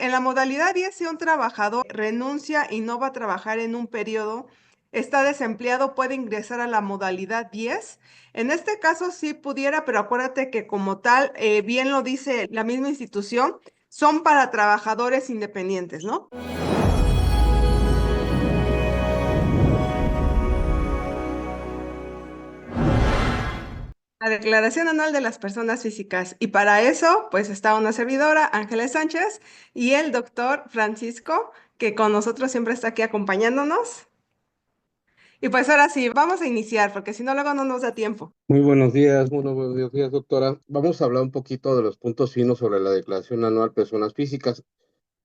En la modalidad 10, si un trabajador renuncia y no va a trabajar en un periodo, está desempleado, puede ingresar a la modalidad 10. En este caso sí pudiera, pero acuérdate que como tal, bien lo dice la misma institución, son para trabajadores independientes, ¿no? La declaración anual de las personas físicas. Y para eso, pues está una servidora, Ángeles Sánchez, y el doctor Francisco, que con nosotros siempre está aquí acompañándonos. Y pues ahora sí, vamos a iniciar, porque si no, luego no nos da tiempo. Muy buenos días, doctora. Vamos a hablar un poquito de los puntos finos sobre la declaración anual personas físicas.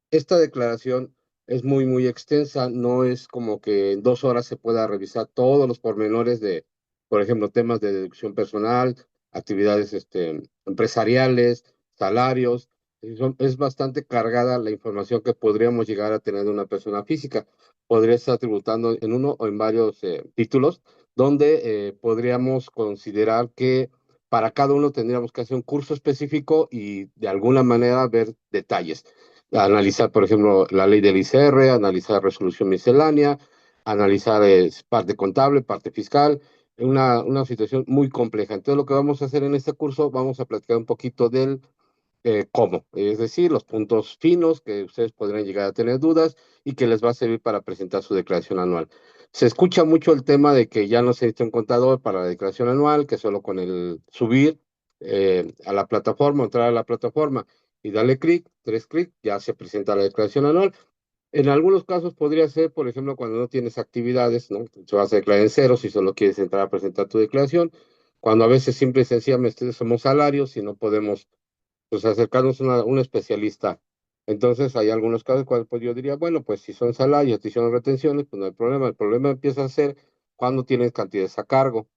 Esta declaración es muy extensa, no es como que en 2 horas se pueda revisar todos los pormenores de, por ejemplo, temas de deducción personal, actividades empresariales, salarios. Es bastante cargada la información que podríamos llegar a tener de una persona física. Podría estar tributando en uno o en varios títulos, donde podríamos considerar que para cada uno tendríamos que hacer un curso específico y de alguna manera ver detalles. Analizar, por ejemplo, la ley del ICR, analizar resolución miscelánea, analizar parte contable, parte fiscal, una situación muy compleja. Entonces, lo que vamos a hacer en este curso, vamos a platicar un poquito del cómo, es decir, los puntos finos que ustedes podrían llegar a tener dudas y que les va a servir para presentar su declaración anual. Se escucha mucho el tema de que ya no se necesita un contador para la declaración anual, que solo con el subir a la plataforma, entrar a la plataforma y darle clic, 3 clics, ya se presenta la declaración anual. En algunos casos podría ser, por ejemplo, cuando no tienes actividades, ¿no? Se vas a declarar en cero si solo quieres entrar a presentar tu declaración. Cuando a veces simple y sencillamente somos salarios y no podemos pues acercarnos a un especialista. Entonces, hay algunos casos cuales pues yo diría, bueno, pues si son salarios, si son retenciones, pues no hay problema. El problema empieza a ser cuando tienen cantidades a cargo,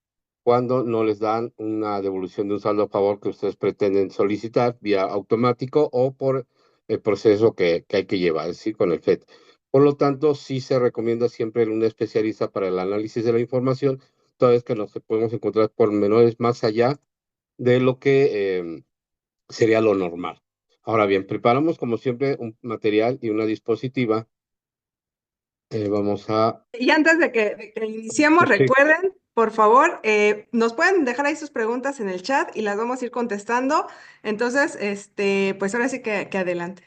cuando no les dan una devolución de un saldo a favor que ustedes pretenden solicitar vía automático o por el proceso que hay que llevar, ¿sí? Con el FED. Por lo tanto, sí se recomienda siempre un especialista para el análisis de la información, toda vez que nos podemos encontrar por menores más allá de lo que sería lo normal. Ahora bien, preparamos como siempre un material y una dispositiva. Vamos a... Y antes de que iniciemos, Sí, recuerden, por favor, nos pueden dejar ahí sus preguntas en el chat y las vamos a ir contestando. Entonces, pues ahora sí que adelante.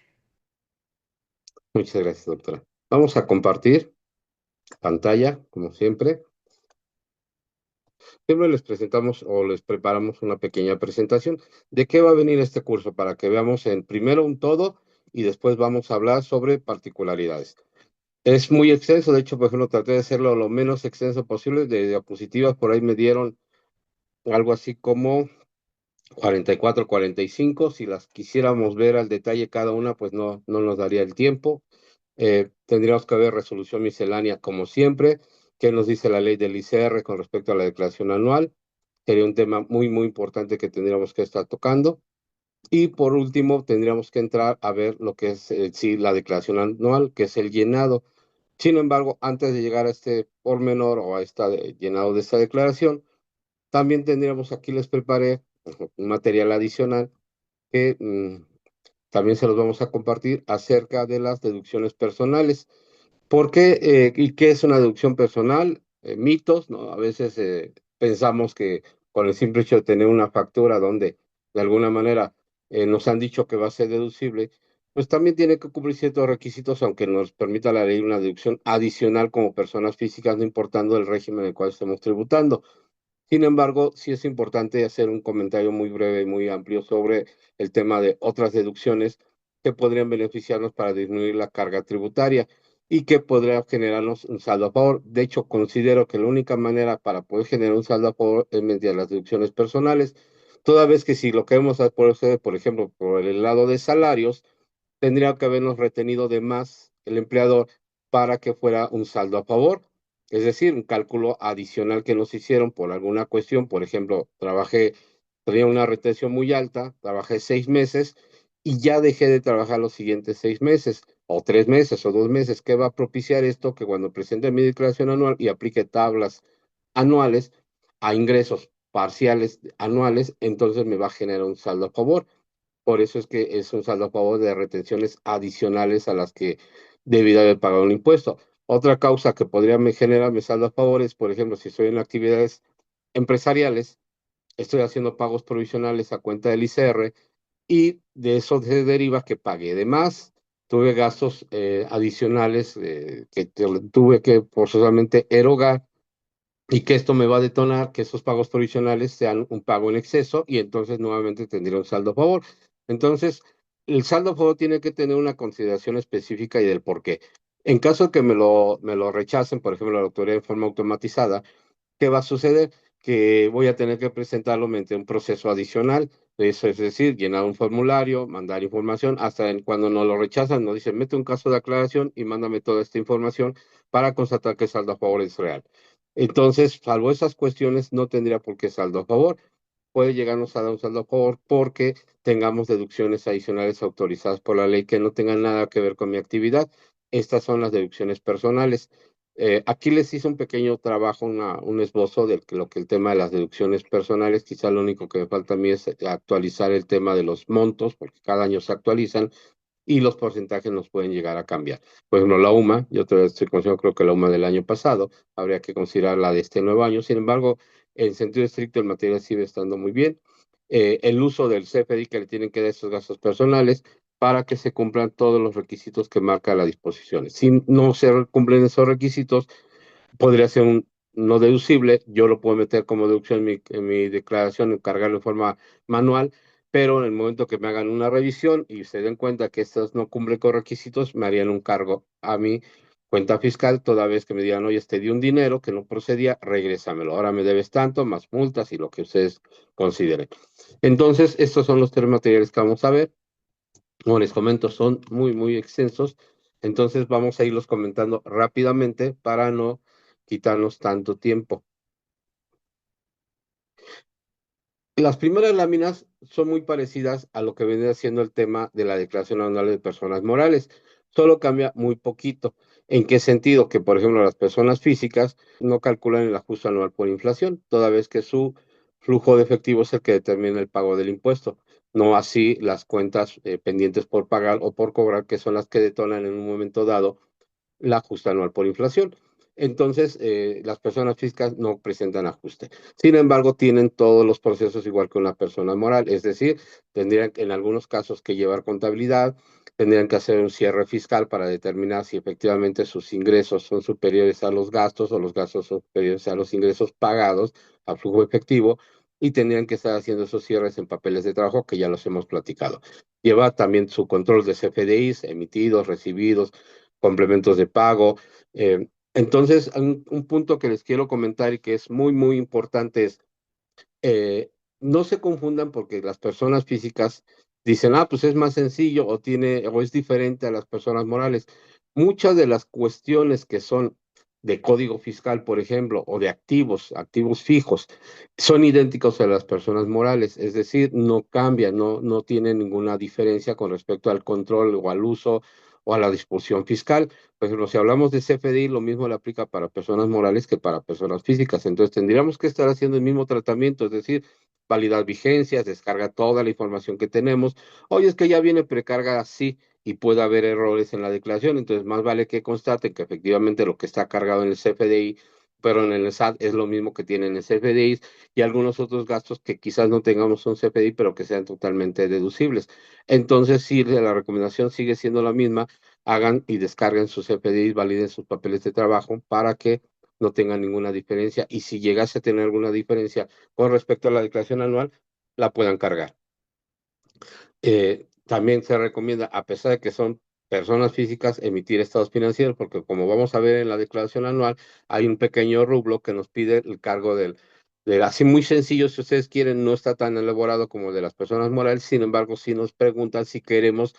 muchas gracias, doctora. Vamos a compartir pantalla, como siempre. Siempre les presentamos o les preparamos una pequeña presentación de qué va a venir este curso para que veamos en primero un todo y después vamos a hablar sobre particularidades. Es muy extenso, de hecho, por ejemplo, traté de hacerlo lo menos extenso posible. De diapositivas por ahí me dieron algo así como 44, 45. Si las quisiéramos ver al detalle cada una, pues no nos daría el tiempo. Tendríamos que ver resolución miscelánea como siempre. ¿Qué nos dice la ley del ICR con respecto a la declaración anual? Sería un tema muy importante que tendríamos que estar tocando. Y por último, tendríamos que entrar a ver lo que es sí, la declaración anual, que es el llenado. Sin embargo, antes de llegar a este pormenor o a este llenado de esta declaración, también tendríamos, aquí les preparé un material adicional que también se los vamos a compartir acerca de las deducciones personales. ¿Por qué y qué es una deducción personal? Mitos, ¿no? A veces pensamos que con el simple hecho de tener una factura donde de alguna manera nos han dicho que va a ser deducible, pues también tiene que cubrir ciertos requisitos, aunque nos permita la ley una deducción adicional como personas físicas, no importando el régimen en el cual estemos tributando. Sin embargo, sí es importante hacer un comentario muy breve y muy amplio sobre el tema de otras deducciones que podrían beneficiarnos para disminuir la carga tributaria y que podría generarnos un saldo a favor. De hecho, considero que la única manera para poder generar un saldo a favor es mediante las deducciones personales, toda vez que si lo queremos hacer, por ejemplo, por el lado de salarios, tendría que habernos retenido de más el empleador para que fuera un saldo a favor. Es decir, un cálculo adicional que nos hicieron por alguna cuestión. Por ejemplo, tenía una retención muy alta, trabajé 6 meses y ya dejé de trabajar los siguientes 6 meses, o 3 meses, o 2 meses. ¿Qué va a propiciar esto? Que cuando presente mi declaración anual y aplique tablas anuales a ingresos parciales anuales, entonces me va a generar un saldo a favor. Por eso es que es un saldo a favor de retenciones adicionales a las que debí de haber pagado un impuesto. Otra causa que podría me generar mi saldo a favor es, por ejemplo, si estoy en actividades empresariales, estoy haciendo pagos provisionales a cuenta del ICR y de eso se deriva que pagué de más. Tuve gastos adicionales que tuve que forzosamente erogar y que esto me va a detonar que esos pagos provisionales sean un pago en exceso y entonces nuevamente tendría un saldo a favor. Entonces, el saldo a favor tiene que tener una consideración específica y del por qué. En caso de que me lo rechacen, por ejemplo, la autoridad de forma automatizada, ¿qué va a suceder? Que voy a tener que presentarlo mediante un proceso adicional. Eso es decir, llenar un formulario, mandar información, hasta cuando nos lo rechazan, nos dicen, mete un caso de aclaración y mándame toda esta información para constatar que el saldo a favor es real. Entonces, salvo esas cuestiones, no tendría por qué saldo a favor. Puede llegarnos a dar un saldo a favor porque tengamos deducciones adicionales autorizadas por la ley que no tengan nada que ver con mi actividad. Estas son las deducciones personales. Aquí les hice un pequeño trabajo, un esbozo de lo que el tema de las deducciones personales. Quizá lo único que me falta a mí es actualizar el tema de los montos, porque cada año se actualizan y los porcentajes nos pueden llegar a cambiar. Por ejemplo, la UMA, yo todavía estoy considerando, creo que la UMA del año pasado, habría que considerar la de este nuevo año. Sin embargo, en sentido estricto, el material sigue estando muy bien. El uso del CFDI que le tienen que dar esos gastos personales para que se cumplan todos los requisitos que marca la disposición. Si no se cumplen esos requisitos, podría ser un no deducible, yo lo puedo meter como deducción en mi declaración, encargarlo en forma manual, pero en el momento que me hagan una revisión y se den cuenta que estos no cumplen con requisitos, me harían un cargo a mi cuenta fiscal, toda vez que me digan, oye, te di un dinero que no procedía, regrésamelo, ahora me debes tanto, más multas y lo que ustedes consideren. Entonces, estos son los tres materiales que vamos a ver. Como les comento, son muy, muy extensos. Entonces vamos a irlos comentando rápidamente para no quitarnos tanto tiempo. Las primeras láminas son muy parecidas a lo que viene haciendo el tema de la declaración anual de personas morales. Solo cambia muy poquito. ¿En qué sentido? Que, por ejemplo, las personas físicas no calculan el ajuste anual por inflación, toda vez que su flujo de efectivo es el que determina el pago del impuesto. No así las cuentas pendientes por pagar o por cobrar, que son las que detonan en un momento dado el ajuste anual por inflación. Entonces, las personas físicas no presentan ajuste. Sin embargo, tienen todos los procesos igual que una persona moral, es decir, tendrían en algunos casos que llevar contabilidad, tendrían que hacer un cierre fiscal para determinar si efectivamente sus ingresos son superiores a los gastos o los gastos son superiores a los ingresos pagados a flujo efectivo y tendrían que estar haciendo esos cierres en papeles de trabajo que ya los hemos platicado. Lleva también su control de CFDIs emitidos, recibidos, complementos de pago. Entonces, un punto que les quiero comentar y que es muy, muy importante es, eh, no se confundan porque las personas físicas dicen, pues es más sencillo o es diferente a las personas morales. Muchas de las cuestiones que son de código fiscal, por ejemplo, o de activos fijos, son idénticos a las personas morales, es decir, no cambian, no tienen ninguna diferencia con respecto al control o al uso o a la disposición fiscal. Por ejemplo, si hablamos de CFDI, lo mismo le aplica para personas morales que para personas físicas. Entonces, tendríamos que estar haciendo el mismo tratamiento, es decir, validar vigencias, descarga toda la información que tenemos. Oye, es que ya viene precarga así y puede haber errores en la declaración, entonces más vale que constaten que efectivamente lo que está cargado en el CFDI, pero en el SAT es lo mismo que tienen en CFDI y algunos otros gastos que quizás no tengamos un CFDI, pero que sean totalmente deducibles. Entonces, sí, la recomendación sigue siendo la misma, hagan y descarguen sus CFDIs, validen sus papeles de trabajo para que no tengan ninguna diferencia y si llegase a tener alguna diferencia con respecto a la declaración anual, la puedan cargar. También se recomienda, a pesar de que son personas físicas, emitir estados financieros, porque como vamos a ver en la declaración anual, hay un pequeño rublo que nos pide el cargo así muy sencillo, si ustedes quieren, no está tan elaborado como el de las personas morales, sin embargo, sí nos preguntan si queremos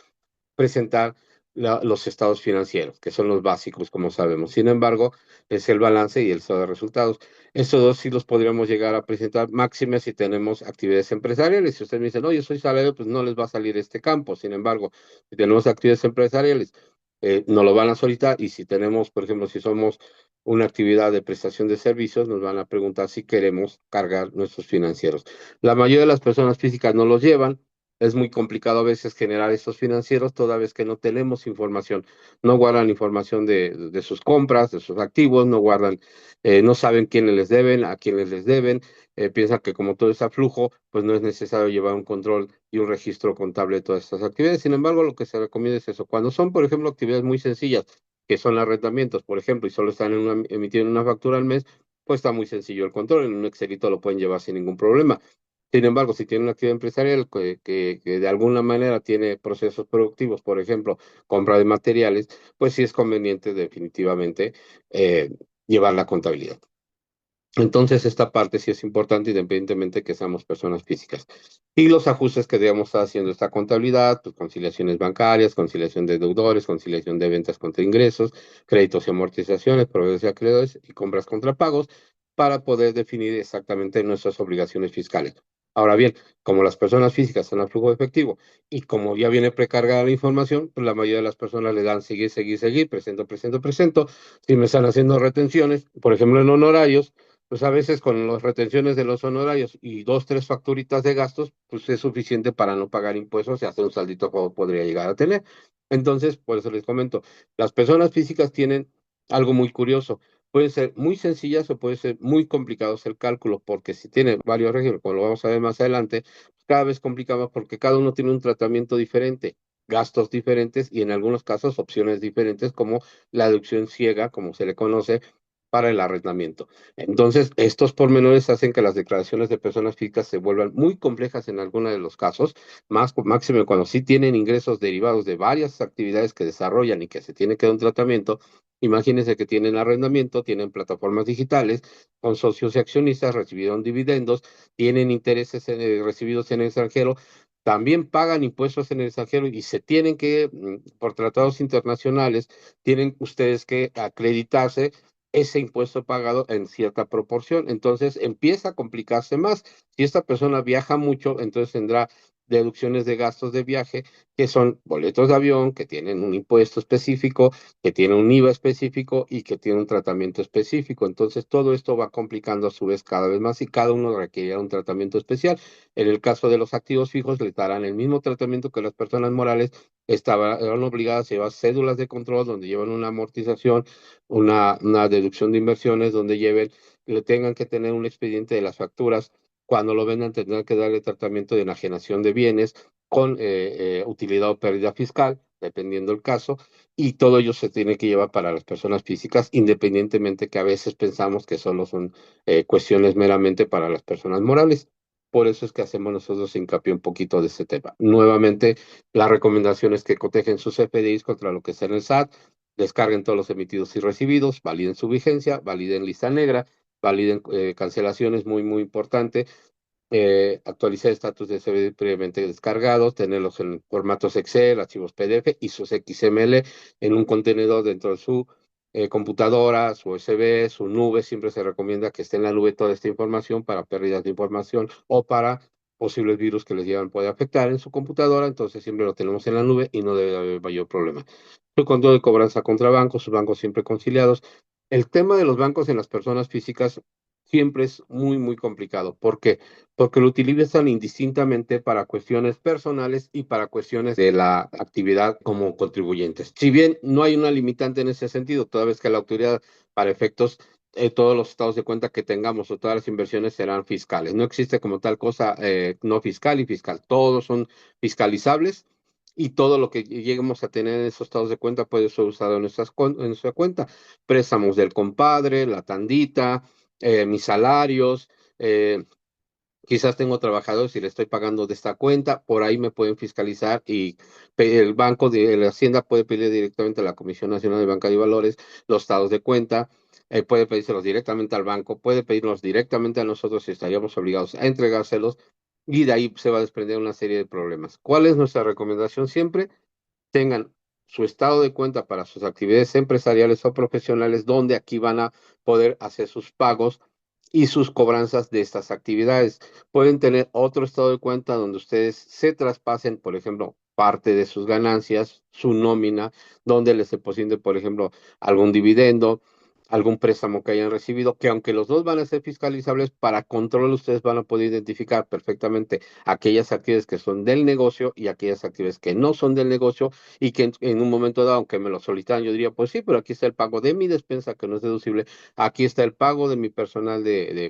presentar los estados financieros, que son los básicos, como sabemos. Sin embargo, es el balance y el estado de resultados. Estos dos sí los podríamos llegar a presentar, máxime si tenemos actividades empresariales. Si ustedes me dicen, no, yo soy salario, pues no les va a salir este campo. Sin embargo, si tenemos actividades empresariales, nos lo van a solicitar. Y si tenemos, por ejemplo, si somos una actividad de prestación de servicios, nos van a preguntar si queremos cargar nuestros financieros. La mayoría de las personas físicas no los llevan, Es muy complicado a veces generar estos financieros toda vez que no tenemos información. No guardan información de sus compras, de sus activos, no guardan, no saben quiénes les deben, a quiénes les deben. Piensan que como todo está flujo, pues no es necesario llevar un control y un registro contable de todas estas actividades. Sin embargo, lo que se recomienda es eso. Cuando son, por ejemplo, actividades muy sencillas, que son arrendamientos, por ejemplo, y solo están emitiendo una factura al mes, pues está muy sencillo el control. En un Excelito lo pueden llevar sin ningún problema. Sin embargo, si tiene una actividad empresarial que de alguna manera tiene procesos productivos, por ejemplo, compra de materiales, pues sí es conveniente definitivamente eh, llevar la contabilidad. Entonces, esta parte sí es importante independientemente que seamos personas físicas. Y los ajustes que debemos estar haciendo esta contabilidad, pues conciliaciones bancarias, conciliación de deudores, conciliación de ventas contra ingresos, créditos y amortizaciones, proveedores y acreedores y compras contra pagos, para poder definir exactamente nuestras obligaciones fiscales. Ahora bien, como las personas físicas están a flujo de efectivo y como ya viene precargada la información, pues la mayoría de las personas le dan seguir, seguir, seguir, presento, presento, presento. Si me están haciendo retenciones, por ejemplo, en honorarios, pues a veces con las retenciones de los honorarios y dos, tres facturitas de gastos, pues es suficiente para no pagar impuestos y hacer un saldito como podría llegar a tener. Entonces, por eso les comento, las personas físicas tienen algo muy curioso. Pueden ser muy sencillas o puede ser muy complicados el cálculo, porque si tiene varios regímenes, como lo vamos a ver más adelante, cada vez complica más porque cada uno tiene un tratamiento diferente, gastos diferentes y en algunos casos opciones diferentes, como la deducción ciega, como se le conoce, para el arrendamiento. Entonces, estos pormenores hacen que las declaraciones de personas físicas se vuelvan muy complejas en algunos de los casos, más máximo cuando sí tienen ingresos derivados de varias actividades que desarrollan y que se tiene que dar un tratamiento. Imagínense que tienen arrendamiento, tienen plataformas digitales, son socios y accionistas, recibieron dividendos, tienen intereses recibidos en el extranjero, también pagan impuestos en el extranjero y se tienen que, por tratados internacionales, tienen ustedes que acreditarse ese impuesto pagado en cierta proporción. Entonces empieza a complicarse más. Si esta persona viaja mucho, entonces tendrá deducciones de gastos de viaje, que son boletos de avión, que tienen un impuesto específico, que tienen un IVA específico y que tienen un tratamiento específico. Entonces todo esto va complicando a su vez cada vez más y cada uno requerirá un tratamiento especial. En el caso de los activos fijos, les darán el mismo tratamiento que las personas morales eran obligadas a llevar cédulas de control donde llevan una amortización, una deducción de inversiones donde le tengan que tener un expediente de las facturas. Cuando lo vendan, tendrán que darle tratamiento de enajenación de bienes con utilidad o pérdida fiscal, dependiendo el caso, y todo ello se tiene que llevar para las personas físicas, independientemente que a veces pensamos que solo son cuestiones meramente para las personas morales. Por eso es que hacemos nosotros hincapié un poquito de este tema. Nuevamente, la recomendación es que cotejen sus FDIs contra lo que está en el SAT, descarguen todos los emitidos y recibidos, validen su vigencia, validen lista negra, validen cancelaciones, muy, muy importante, actualizar estatus de CBD previamente descargados, tenerlos en formatos Excel, archivos PDF y sus XML en un contenedor dentro de su computadora, su USB, su nube. Siempre se recomienda que esté en la nube toda esta información para pérdidas de información o para posibles virus que les llegan puede afectar en su computadora. Entonces siempre lo tenemos en la nube y no debe haber mayor problema. Su control de cobranza contra bancos, sus bancos siempre conciliados. El tema de los bancos en las personas físicas siempre es muy, muy complicado. ¿Por qué? Porque lo utilizan indistintamente para cuestiones personales y para cuestiones de la actividad como contribuyentes. Si bien no hay una limitante en ese sentido, toda vez que la autoridad, para efectos, todos los estados de cuenta que tengamos o todas las inversiones serán fiscales. No existe como tal cosa no fiscal y fiscal. Todos son fiscalizables y todo lo que lleguemos a tener en esos estados de cuenta puede ser usado en nuestra cuenta. Préstamos del compadre, la tandita, mis salarios, quizás tengo trabajadores y le estoy pagando de esta cuenta, por ahí me pueden fiscalizar y el banco de la Hacienda puede pedir directamente a la Comisión Nacional de Banca y Valores los estados de cuenta, puede pedírselos directamente al banco, puede pedirnos directamente a nosotros si estaríamos obligados a entregárselos y de ahí se va a desprender una serie de problemas. ¿Cuál es nuestra recomendación siempre? Tengan su estado de cuenta para sus actividades empresariales o profesionales, donde aquí van a poder hacer sus pagos y sus cobranzas de estas actividades. Pueden tener otro estado de cuenta donde ustedes se traspasen, por ejemplo, parte de sus ganancias, su nómina, donde les depositen, por ejemplo, algún dividendo, algún préstamo que hayan recibido, que aunque los dos van a ser fiscalizables, para control ustedes van a poder identificar perfectamente aquellas actividades que son del negocio y aquellas actividades que no son del negocio y que en un momento dado, aunque me lo solicitan, yo diría, pues sí, pero aquí está el pago de mi despensa que no es deducible, aquí está el pago de mi personal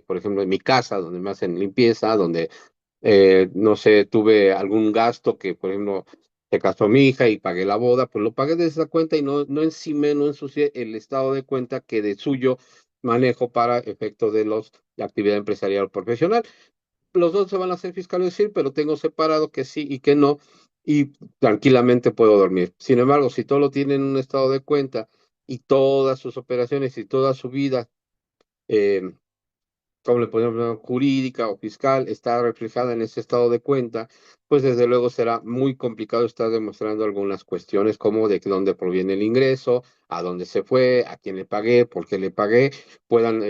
por ejemplo, de mi casa, donde me hacen limpieza, donde no sé, tuve algún gasto que, por ejemplo, se casó mi hija y pagué la boda, pues lo pagué de esa cuenta y no encimé, no ensucié el estado de cuenta que de suyo manejo para efectos de actividad empresarial o profesional. Los dos se van a hacer fiscales, sí, pero tengo separado que sí y que no, y tranquilamente puedo dormir. Sin embargo, si todo lo tiene en un estado de cuenta y todas sus operaciones y toda su vida, eh, como le podemos llamar, jurídica o fiscal, está reflejada en ese estado de cuenta, pues desde luego será muy complicado estar demostrando algunas cuestiones como de dónde proviene el ingreso, a dónde se fue, a quién le pagué, por qué le pagué, puedan,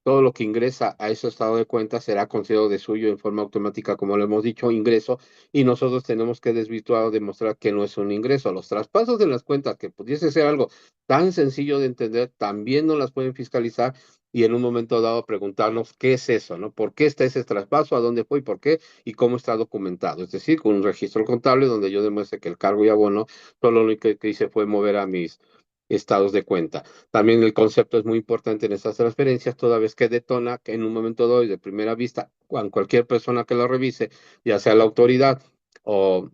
todo lo que ingresa a ese estado de cuenta será considerado de suyo en forma automática, como lo hemos dicho, ingreso, y nosotros tenemos que desvirtuar o demostrar que no es un ingreso. Los traspasos de las cuentas, que pudiese ser algo tan sencillo de entender, también no las pueden fiscalizar y en un momento dado preguntarnos qué es eso, ¿no? ¿Por qué está ese traspaso? ¿A dónde fue y por qué? Y cómo está documentado. Es decir, con un registro contable donde yo demuestre que el cargo y abono, solo lo único que hice fue mover a mis estados de cuenta. También el concepto es muy importante en estas transferencias, toda vez que detona que en un momento dado y de primera vista, cualquier persona que lo revise, ya sea la autoridad o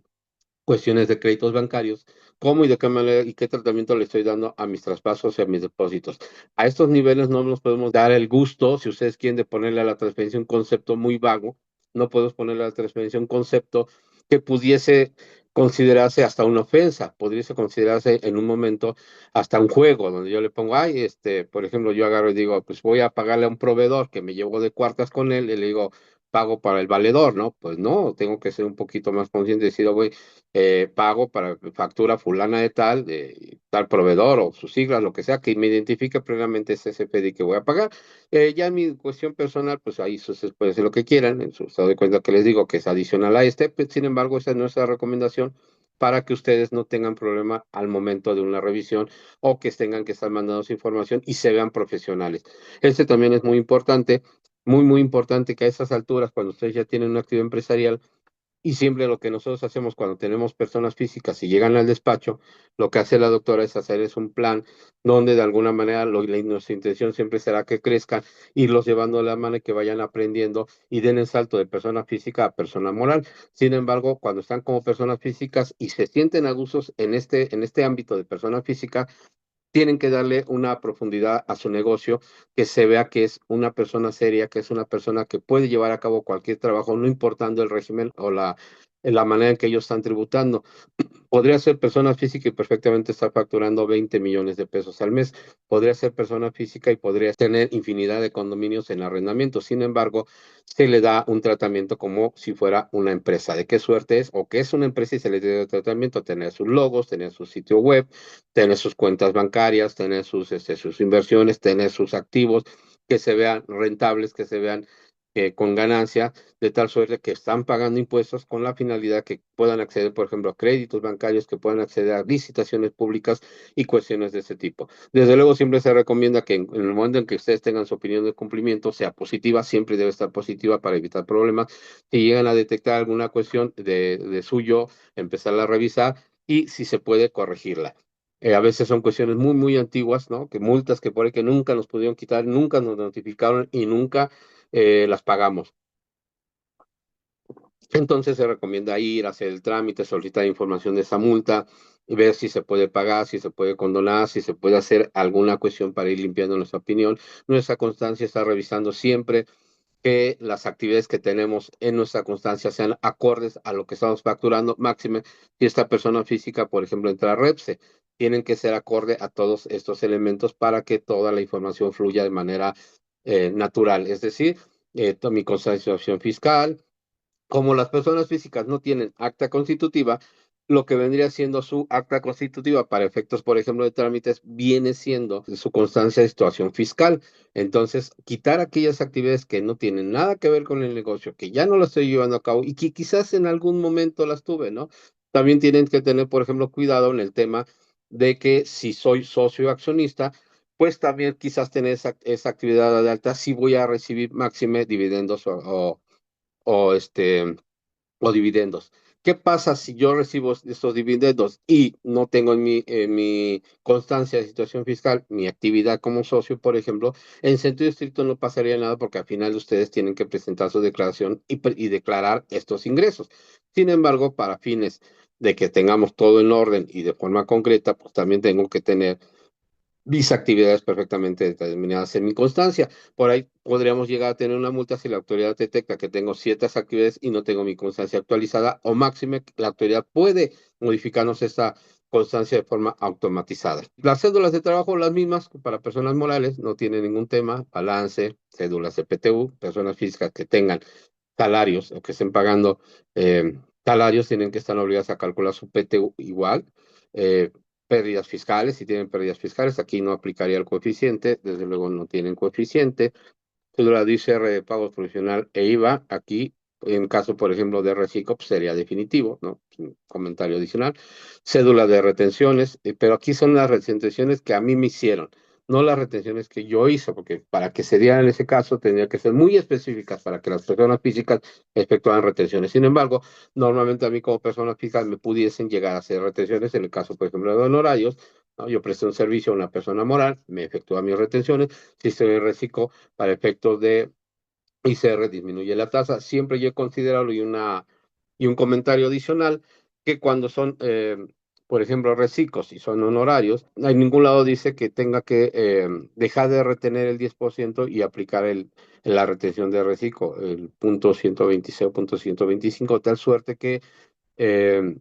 cuestiones de créditos bancarios, cómo y de qué manera y qué tratamiento le estoy dando a mis traspasos y a mis depósitos. A estos niveles no nos podemos dar el gusto, si ustedes quieren, de ponerle a la transferencia un concepto muy vago, no podemos ponerle a la transferencia un concepto que pudiese considerarse hasta una ofensa, podría considerarse en un momento hasta un juego, donde yo le pongo, ay, por ejemplo, yo agarro y digo, pues voy a pagarle a un proveedor que me llevo de cuartas con él, y le digo, pago para el valedor, ¿no? Pues no, tengo que ser un poquito más consciente y decir, güey, pago para factura fulana de tal proveedor o sus siglas, lo que sea, que me identifique plenamente ese CFDI que voy a pagar. Ya en mi cuestión personal, pues ahí ustedes pueden hacer lo que quieran, en su estado de cuenta que les digo que es adicional a pues, sin embargo, esa es nuestra recomendación para que ustedes no tengan problema al momento de una revisión o que tengan que estar mandando su información y se vean profesionales. También es muy importante, muy importante que a esas alturas, cuando ustedes ya tienen una actividad empresarial, y siempre lo que nosotros hacemos cuando tenemos personas físicas y llegan al despacho, lo que hace la doctora es hacer un plan donde de alguna manera nuestra intención siempre será que crezcan, irlos llevando de la mano y que vayan aprendiendo y den el salto de persona física a persona moral. Sin embargo, cuando están como personas físicas y se sienten a gustos en este ámbito de persona física, tienen que darle una profundidad a su negocio, que se vea que es una persona seria, que es una persona que puede llevar a cabo cualquier trabajo, no importando el régimen o la manera en que ellos están tributando. Podría ser persona física y perfectamente estar facturando 20 millones de pesos al mes. Podría ser persona física y podría tener infinidad de condominios en arrendamiento. Sin embargo, se le da un tratamiento como si fuera una empresa. ¿De qué suerte es? O que es una empresa y se le da el tratamiento, tener sus logos, tener su sitio web, tener sus cuentas bancarias, tener sus inversiones, tener sus activos, que se vean rentables, que se vean con ganancia, de tal suerte que están pagando impuestos con la finalidad que puedan acceder, por ejemplo, a créditos bancarios, que puedan acceder a licitaciones públicas y cuestiones de ese tipo. Desde luego, siempre se recomienda que en el momento en que ustedes tengan su opinión de cumplimiento sea positiva, siempre debe estar positiva para evitar problemas. Si llegan a detectar alguna cuestión de suyo, empezarla a revisar y si se puede corregirla. A veces son cuestiones muy antiguas, ¿no? Que multas que por ahí que nunca nos pudieron quitar, nunca nos notificaron y nunca las pagamos. Entonces se recomienda ir, hacer el trámite, solicitar información de esa multa y ver si se puede pagar, si se puede condonar, si se puede hacer alguna cuestión para ir limpiando nuestra opinión. Nuestra constancia está revisando siempre que las actividades que tenemos en nuestra constancia sean acordes a lo que estamos facturando, máxime si esta persona física, por ejemplo, entra a REPSE, tienen que ser acorde a todos estos elementos para que toda la información fluya de manera natural. Es decir, mi constatación fiscal, como las personas físicas no tienen acta constitutiva, lo que vendría siendo su acta constitutiva para efectos, por ejemplo, de trámites, viene siendo su constancia de situación fiscal. Entonces, quitar aquellas actividades que no tienen nada que ver con el negocio, que ya no las estoy llevando a cabo y que quizás en algún momento las tuve, ¿no? También tienen que tener, por ejemplo, cuidado en el tema de que si soy socio accionista, pues también quizás tener esa actividad de alta si voy a recibir máxime dividendos o o dividendos. ¿Qué pasa si yo recibo estos dividendos y no tengo en mi constancia de situación fiscal mi actividad como socio, por ejemplo? En sentido estricto no pasaría nada porque al final ustedes tienen que presentar su declaración y declarar estos ingresos. Sin embargo, para fines de que tengamos todo en orden y de forma concreta, pues también tengo que tener mis actividades perfectamente determinadas en mi constancia. Por ahí podríamos llegar a tener una multa si la autoridad detecta que tengo ciertas actividades y no tengo mi constancia actualizada, o máxime la autoridad puede modificarnos esta constancia de forma automatizada. Las cédulas de trabajo, las mismas para personas morales, no tienen ningún tema, balance, cédulas de PTU, personas físicas que tengan salarios o que estén pagando salarios tienen que estar obligados a calcular su PTU igual. Eh, Pérdidas fiscales, si tienen pérdidas fiscales, aquí no aplicaría el coeficiente, desde luego no tienen coeficiente. Cédula de ICR de pago provisional e IVA, aquí en caso, por ejemplo, de reciclo, pues sería definitivo, ¿no? Un comentario adicional. Cédula de retenciones, pero aquí son las retenciones que a mí me hicieron, no las retenciones que yo hice, porque para que se diera en ese caso tendría que ser muy específicas para que las personas físicas efectuaran retenciones. Sin embargo, normalmente a mí como persona física me pudiesen llegar a hacer retenciones en el caso, por ejemplo, de honorarios, ¿no? Yo presté un servicio a una persona moral, me efectúa mis retenciones, si estoy en reciclo para efectos de ICR disminuye la tasa. Siempre yo he considerado y un comentario adicional que cuando son, por ejemplo, reciclos y son honorarios, en ningún lado dice que tenga que dejar de retener el 10% y aplicar la retención de reciclo, el punto 126 o punto 125, tal suerte que eh,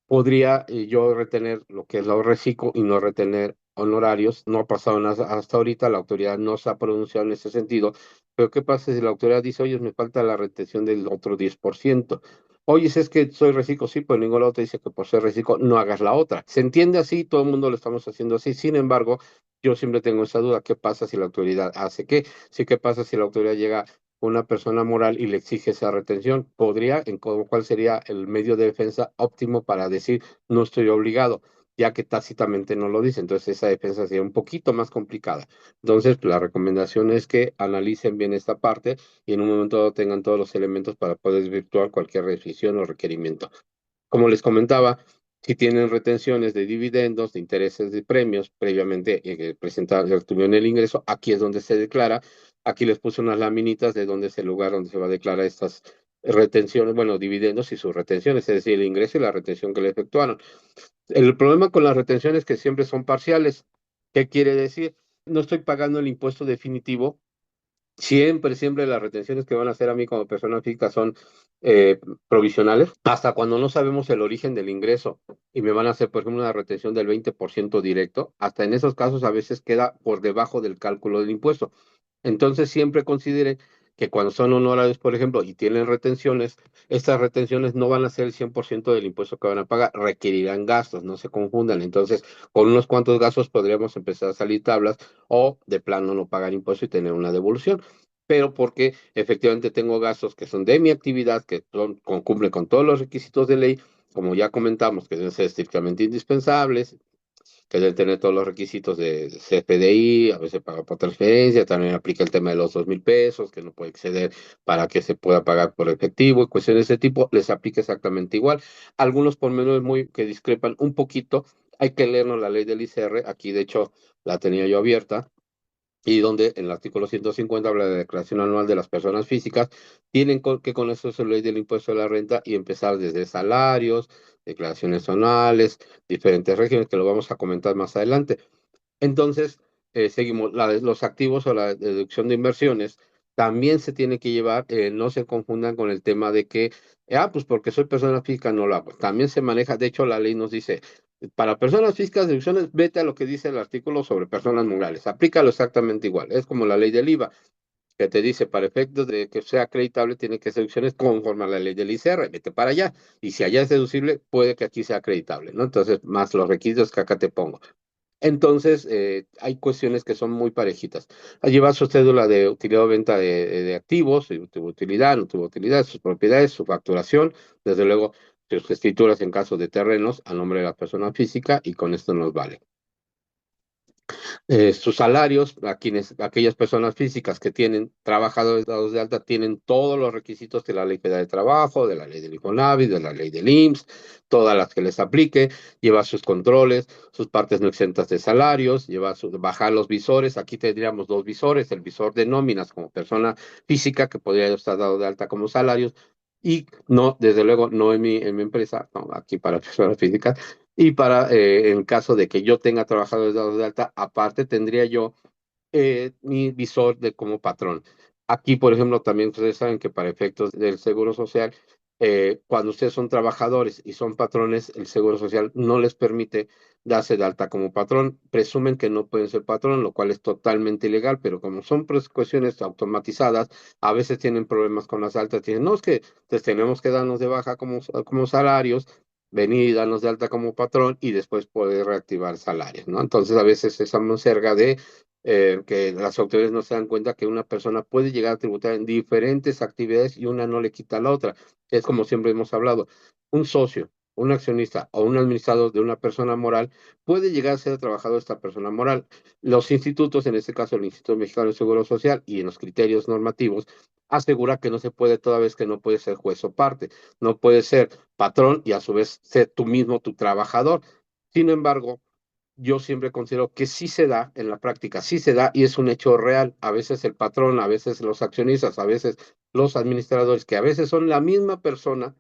podría yo retener lo que es la reciclo y no retener honorarios. No ha pasado nada hasta ahorita, la autoridad no se ha pronunciado en ese sentido. Pero ¿qué pasa si la autoridad dice, oye, me falta la retención del otro 10%? Oye, si es que soy reciclo, sí, pero ningún lado te dice que por ser reciclo no hagas la otra. Se entiende así, todo el mundo lo estamos haciendo así. Sin embargo, yo siempre tengo esa duda, ¿qué pasa si la autoridad hace qué? Sí, ¿qué pasa si la autoridad llega una persona moral y le exige esa retención? Podría, ¿cuál sería el medio de defensa óptimo para decir no estoy obligado? Ya que tácitamente no lo dice. Entonces esa defensa sería un poquito más complicada. Entonces, la recomendación es que analicen bien esta parte y en un momento dado tengan todos los elementos para poder desvirtuar cualquier restricción o requerimiento. Como les comentaba, si tienen retenciones de dividendos, de intereses de premios, previamente tuvieron el ingreso, aquí es donde se declara. Aquí les puse unas laminitas de dónde es el lugar donde se va a declarar estas retenciones, bueno, dividendos y sus retenciones, es decir, el ingreso y la retención que le efectuaron. El problema con las retenciones es que siempre son parciales. ¿Qué quiere decir? No estoy pagando el impuesto definitivo. Siempre las retenciones que van a hacer a mí como persona física son eh, provisionales, hasta cuando no sabemos el origen del ingreso y me van a hacer, por ejemplo, una retención del 20% directo, hasta en esos casos a veces queda por debajo del cálculo del impuesto. Entonces siempre considere que cuando son honorarios, por ejemplo, y tienen retenciones, estas retenciones no van a ser el 100% del impuesto que van a pagar, requerirán gastos, no se confundan. Entonces, con unos cuantos gastos podríamos empezar a salir tablas o de plano no pagar impuesto y tener una devolución. Pero porque efectivamente tengo gastos que son de mi actividad, que cumplen con todos los requisitos de ley, como ya comentamos, que deben ser estrictamente indispensables, que deben tener todos los requisitos de CFDI, a veces paga por transferencia, también aplica el tema de los 2,000 pesos, que no puede exceder para que se pueda pagar por efectivo, y cuestiones de ese tipo, les aplica exactamente igual. Algunos pormenores muy que discrepan un poquito, hay que leernos la ley del ICR, aquí de hecho la tenía yo abierta, y donde en el artículo 150 habla de declaración anual de las personas físicas, tienen que conocer la ley del impuesto de la renta y empezar desde salarios, declaraciones anuales, diferentes regímenes, que lo vamos a comentar más adelante. Entonces, seguimos, los activos o la deducción de inversiones también se tiene que llevar, no se confundan con el tema de que, pues porque soy persona física no lo hago. También se maneja, de hecho la ley nos dice, para personas físicas, deducciones, vete a lo que dice el artículo sobre personas morales, aplícalo exactamente igual, es como la ley del IVA, que te dice, para efectos de que sea acreditable, tiene que ser deducciones conforme a la ley del ICR, vete para allá, y si allá es deducible, puede que aquí sea acreditable, ¿no? Entonces, más los requisitos que acá te pongo. Entonces, hay cuestiones que son muy parejitas. A llevar su cédula de utilidad o venta de activos, si tuvo utilidad, no tuvo utilidad, sus propiedades, su facturación, desde luego sus escrituras en caso de terrenos a nombre de la persona física y con esto nos vale. sus salarios, aquellas personas físicas que tienen trabajadores dados de alta tienen todos los requisitos de la Ley Federal de Trabajo, de la Ley del Infonavit, de la Ley del IMSS, todas las que les aplique, llevar sus controles, sus partes no exentas de salarios, bajar los visores. Aquí tendríamos dos visores, el visor de nóminas como persona física que podría estar dado de alta como salarios. Y no, desde luego, no en mi empresa, no, aquí para personas físicas, y para, en caso de que yo tenga trabajadores dados de alta, aparte tendría yo mi visor de como patrón. Aquí, por ejemplo, también ustedes saben que para efectos del Seguro Social, cuando ustedes son trabajadores y son patrones, el Seguro Social no les permite darse de alta como patrón. Presumen que no pueden ser patrón, lo cual es totalmente ilegal, pero como son cuestiones automatizadas, a veces tienen problemas con las altas. Dicen, no, es que pues, tenemos que darnos de baja como salarios, venir y darnos de alta como patrón y después poder reactivar salarios, ¿no? Entonces, a veces estamos cerca de que las autoridades no se dan cuenta que una persona puede llegar a tributar en diferentes actividades y una no le quita a la otra. Es como siempre hemos hablado, un socio, un accionista o un administrador de una persona moral puede llegar a ser trabajador de esta persona moral. Los institutos, en este caso el Instituto Mexicano de Seguro Social y en los criterios normativos, asegura que no se puede toda vez que no puede ser juez o parte, no puede ser patrón y a su vez ser tú mismo tu trabajador. Sin embargo, yo siempre considero que sí se da en la práctica, sí se da y es un hecho real. A veces el patrón, a veces los accionistas, a veces los administradores, que a veces son la misma persona,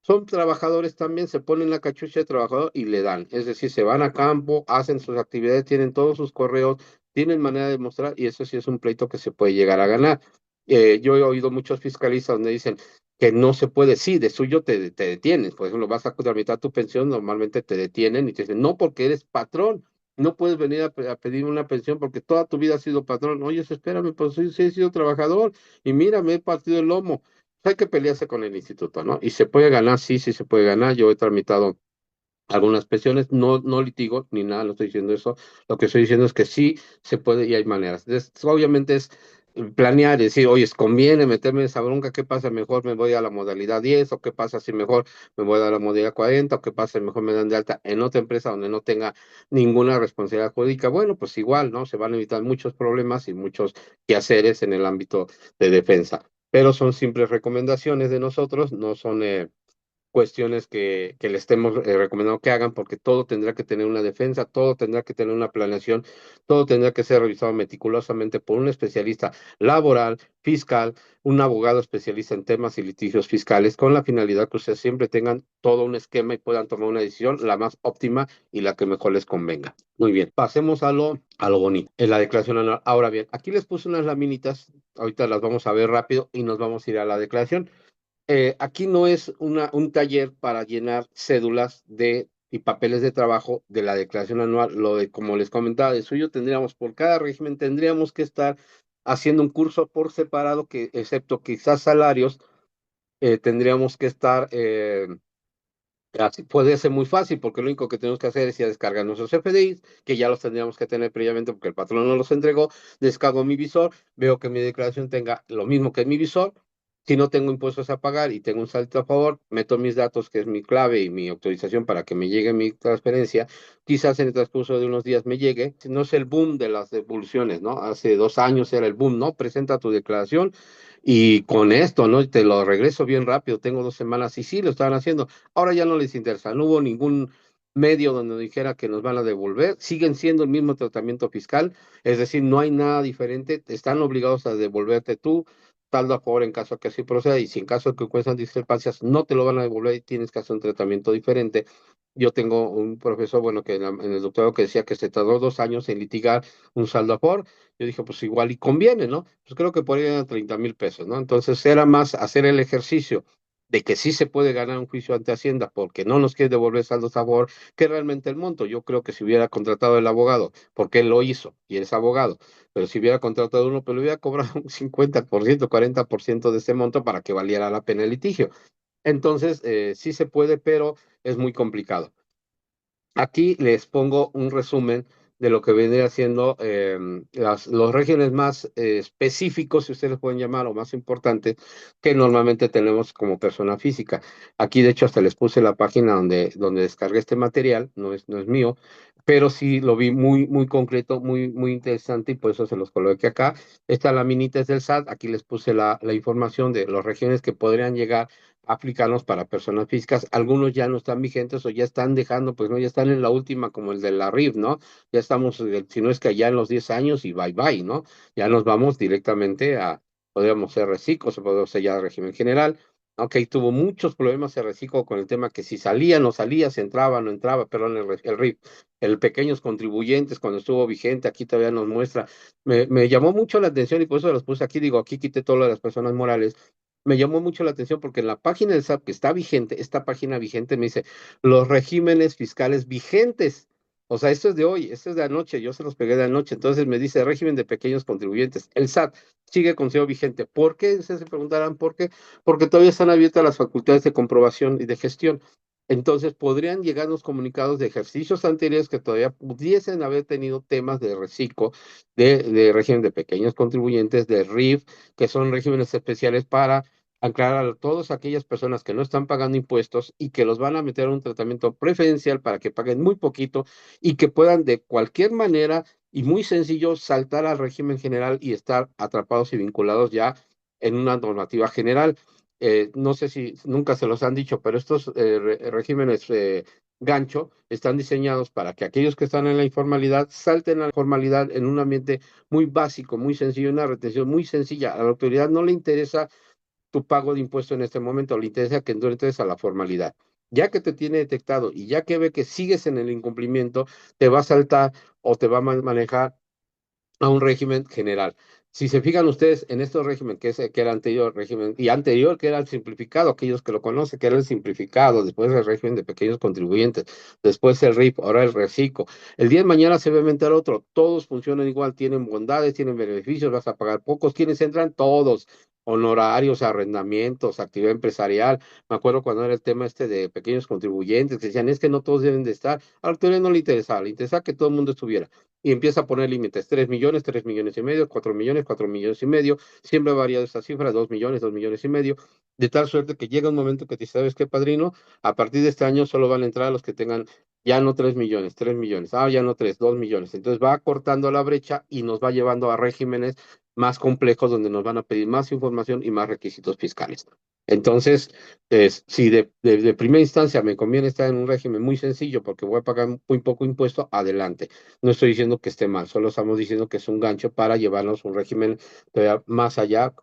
son trabajadores también, se ponen la cachucha de trabajador y le dan. Es decir, se van a campo, hacen sus actividades, tienen todos sus correos, tienen manera de mostrar y eso sí es un pleito que se puede llegar a ganar. Yo he oído muchos fiscalistas donde dicen que no se puede, sí, de suyo te detienen. Por ejemplo, vas a tramitar tu pensión, normalmente te detienen y te dicen, no, porque eres patrón. No puedes venir a pedir una pensión porque toda tu vida has sido patrón. Oye, espérame, pues sí he sido trabajador y mira, me he partido el lomo. Hay que pelearse con el instituto, ¿no? Y se puede ganar, sí, sí se puede ganar. Yo he tramitado algunas pensiones, no litigo ni nada, no estoy diciendo eso. Lo que estoy diciendo es que sí se puede y hay maneras. Entonces, obviamente es planear, decir, oye, conviene meterme en esa bronca, ¿qué pasa? Mejor me voy a la modalidad 10 o qué pasa si mejor me voy a la modalidad 40 o qué pasa si mejor me dan de alta en otra empresa donde no tenga ninguna responsabilidad jurídica. Bueno, pues igual, ¿no? Se van a evitar muchos problemas y muchos quehaceres en el ámbito de defensa. Pero son simples recomendaciones de nosotros, no son cuestiones que le estemos recomendando que hagan, porque todo tendrá que tener una defensa, todo tendrá que tener una planeación, todo tendrá que ser revisado meticulosamente por un especialista laboral, fiscal, un abogado especialista en temas y litigios fiscales, con la finalidad que ustedes siempre tengan todo un esquema y puedan tomar una decisión la más óptima y la que mejor les convenga. Muy bien, pasemos a lo bonito, en la declaración anual. Ahora bien, aquí les puse unas laminitas, ahorita las vamos a ver rápido y nos vamos a ir a la declaración. Aquí no es un taller para llenar cédulas y papeles de trabajo de la declaración anual. Como les comentaba, de suyo tendríamos, por cada régimen, tendríamos que estar haciendo un curso por separado, que excepto quizás salarios, tendríamos que estar, así puede ser muy fácil, porque lo único que tenemos que hacer es ya descargar nuestros FDIs, que ya los tendríamos que tener previamente porque el patrón no los entregó. Descargo mi visor, veo que mi declaración tenga lo mismo que mi visor. Si no tengo impuestos a pagar y tengo un salto a favor, meto mis datos, que es mi clave y mi autorización para que me llegue mi transferencia. Quizás en el transcurso de unos días me llegue. No es el boom de las devoluciones, ¿no? Hace 2 años era el boom, ¿no? Presenta tu declaración y con esto, ¿no? Te lo regreso bien rápido. Tengo 2 semanas y sí, lo estaban haciendo. Ahora ya no les interesa, no hubo ningún medio donde dijera que nos van a devolver, siguen siendo el mismo tratamiento fiscal, es decir, no hay nada diferente, están obligados a devolverte tú, saldo a favor en caso que así proceda, y si en caso de que encuentran discrepancias, no te lo van a devolver y tienes que hacer un tratamiento diferente. Yo tengo un profesor, bueno, que en el doctorado que decía que se tardó 2 años en litigar un saldo a favor. Yo dije, pues igual y conviene, ¿no? Pues creo que por ahí eran 30,000 pesos, ¿no? Entonces era más hacer el ejercicio de que sí se puede ganar un juicio ante Hacienda porque no nos quiere devolver saldos a favor, que realmente el monto. Yo creo que si hubiera contratado el abogado, porque él lo hizo y es abogado, pero si hubiera contratado uno, pues le hubiera cobrado un 50%, 40% de ese monto para que valiera la pena el litigio. Entonces, sí se puede, pero es muy complicado. Aquí les pongo un resumen de lo que vendría siendo los regímenes más específicos, si ustedes les pueden llamar, o más importantes, que normalmente tenemos como persona física. Aquí, de hecho, hasta les puse la página donde descargué este material, no es mío, pero sí lo vi muy, muy concreto, muy, muy interesante y por eso se los coloqué acá. Esta laminita es del SAT, aquí les puse la información de las regiones que podrían llegar a aplicarnos para personas físicas. Algunos ya no están vigentes o ya están dejando, pues no, ya están en la última, como el de la RIF, ¿no? Ya estamos, si no es que ya en los 10 años y bye bye, ¿no? Ya nos vamos directamente a, podríamos ser reciclos, o podríamos ser ya régimen general. Ok, tuvo muchos problemas el reciclo con el tema que si salía, no salía, si entraba, no entraba, perdón, el RIF el pequeños contribuyentes cuando estuvo vigente, aquí todavía nos muestra, me llamó mucho la atención y por eso los puse aquí, digo, aquí quité todo lo de las personas morales, me llamó mucho la atención porque en la página del SAT que está vigente, esta página vigente me dice los regímenes fiscales vigentes. O sea, esto es de hoy, esto es de anoche, yo se los pegué de anoche, entonces me dice régimen de pequeños contribuyentes. El SAT sigue considerado vigente. ¿Por qué? Ustedes se preguntarán por qué. Porque todavía están abiertas las facultades de comprobación y de gestión. Entonces podrían llegar los comunicados de ejercicios anteriores que todavía pudiesen haber tenido temas de reciclo, de régimen de pequeños contribuyentes, de RIF, que son regímenes especiales para aclarar a todas aquellas personas que no están pagando impuestos y que los van a meter a un tratamiento preferencial para que paguen muy poquito y que puedan de cualquier manera y muy sencillo saltar al régimen general y estar atrapados y vinculados ya en una normativa general. No sé si nunca se los han dicho, pero estos regímenes gancho están diseñados para que aquellos que están en la informalidad salten a la formalidad en un ambiente muy básico, muy sencillo, una retención muy sencilla. A la autoridad no le interesa tu pago de impuesto en este momento, le interesa que no entres a la formalidad. Ya que te tiene detectado y ya que ve que sigues en el incumplimiento, te va a saltar o te va a manejar a un régimen general. Si se fijan ustedes en estos régimen que era anterior régimen y anterior que era el simplificado, aquellos que lo conocen, que era el simplificado, después el régimen de pequeños contribuyentes, después el RIF, ahora el reciclo. El día de mañana se va a inventar otro, todos funcionan igual, tienen bondades, tienen beneficios, vas a pagar pocos, quienes entran todos, honorarios, arrendamientos, actividad empresarial. Me acuerdo cuando era el tema este de pequeños contribuyentes, que decían, es que no todos deben de estar. A la autoridad no le interesaba que todo el mundo estuviera y empieza a poner límites, 3 millones, 3 millones y medio, 4 millones, 4 millones y medio, siempre ha variado esta cifra, 2 millones, 2 millones y medio, de tal suerte que llega un momento que te sabes qué, padrino, a partir de este año solo van a entrar los que tengan ya no 3 millones, 3 millones, ya no 3, 2 millones, entonces va cortando la brecha y nos va llevando a regímenes más complejos donde nos van a pedir más información y más requisitos fiscales. Entonces, si de primera instancia me conviene estar en un régimen muy sencillo porque voy a pagar muy poco impuesto, adelante. No estoy diciendo que esté mal, solo estamos diciendo que es un gancho para llevarnos un régimen todavía más allá,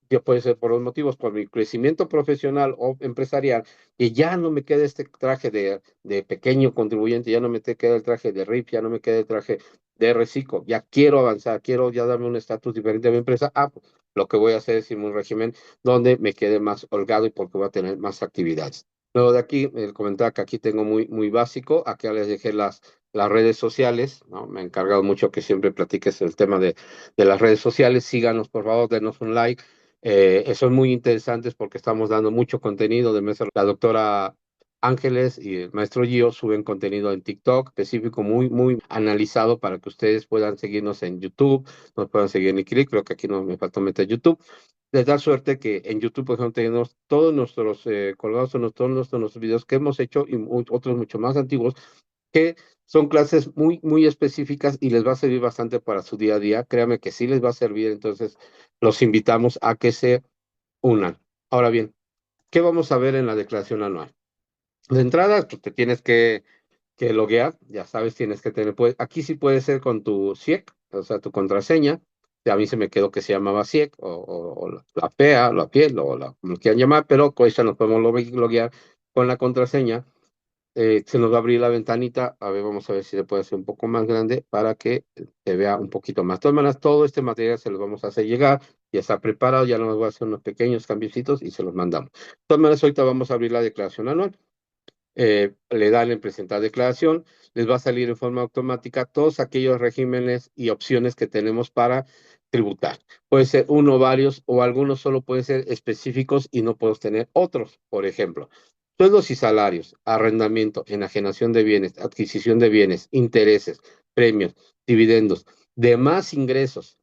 que puede ser por dos motivos, por mi crecimiento profesional o empresarial, que ya no me queda este traje de pequeño contribuyente, ya no me queda el traje de RIF, ya no me queda el traje de reciclo, ya quiero avanzar, quiero ya darme un estatus diferente a mi empresa, pues, lo que voy a hacer es irme a un régimen donde me quede más holgado y porque voy a tener más actividades. Luego de aquí, el comentario que aquí tengo muy, muy básico, acá les dejé las redes sociales, ¿no? Me he encargado mucho que siempre platiques el tema de las redes sociales. Síganos, por favor, denos un like. Son muy interesantes porque estamos dando mucho contenido de mesa. La doctora Ángeles y el maestro Gio suben contenido en TikTok específico, muy, muy analizado para que ustedes puedan seguirnos en YouTube, nos puedan seguir en Iquilik, creo que aquí no me faltó meter YouTube. De tal suerte que en YouTube, por ejemplo, tenemos todos nuestros colgados, todos nuestros videos que hemos hecho y otros mucho más antiguos que son clases muy, muy específicas y les va a servir bastante para su día a día. Créame que sí les va a servir, entonces los invitamos a que se unan. Ahora bien, ¿qué vamos a ver en la declaración anual? De entrada, pues, te tienes que loguear, ya sabes, tienes que tener, pues, aquí sí puede ser con tu CIEC, o sea, tu contraseña. A mí se me quedó que se llamaba CIEC o la PEA, la piel o como lo quieran llamar, pero con esta nos podemos loguear con la contraseña. Se nos va a abrir la ventanita. A ver, vamos a ver si se puede hacer un poco más grande para que se vea un poquito más. De todas maneras, todo este material se los vamos a hacer llegar. Ya está preparado, ya nos voy a hacer unos pequeños cambiecitos y se los mandamos. De todas maneras, ahorita vamos a abrir la declaración anual. Le dan en presentar declaración, les va a salir en forma automática todos aquellos regímenes y opciones que tenemos para tributar. Puede ser uno, varios o algunos solo pueden ser específicos y no podemos tener otros. Por ejemplo, sueldos y salarios, arrendamiento, enajenación de bienes, adquisición de bienes, intereses, premios, dividendos, demás ingresos,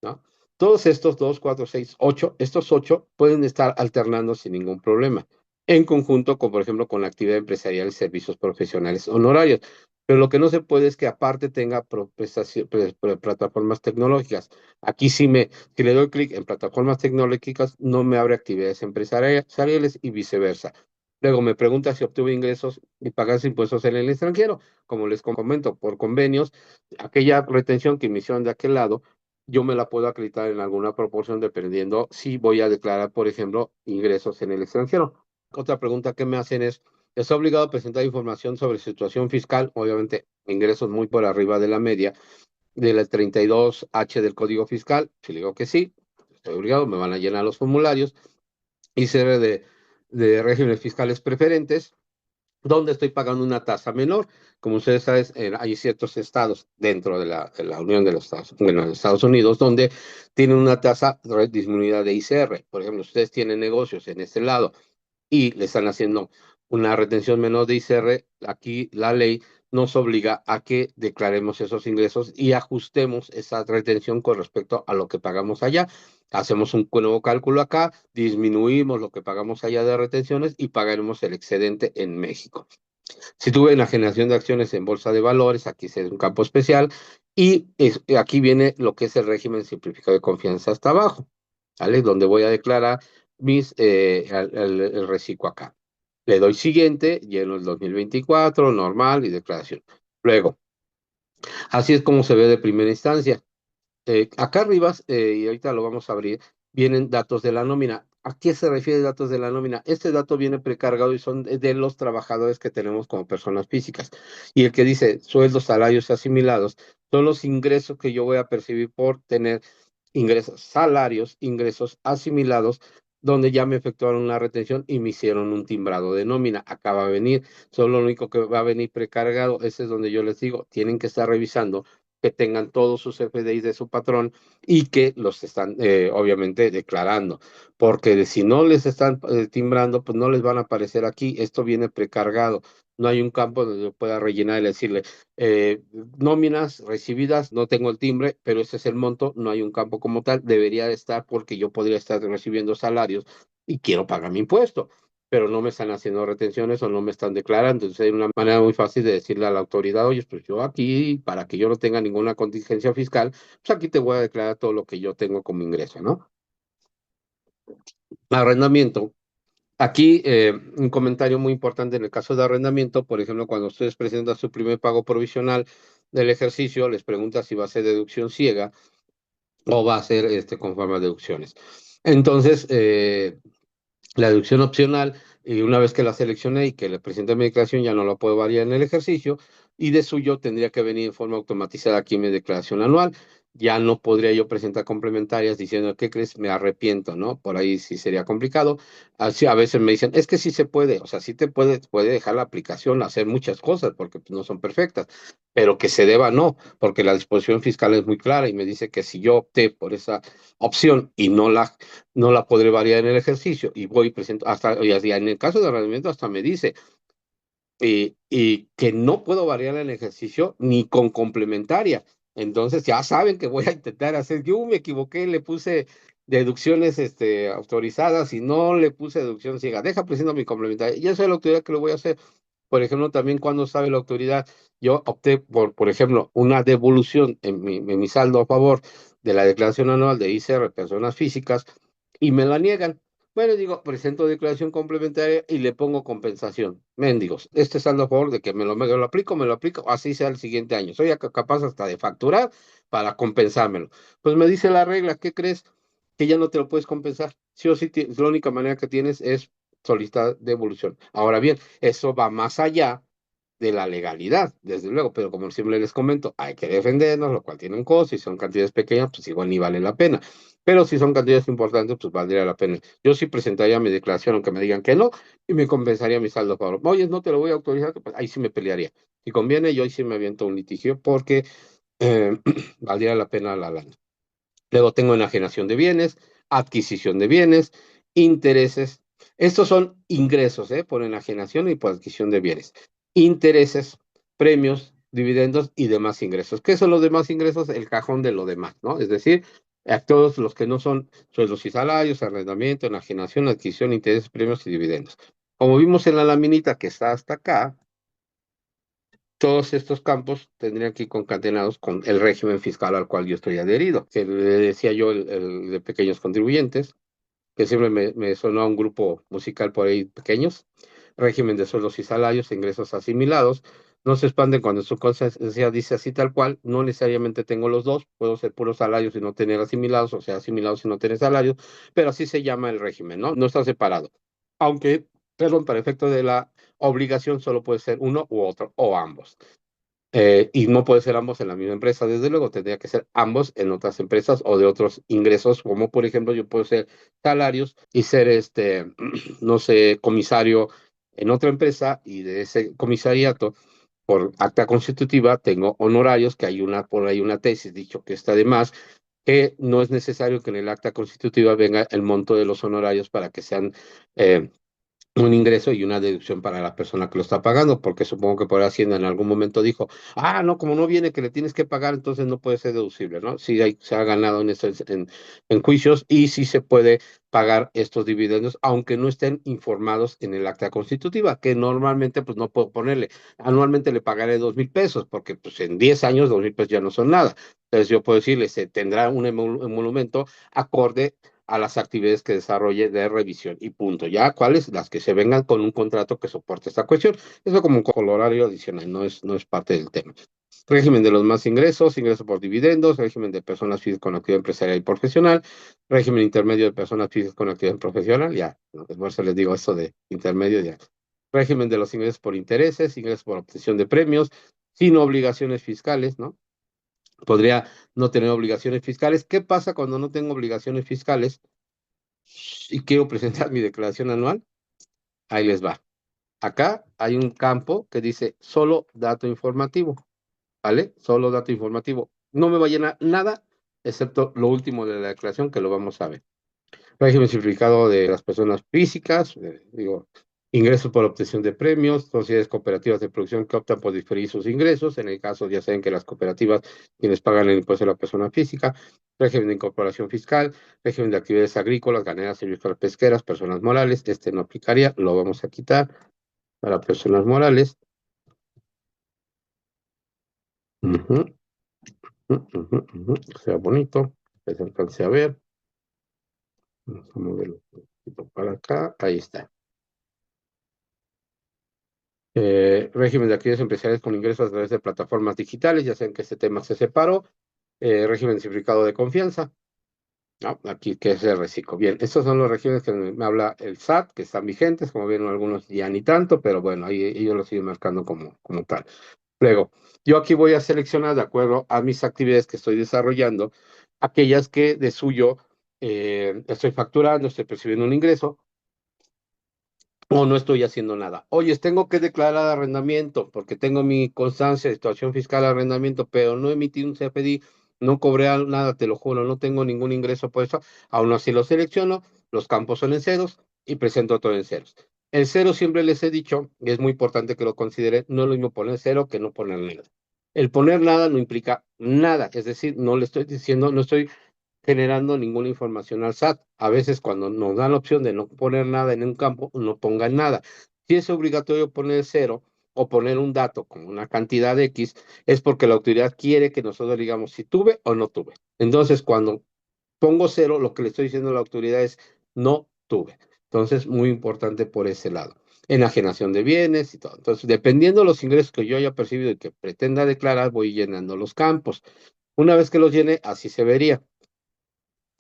¿no? Todos estos 2, 4, 6, 8, estos 8 pueden estar alternando sin ningún problema en conjunto con, por ejemplo, con la actividad empresarial y servicios profesionales honorarios. Pero lo que no se puede es que aparte tenga plataformas tecnológicas. Aquí si le doy clic en plataformas tecnológicas, no me abre actividades empresariales y viceversa. Luego me pregunta si obtuve ingresos y pagas impuestos en el extranjero. Como les comento, por convenios, aquella retención que me hicieron de aquel lado, yo me la puedo acreditar en alguna proporción dependiendo si voy a declarar, por ejemplo, ingresos en el extranjero. Otra pregunta que me hacen es, ¿está obligado a presentar información sobre situación fiscal? Obviamente, ingresos muy por arriba de la media de la 32H del Código Fiscal. Si le digo que sí, estoy obligado, me van a llenar los formularios. ICR de regímenes fiscales preferentes, donde estoy pagando una tasa menor. Como ustedes saben, hay ciertos estados dentro de la Unión de los Estados, bueno, de Estados Unidos, donde tienen una tasa disminuida de ICR. Por ejemplo, ustedes tienen negocios en este lado y le están haciendo una retención menor de ICR, aquí la ley nos obliga a que declaremos esos ingresos y ajustemos esa retención con respecto a lo que pagamos allá. Hacemos un nuevo cálculo acá, disminuimos lo que pagamos allá de retenciones y pagaremos el excedente en México. Si tuve una generación de acciones en bolsa de valores, aquí es un campo especial y aquí viene lo que es el régimen simplificado de confianza hasta abajo, ¿vale? Donde voy a declarar el reciclo acá. Le doy siguiente, lleno el 2024, normal y declaración. Luego, así es como se ve de primera instancia. Acá arriba, y ahorita lo vamos a abrir, vienen datos de la nómina. ¿A qué se refiere datos de la nómina? Este dato viene precargado y son de los trabajadores que tenemos como personas físicas. Y el que dice sueldos, salarios asimilados, son los ingresos que yo voy a percibir por tener ingresos, salarios, ingresos asimilados, donde ya me efectuaron una retención y me hicieron un timbrado de nómina. Acá va a venir, solo lo único que va a venir precargado, ese es donde yo les digo, tienen que estar revisando que tengan todos sus FDIs de su patrón y que los están obviamente declarando, porque si no les están timbrando, pues no les van a aparecer aquí, esto viene precargado, no hay un campo donde yo pueda rellenar y decirle, eh, nóminas recibidas, no tengo el timbre, pero ese es el monto, no hay un campo como tal, debería de estar porque yo podría estar recibiendo salarios y quiero pagar mi impuesto, pero no me están haciendo retenciones o no me están declarando. Entonces hay una manera muy fácil de decirle a la autoridad, oye, pues yo aquí, para que yo no tenga ninguna contingencia fiscal, pues aquí te voy a declarar todo lo que yo tengo como ingreso, ¿no? Arrendamiento. Aquí un comentario muy importante en el caso de arrendamiento, por ejemplo, cuando ustedes presentan su primer pago provisional del ejercicio, les pregunta si va a ser deducción ciega o va a ser con forma de deducciones. Entonces, la deducción opcional, y una vez que la seleccioné y que le presenté mi declaración, ya no la puedo variar en el ejercicio, y de suyo tendría que venir en forma automatizada aquí en mi declaración anual. Ya no podría yo presentar complementarias diciendo, ¿qué crees? Me arrepiento, ¿no? Por ahí sí sería complicado. Así a veces me dicen, es que sí se puede, o sea, sí puede dejar la aplicación, hacer muchas cosas, porque pues, no son perfectas, pero que se deba, no, porque la disposición fiscal es muy clara y me dice que si yo opté por esa opción y no la podré variar en el ejercicio y voy y presento, hasta, y en el caso de rendimiento hasta me dice, y que no puedo variar en el ejercicio ni con complementaria. Entonces ya saben que voy a intentar hacer, yo me equivoqué, le puse deducciones autorizadas y no le puse deducción ciega, deja presento mi complementaria. Y eso es la autoridad que lo voy a hacer. Por ejemplo, también cuando sabe la autoridad, yo opté por ejemplo, una devolución en mi saldo a favor de la declaración anual de ICR, personas físicas, y me la niegan. Bueno, digo, presento declaración complementaria y le pongo compensación. Mendigos, este saldo a favor de que me lo aplico, así sea el siguiente año. Soy capaz hasta de facturar para compensármelo. Pues me dice la regla, ¿qué crees? Que ya no te lo puedes compensar. Sí o sí, la única manera que tienes es solicitar devolución. Ahora bien, eso va más allá de la legalidad, desde luego, pero como siempre les comento, hay que defendernos, lo cual tiene un costo, y si son cantidades pequeñas, pues igual ni vale la pena. Pero si son cantidades importantes, pues valdría la pena. Yo sí presentaría mi declaración, aunque me digan que no, y me compensaría mi saldo a favor. Oye, no te lo voy a autorizar, pues ahí sí me pelearía. Si conviene, yo ahí sí me aviento un litigio porque valdría la pena la lana. Luego tengo enajenación de bienes, adquisición de bienes, intereses. Estos son ingresos, por enajenación y por adquisición de bienes. Intereses, premios, dividendos y demás ingresos. ¿Qué son los demás ingresos? El cajón de lo demás, ¿no? Es decir, a todos los que no son sueldos y salarios, arrendamiento, enajenación, adquisición, intereses, premios y dividendos. Como vimos en la laminita que está hasta acá, todos estos campos tendrían que ir concatenados con el régimen fiscal al cual yo estoy adherido. Que le decía yo el de pequeños contribuyentes, que siempre me sonó a un grupo musical por ahí pequeños, régimen de sueldos y salarios, ingresos asimilados. No se expanden cuando su conciencia dice así tal cual, no necesariamente tengo los dos, puedo ser puros salarios y no tener asimilados, o sea, asimilados y no tener salarios, pero así se llama el régimen, ¿no? No está separado. Aunque, perdón, para efecto de la obligación solo puede ser uno u otro, o ambos. Y no puede ser ambos en la misma empresa, desde luego, tendría que ser ambos en otras empresas o de otros ingresos, como por ejemplo yo puedo ser salarios y ser no sé, comisario en otra empresa y de ese comisariato, por acta constitutiva, tengo honorarios, que hay por ahí una tesis, dicho que está de más, que no es necesario que en el acta constitutiva venga el monto de los honorarios para que sean eh, un ingreso y una deducción para la persona que lo está pagando, porque supongo que por Hacienda en algún momento dijo, no, como no viene que le tienes que pagar, entonces no puede ser deducible, ¿no? Sí se ha ganado en juicios y sí se puede pagar estos dividendos, aunque no estén informados en el acta constitutiva, que normalmente pues no puedo ponerle, anualmente le pagaré 2,000 pesos, porque pues en 10 años 2,000 pesos ya no son nada. Entonces yo puedo decirle, se tendrá un emolumento acorde a las actividades que desarrolle de revisión y punto. Ya, ¿cuáles? Las que se vengan con un contrato que soporte esta cuestión. Eso como un colorario adicional, no es parte del tema. Régimen de los más ingresos, ingresos por dividendos, régimen de personas físicas con actividad empresarial y profesional, régimen intermedio de personas físicas con actividad profesional, ya, ¿no? Por eso les digo eso de intermedio, ya. Régimen de los ingresos por intereses, ingresos por obtención de premios, sin obligaciones fiscales, ¿no? Podría no tener obligaciones fiscales. ¿Qué pasa cuando no tengo obligaciones fiscales y quiero presentar mi declaración anual? Ahí les va. Acá hay un campo que dice solo dato informativo, ¿vale? Solo dato informativo. No me va a llenar nada, excepto lo último de la declaración, que lo vamos a ver. Régimen simplificado de las personas físicas, digo, ingresos por obtención de premios, sociedades cooperativas de producción que optan por diferir sus ingresos, en el caso ya saben que las cooperativas quienes pagan el impuesto a la persona física, régimen de incorporación fiscal, régimen de actividades agrícolas, ganaderas, silvícolas, pesqueras, personas morales, este no aplicaría, lo vamos a quitar para personas morales. Ujú, ujú, ujú. Sea bonito, que se alcance a ver. Vamos a moverlo un poquito para acá, ahí está. Régimen de actividades empresariales con ingresos a través de plataformas digitales, ya saben que este tema se separó. Régimen simplificado de confianza, ¿no? Aquí que es el reciclo. Bien, estos son los regímenes que me habla el SAT, que están vigentes, como vieron algunos ya ni tanto, pero bueno, ahí ellos lo siguen marcando como tal. Luego, yo aquí voy a seleccionar de acuerdo a mis actividades que estoy desarrollando, aquellas que de suyo estoy facturando, estoy percibiendo un ingreso, o no estoy haciendo nada. Oye, tengo que declarar arrendamiento porque tengo mi constancia de situación fiscal de arrendamiento, pero no emití un CFDI, no cobré nada, te lo juro, no tengo ningún ingreso por eso. Aún así lo selecciono, los campos son en ceros y presento todo en ceros. El cero siempre les he dicho, y es muy importante que lo consideren, no es lo mismo poner cero que no poner nada. El poner nada no implica nada, es decir, no le estoy diciendo, no estoy generando ninguna información al SAT. A veces cuando nos dan la opción de no poner nada en un campo, no pongan nada. Si es obligatorio poner cero o poner un dato con una cantidad de X, es porque la autoridad quiere que nosotros digamos si tuve o no tuve. Entonces, cuando pongo cero, lo que le estoy diciendo a la autoridad es no tuve. Entonces, muy importante por ese lado. Enajenación de bienes y todo. Entonces, dependiendo de los ingresos que yo haya percibido y que pretenda declarar, voy llenando los campos. Una vez que los llene, así se vería.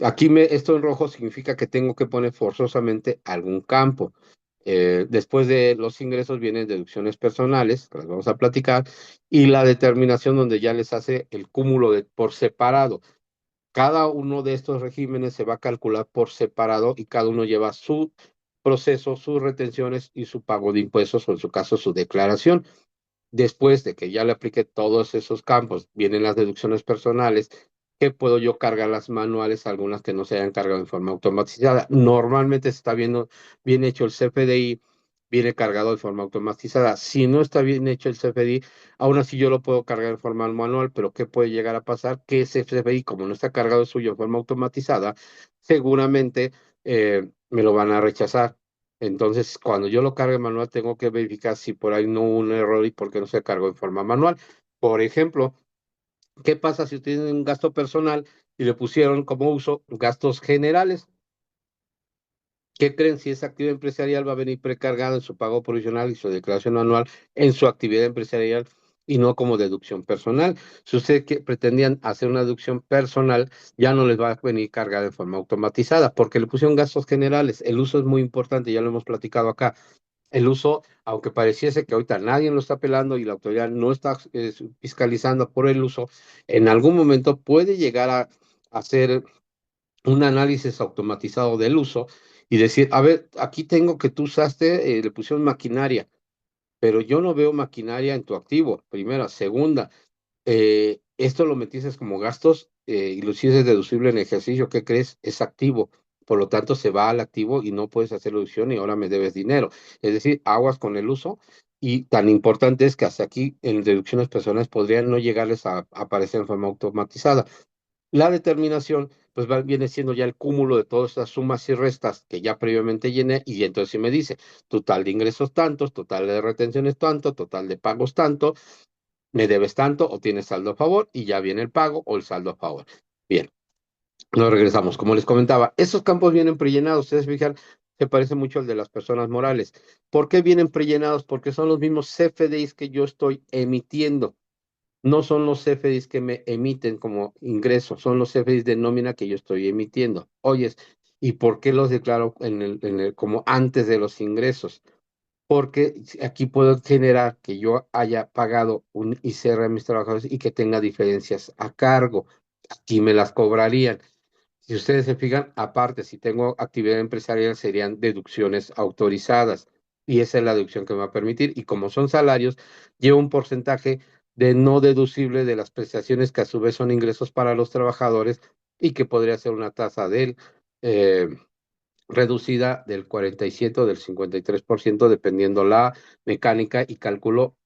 Aquí esto en rojo significa que tengo que poner forzosamente algún campo. Después de los ingresos vienen deducciones personales, que las vamos a platicar, y la determinación donde ya les hace el cúmulo por separado. Cada uno de estos regímenes se va a calcular por separado y cada uno lleva su proceso, sus retenciones y su pago de impuestos, o en su caso su declaración. Después de que ya le apliqué todos esos campos, vienen las deducciones personales, que puedo yo cargar las manuales, algunas que no se hayan cargado en forma automatizada. Normalmente se está viendo bien hecho el CFDI, viene cargado de forma automatizada. Si no está bien hecho el CFDI, aún así yo lo puedo cargar en forma manual, pero ¿qué puede llegar a pasar? Que ese CFDI, como no está cargado suyo en forma automatizada, seguramente me lo van a rechazar. Entonces, cuando yo lo cargue manual, tengo que verificar si por ahí no hubo un error y por qué no se cargó en forma manual. Por ejemplo, ¿qué pasa si tienen un gasto personal y le pusieron como uso gastos generales? ¿Qué creen? Si esa actividad empresarial va a venir precargada en su pago provisional y su declaración anual en su actividad empresarial y no como deducción personal. Si ustedes pretendían hacer una deducción personal, ya no les va a venir cargada de forma automatizada porque le pusieron gastos generales. El uso es muy importante, ya lo hemos platicado acá. El uso, aunque pareciese que ahorita nadie lo está pelando y la autoridad no está fiscalizando por el uso, en algún momento puede llegar a hacer un análisis automatizado del uso y decir, a ver, aquí tengo que tú usaste, le pusieron maquinaria, pero yo no veo maquinaria en tu activo, primera. Segunda, esto lo metiste como gastos y lo hiciste deducible en ejercicio, ¿qué crees? Es activo. Por lo tanto, se va al activo y no puedes hacer deducción y ahora me debes dinero. Es decir, aguas con el uso y tan importante es que hasta aquí en deducciones personales podrían no llegarles a aparecer en forma automatizada. La determinación, pues viene siendo ya el cúmulo de todas estas sumas y restas que ya previamente llené y entonces sí me dice, total de ingresos tantos, total de retenciones tanto, total de pagos tanto, me debes tanto o tienes saldo a favor y ya viene el pago o el saldo a favor. Bien, nos regresamos. Como les comentaba, esos campos vienen prellenados, ustedes fijan, se parece mucho al de las personas morales. ¿Por qué vienen prellenados? Porque son los mismos CFDIs que yo estoy emitiendo. No son los CFDIs que me emiten como ingresos, son los CFDIs de nómina que yo estoy emitiendo. Oyes, ¿y por qué los declaro como antes de los ingresos? Porque aquí puedo generar que yo haya pagado un ICR a mis trabajadores y que tenga diferencias a cargo. Aquí me las cobrarían. Si ustedes se fijan, aparte, si tengo actividad empresarial, serían deducciones autorizadas. Y esa es la deducción que me va a permitir. Y como son salarios, lleva un porcentaje de no deducible de las prestaciones que a su vez son ingresos para los trabajadores y que podría ser una tasa del reducida del 47 o del 53%, dependiendo la mecánica y cálculo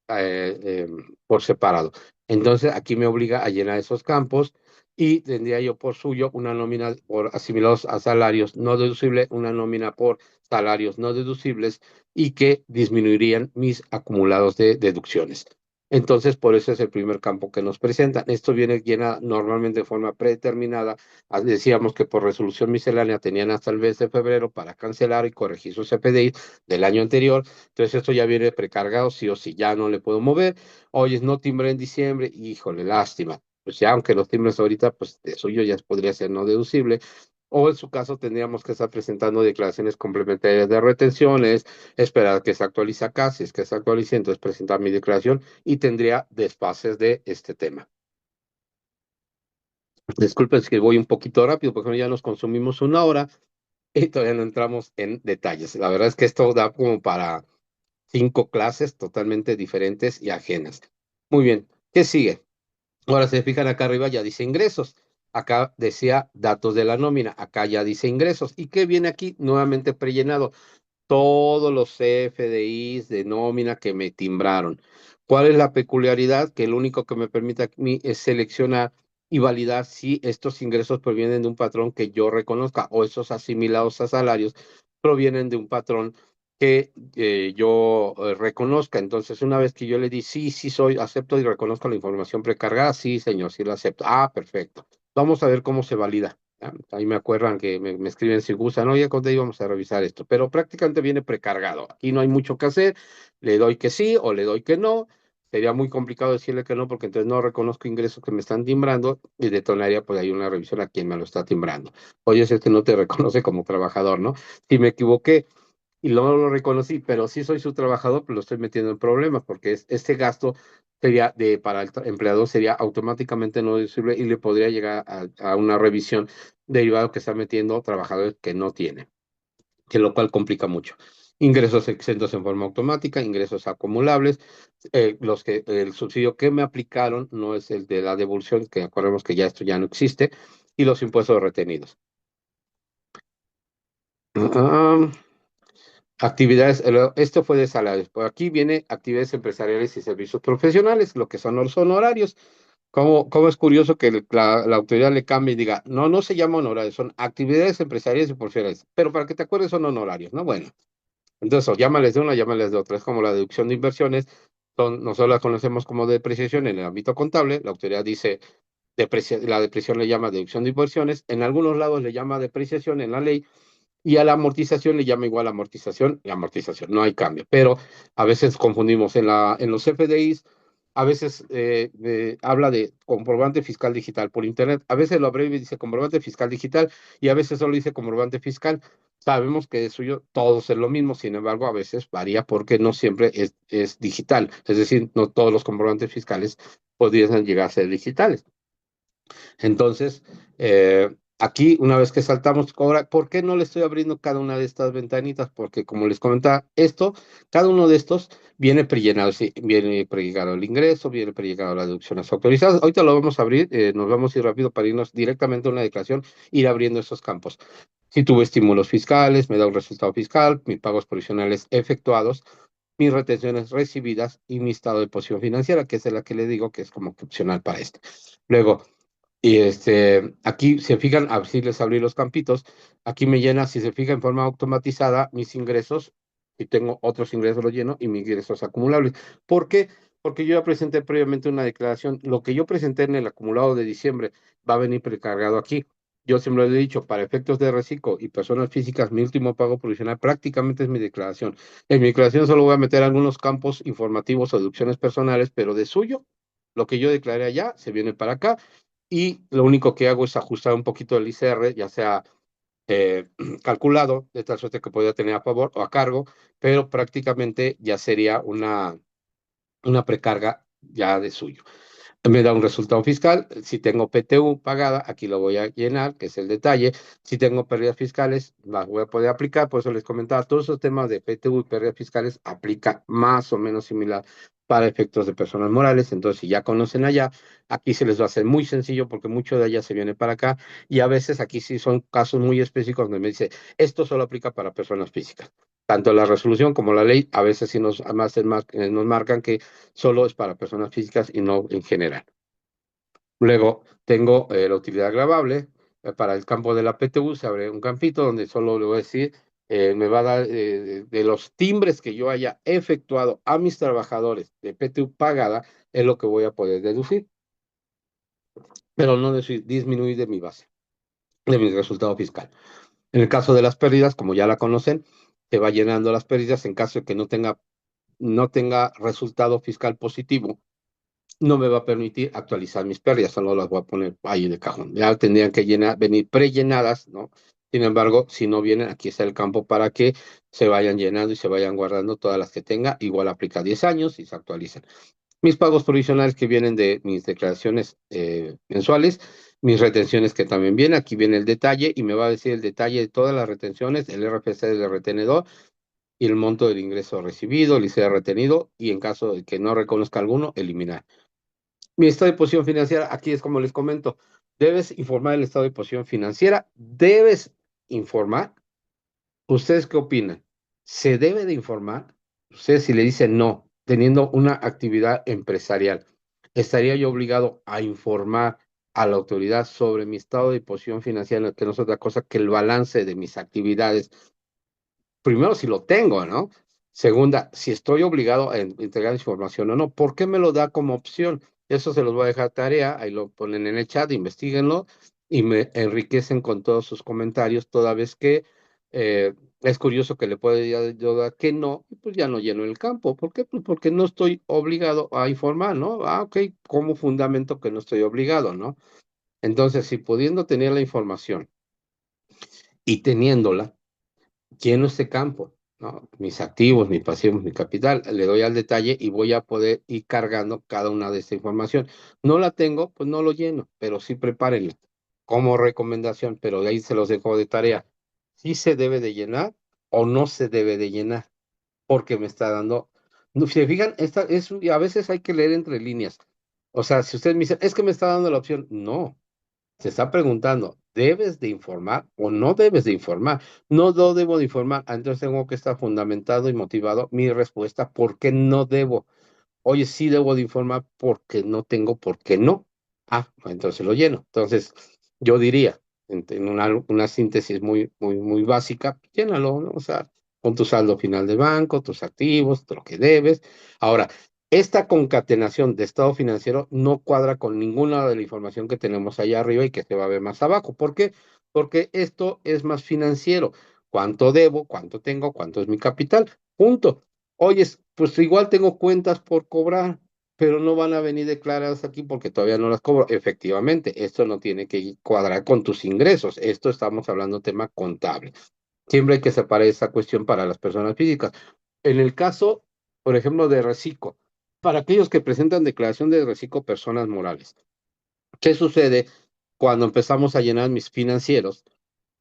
por separado. Entonces, aquí me obliga a llenar esos campos y tendría yo por suyo una nómina por asimilados a salarios no deducibles, una nómina por salarios no deducibles y que disminuirían mis acumulados de deducciones. Entonces, por eso es el primer campo que nos presentan. Esto viene llena normalmente de forma predeterminada. Decíamos que por resolución miscelánea tenían hasta el mes de febrero para cancelar y corregir su CPDI del año anterior. Entonces, esto ya viene precargado, sí o sí, ya no le puedo mover. Oye, no timbré en diciembre, híjole, lástima. Pues ya, aunque los timbres ahorita, pues de suyo ya podría ser no deducible. O en su caso tendríamos que estar presentando declaraciones complementarias de retenciones, esperar que se actualice acá, si es que se actualice, entonces presentar mi declaración y tendría desfases de este tema. Disculpen si voy un poquito rápido, porque ya nos consumimos una hora y todavía no entramos en detalles. La verdad es que esto da como para 5 clases totalmente diferentes y ajenas. Muy bien, ¿qué sigue? Ahora se fijan acá arriba, ya dice ingresos. Acá decía datos de la nómina, acá ya dice ingresos. ¿Y qué viene aquí? Nuevamente prellenado todos los CFDIs de nómina que me timbraron. ¿Cuál es la peculiaridad? Que lo único que me permite a mí es seleccionar y validar si estos ingresos provienen de un patrón que yo reconozca o esos asimilados a salarios provienen de un patrón que yo reconozca. Entonces, una vez que yo le di sí, sí soy, acepto y reconozco la información precargada, sí, señor, sí lo acepto. Ah, perfecto. Vamos a ver cómo se valida. Ahí me acuerdan que me escriben si gustan, oye, cuando íbamos a revisar esto, pero prácticamente viene precargado. Aquí no hay mucho que hacer, le doy que sí o le doy que no. Sería muy complicado decirle que no, porque entonces no reconozco ingresos que me están timbrando y detonaría pues ahí una revisión a quien me lo está timbrando. Oye, es que no te reconoce como trabajador, ¿no? Si me equivoqué y no lo reconocí, pero sí soy su trabajador, pues lo estoy metiendo en problemas, porque este gasto sería para el empleador sería automáticamente no deducible y le podría llegar a una revisión derivado que está metiendo trabajadores que no tiene, que lo cual complica mucho. Ingresos exentos en forma automática, ingresos acumulables, el subsidio que me aplicaron no es el de la devolución, que acordemos que ya esto ya no existe, y los impuestos retenidos. Ah, actividades, esto fue de salarios. Por aquí viene actividades empresariales y servicios profesionales, lo que son los honorarios. ¿Cómo es curioso que la autoridad le cambie y diga, no, no se llama honorarios, son actividades empresariales y profesionales, pero para que te acuerdes son honorarios, ¿no? Bueno, Entonces, o llámales de una, llámales de otra. Es como la deducción de inversiones, nosotros la conocemos como depreciación en el ámbito contable, la autoridad dice, la depreciación le llama deducción de inversiones, en algunos lados le llama depreciación en la ley, y a la amortización le llama igual amortización y amortización, no hay cambio. Pero a veces confundimos en los FDIs, a veces habla de comprobante fiscal digital por internet, a veces lo abrevia y dice comprobante fiscal digital y a veces solo dice comprobante fiscal. Sabemos que es suyo, todos es lo mismo, sin embargo, a veces varía porque no siempre es digital, es decir, no todos los comprobantes fiscales podrían llegar a ser digitales. Entonces, aquí, una vez que saltamos, ahora, ¿por qué no le estoy abriendo cada una de estas ventanitas? Porque, como les comentaba, cada uno de estos viene prellenado, sí, viene prellenado el ingreso, viene prellenado las deducciones autorizadas. Ahorita lo vamos a abrir, nos vamos a ir rápido para irnos directamente a una declaración, ir abriendo esos campos. Si tuve estímulos fiscales, me da un resultado fiscal, mis pagos provisionales efectuados, mis retenciones recibidas y mi estado de posición financiera, que es la que le digo que es como que opcional para este. Luego, y aquí se fijan, así les abrí los campitos, aquí me llena, si se fija en forma automatizada, mis ingresos, y tengo otros ingresos los lleno, y mis ingresos acumulables. ¿Por qué? Porque yo ya presenté previamente una declaración, lo que yo presenté en el acumulado de diciembre va a venir precargado aquí. Yo siempre le he dicho, para efectos de reciclo y personas físicas, mi último pago provisional prácticamente es mi declaración. En mi declaración solo voy a meter algunos campos informativos o deducciones personales, pero de suyo, lo que yo declaré allá se viene para acá y lo único que hago es ajustar un poquito el ICR, ya sea calculado, de tal suerte que podría tener a favor o a cargo, pero prácticamente ya sería una precarga ya de suyo. Me da un resultado fiscal. Si tengo PTU pagada, aquí lo voy a llenar, que es el detalle. Si tengo pérdidas fiscales, las voy a poder aplicar. Por eso les comentaba, todos esos temas de PTU y pérdidas fiscales aplica más o menos similar para efectos de personas morales. Entonces, si ya conocen allá, aquí se les va a hacer muy sencillo porque mucho de allá se viene para acá. Y a veces aquí sí son casos muy específicos donde me dice, esto solo aplica para personas físicas. Tanto la resolución como la ley a veces sí nos marcan que solo es para personas físicas y no en general. Luego tengo la utilidad agravable. Para el campo de la PTU se abre un campito donde solo le voy a decir, me va a dar de los timbres que yo haya efectuado a mis trabajadores de PTU pagada, es lo que voy a poder deducir, pero no disminuir de mi base, de mi resultado fiscal. En el caso de las pérdidas, como ya la conocen, se va llenando las pérdidas en caso de que no tenga resultado fiscal positivo, no me va a permitir actualizar mis pérdidas, solo las voy a poner ahí de cajón. Ya tendrían que venir prellenadas, ¿no? Sin embargo, si no vienen, aquí está el campo para que se vayan llenando y se vayan guardando todas las que tenga. Igual aplica 10 años y se actualizan. Mis pagos provisionales que vienen de mis declaraciones mensuales, mis retenciones que también vienen, aquí viene el detalle y me va a decir el detalle de todas las retenciones, el RFC del retenedor y el monto del ingreso recibido, el ICR retenido y en caso de que no reconozca alguno, eliminar. Mi estado de posición financiera, aquí es como les comento, debes informar el estado de posición financiera, debes informar. ¿Ustedes qué opinan? ¿Se debe de informar? Ustedes si le dicen no, teniendo una actividad empresarial, ¿estaría yo obligado a informar a la autoridad sobre mi estado de posición financiera, que no es otra cosa que el balance de mis actividades? Primero, si lo tengo, ¿no? Segunda, si estoy obligado a entregar información o no. ¿Por qué me lo da como opción? Eso se los voy a dejar tarea, ahí lo ponen en el chat, investiguenlo y me enriquecen con todos sus comentarios, toda vez que es curioso que le pueda yo dar que no, y pues ya no lleno el campo. ¿Por qué? Pues porque no estoy obligado a informar, ¿no? Ok, ¿cómo fundamento que no estoy obligado, ¿no? Entonces, si pudiendo tener la información y teniéndola, lleno este campo, ¿no? Mis activos, mis pasivos, mi capital, le doy al detalle y voy a poder ir cargando cada una de esta información. No la tengo, pues no lo lleno, pero sí prepárenla como recomendación, pero de ahí se los dejo de tarea. Si se debe de llenar o no se debe de llenar, porque me está dando, no, si se fijan, y a veces hay que leer entre líneas. O sea, si ustedes me dicen, es que me está dando la opción, no, se está preguntando, ¿debes de informar o no debes de informar? No debo de informar, entonces tengo que estar fundamentado y motivado mi respuesta, ¿por qué no debo? Oye, sí debo de informar porque no tengo, ¿por qué no? Ah, entonces lo lleno. Entonces, yo diría, en una síntesis muy, muy, muy básica, llénalo, ¿no? O sea, con tu saldo final de banco, tus activos, lo que debes. Ahora, esta concatenación de estado financiero no cuadra con ninguna de la información que tenemos allá arriba y que se va a ver más abajo. ¿Por qué? Porque esto es más financiero. ¿Cuánto debo? ¿Cuánto tengo? ¿Cuánto es mi capital? Punto. Oye, pues igual tengo cuentas por cobrar, pero no van a venir declaradas aquí porque todavía no las cobro. Efectivamente, esto no tiene que cuadrar con tus ingresos. Esto estamos hablando tema contable. Siempre hay que separar esa cuestión para las personas físicas. En el caso, por ejemplo, de reciclo, para aquellos que presentan declaración de reciclo personas morales, ¿qué sucede cuando empezamos a llenar mis financieros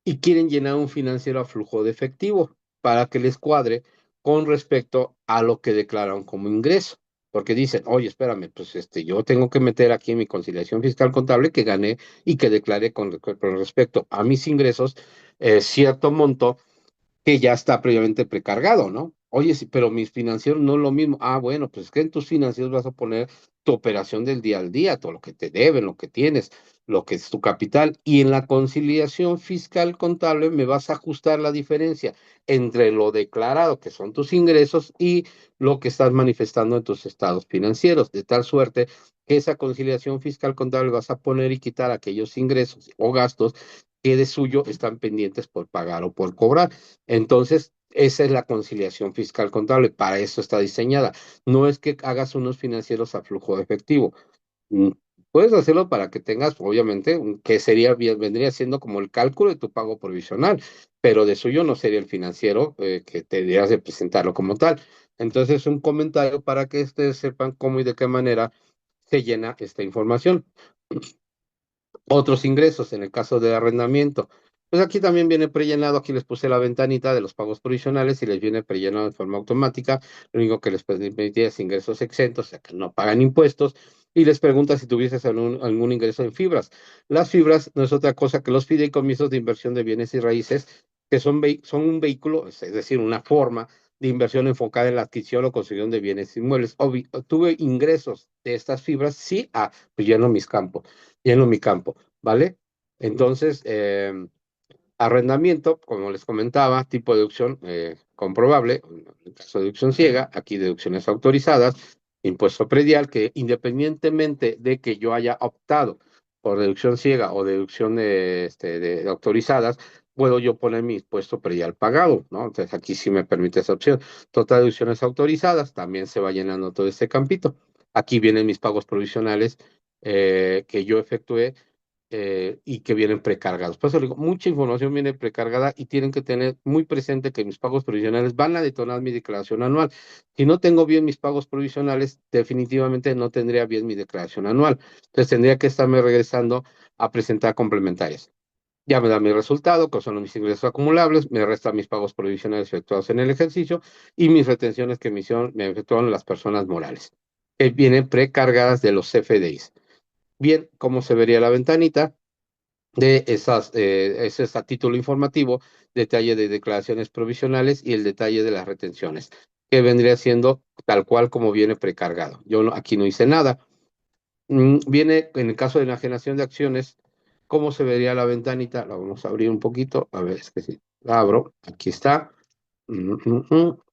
y quieren llenar un financiero a flujo de efectivo para que les cuadre con respecto a lo que declararon como ingreso? Porque dicen, oye, espérame, pues yo tengo que meter aquí en mi conciliación fiscal contable que gané y que declaré con respecto a mis ingresos cierto monto que ya está previamente precargado, ¿no? Oye, sí, pero mis financieros no es lo mismo. Ah, bueno, pues es que en tus financieros vas a poner tu operación del día al día, todo lo que te deben, lo que tienes, lo que es tu capital. Y en la conciliación fiscal contable me vas a ajustar la diferencia entre lo declarado, que son tus ingresos, y lo que estás manifestando en tus estados financieros, de tal suerte que esa conciliación fiscal contable vas a poner y quitar aquellos ingresos o gastos que de suyo están pendientes por pagar o por cobrar. Entonces, esa es la conciliación fiscal contable, para eso está diseñada. No es que hagas unos financieros a flujo de efectivo. Mm, Puedes hacerlo para que tengas, obviamente, que sería bien, vendría siendo como el cálculo de tu pago provisional, pero de suyo no sería el financiero que te debías de presentarlo como tal. Entonces, un comentario para que ustedes sepan cómo y de qué manera se llena esta información. Otros ingresos, en el caso de arrendamiento. Pues aquí también viene prellenado, aquí les puse la ventanita de los pagos provisionales y les viene prellenado de forma automática. Lo único que les permite es ingresos exentos, o sea que no pagan impuestos, y les pregunta si tuvieses algún ingreso en fibras. Las fibras no es otra cosa que los fideicomisos de inversión de bienes y raíces, que son un vehículo, es decir, una forma de inversión enfocada en la adquisición o construcción de bienes inmuebles. Tuve ingresos de estas fibras, sí, pues lleno mi campo, ¿vale? Entonces, arrendamiento, como les comentaba, tipo de deducción comprobable, en el caso de deducción ciega, aquí deducciones autorizadas, impuesto predial, que independientemente de que yo haya optado por deducción ciega o deducción de autorizadas, puedo yo poner mi impuesto predial pagado, ¿no? Entonces aquí sí me permite esa opción. Total deducciones autorizadas, también se va llenando todo este campito. Aquí vienen mis pagos provisionales que yo efectué y que vienen precargados. Por eso digo, mucha información viene precargada y tienen que tener muy presente que mis pagos provisionales van a detonar mi declaración anual. Si no tengo bien mis pagos provisionales, definitivamente no tendría bien mi declaración anual. Entonces tendría que estarme regresando a presentar complementarias. Ya me da mi resultado, que son mis ingresos acumulables, me restan mis pagos provisionales efectuados en el ejercicio y mis retenciones que me efectuaron las personas morales, que vienen precargadas de los CFDIs. Bien, ¿cómo se vería la ventanita? De ese es a título informativo, detalle de declaraciones provisionales y el detalle de las retenciones, que vendría siendo tal cual como viene precargado. Yo aquí no hice nada. Viene, en el caso de enajenación de acciones, ¿cómo se vería la ventanita? La vamos a abrir un poquito, a ver, es que sí, la abro, aquí está.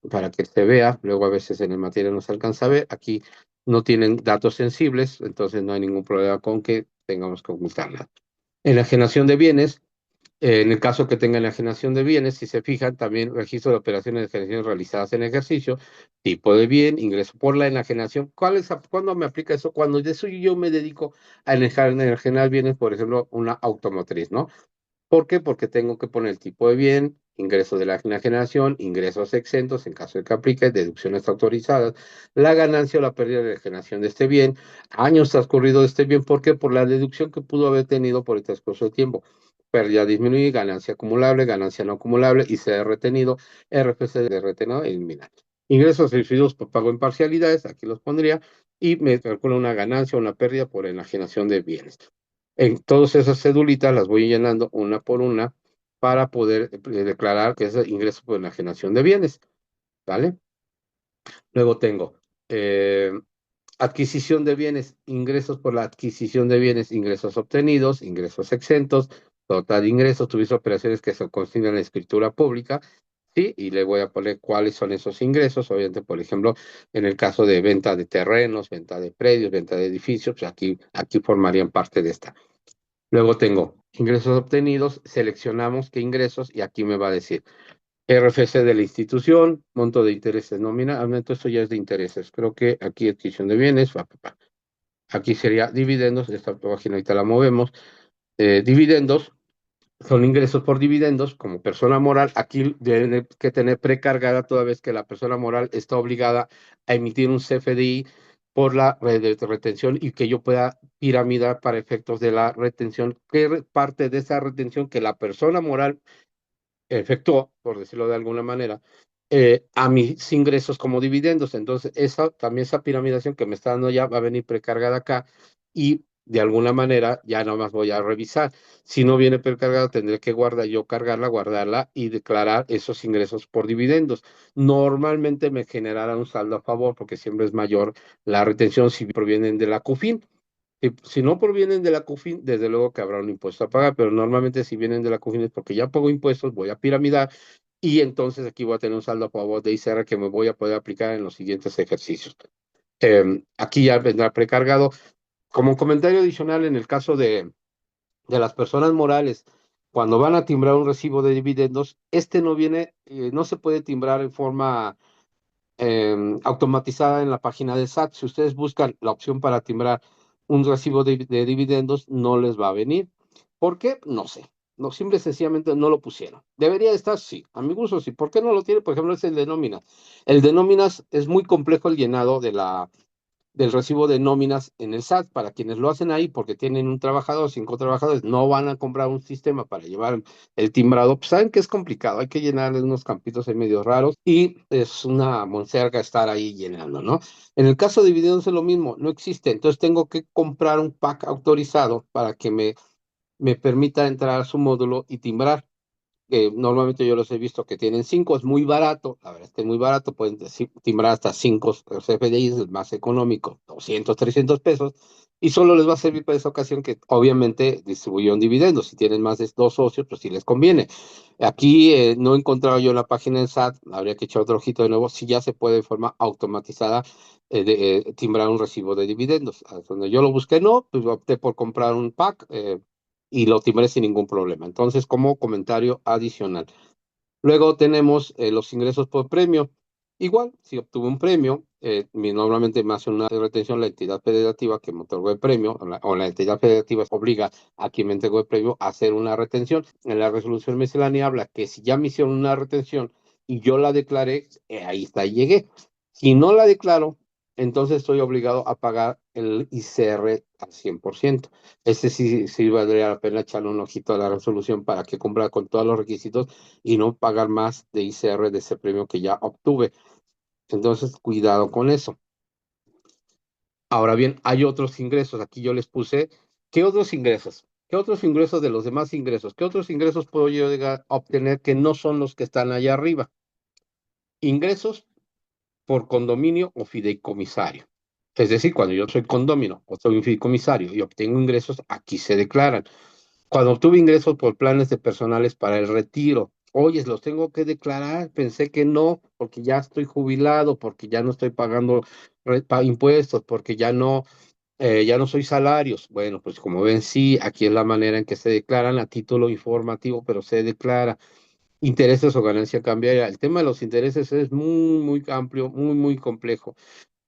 Para que se vea, luego a veces en el material no se alcanza a ver, aquí no tienen datos sensibles, entonces no hay ningún problema con que tengamos que ocultarla. Enajenación de bienes, en el caso que tenga enajenación de bienes, si se fijan, también registro de operaciones de enajenación realizadas en ejercicio, tipo de bien, ingreso por la enajenación. ¿Cuándo me aplica eso? Cuando de eso yo me dedico a enajenar bienes, por ejemplo, una automotriz, ¿no? ¿Por qué? Porque tengo que poner el tipo de bien, ingreso de la enajenación, ingresos exentos en caso de que aplique, deducciones autorizadas, la ganancia o la pérdida de enajenación de este bien, años transcurridos de este bien. ¿Por qué? Por la deducción que pudo haber tenido por el transcurso de tiempo. Pérdida disminuida, ganancia acumulable, ganancia no acumulable, y se ha retenido, RFC de retenido, eliminar. Ingresos recibidos por pago en parcialidades, aquí los pondría, y me calcula una ganancia o una pérdida por enajenación de bienes. En todas esas cedulitas las voy llenando una por una para poder declarar que es ingreso por enajenación de bienes, ¿vale? Luego tengo eh, adquisición de bienes, ingresos por la adquisición de bienes, ingresos obtenidos, ingresos exentos, total de ingresos, tuviste operaciones que se consignan en la escritura pública, ¿sí? Y le voy a poner cuáles son esos ingresos. Obviamente, por ejemplo, en el caso de venta de terrenos, venta de predios, venta de edificios, pues aquí formarían parte de esta. Luego tengo ingresos obtenidos, seleccionamos qué ingresos y aquí me va a decir RFC de la institución, monto de intereses nómina, aumento, esto ya es de intereses. Creo que aquí adquisición de bienes, aquí sería dividendos, esta página ahorita la movemos. Dividendos son ingresos por dividendos como persona moral. Aquí deben que tener precargada toda vez que la persona moral está obligada a emitir un CFDI por la red de retención y que yo pueda piramidar para efectos de la retención, que parte de esa retención que la persona moral efectuó, por decirlo de alguna manera, a mis ingresos como dividendos. Entonces, también esa piramidación que me está dando ya va a venir precargada acá y de alguna manera ya no más voy a revisar. Si no viene precargada, tendré que guardarla y declarar esos ingresos por dividendos. Normalmente me generará un saldo a favor porque siempre es mayor la retención si provienen de la CUFIN. Si no provienen de la CUFIN, desde luego que habrá un impuesto a pagar, pero normalmente si vienen de la CUFIN es porque ya pago impuestos, voy a piramidar y entonces aquí voy a tener un saldo a favor de ICR que me voy a poder aplicar en los siguientes ejercicios. Aquí ya vendrá precargado. Como comentario adicional, en el caso de las personas morales, cuando van a timbrar un recibo de dividendos, este no viene, no se puede timbrar en forma automatizada en la página de SAT. Si ustedes buscan la opción para timbrar un recibo de dividendos, no les va a venir. ¿Por qué? No sé. No, simple y sencillamente no lo pusieron. Debería estar, sí. A mi gusto, sí. ¿Por qué no lo tiene? Por ejemplo, es el de nóminas. El de nóminas es muy complejo el llenado del recibo de nóminas en el SAT. Para quienes lo hacen ahí porque tienen un trabajador, 5 trabajadores, no van a comprar un sistema para llevar el timbrado, pues saben que es complicado, hay que llenar unos campitos ahí medio raros y es una monserga estar ahí llenando, ¿no? En el caso de dividendos es lo mismo, no existe, entonces tengo que comprar un pack autorizado para que me permita entrar a su módulo y timbrar. Normalmente yo los he visto que tienen 5, es muy barato, la verdad es que es muy barato, pueden timbrar hasta 5 CFDIs, el más económico, 200, 300 pesos, y solo les va a servir para esa ocasión que obviamente distribuyeron dividendos. Si tienen más de 2 socios, pues sí les conviene. Aquí no he encontrado yo en la página del SAT, habría que echar otro ojito de nuevo, si ya se puede de forma automatizada timbrar un recibo de dividendos. Donde yo lo busqué, no, pues opté por comprar un pack. Y lo timbré sin ningún problema. Entonces, como comentario adicional. Luego tenemos los ingresos por premio. Igual, si obtuve un premio, normalmente me hace una retención la entidad federativa que me otorgó el premio, o la entidad federativa obliga a quien me entregó el premio a hacer una retención. En la resolución miscelánea habla que si ya me hicieron una retención y yo la declaré, ahí está, ahí llegué. Si no la declaro, entonces estoy obligado a pagar el ICR al 100%. Ese sí valdría la pena echarle un ojito a la resolución para que cumpla con todos los requisitos y no pagar más de ICR de ese premio que ya obtuve. Entonces, cuidado con eso. Ahora bien, hay otros ingresos. Aquí yo les puse, ¿qué otros ingresos? ¿Qué otros ingresos de los demás ingresos? ¿Qué otros ingresos puedo yo llegar a obtener que no son los que están allá arriba? Ingresos por condominio o fideicomisario. Es decir, cuando yo soy condomino o soy un fideicomisario y obtengo ingresos, aquí se declaran. Cuando obtuve ingresos por planes de personales para el retiro, oye, los tengo que declarar, pensé que no, porque ya estoy jubilado, porque ya no estoy pagando impuestos, porque ya no soy salarios. Bueno, pues como ven, sí, aquí es la manera en que se declaran a título informativo, pero se declara intereses o ganancia cambiaria. El tema de los intereses es muy, muy amplio, muy, muy complejo.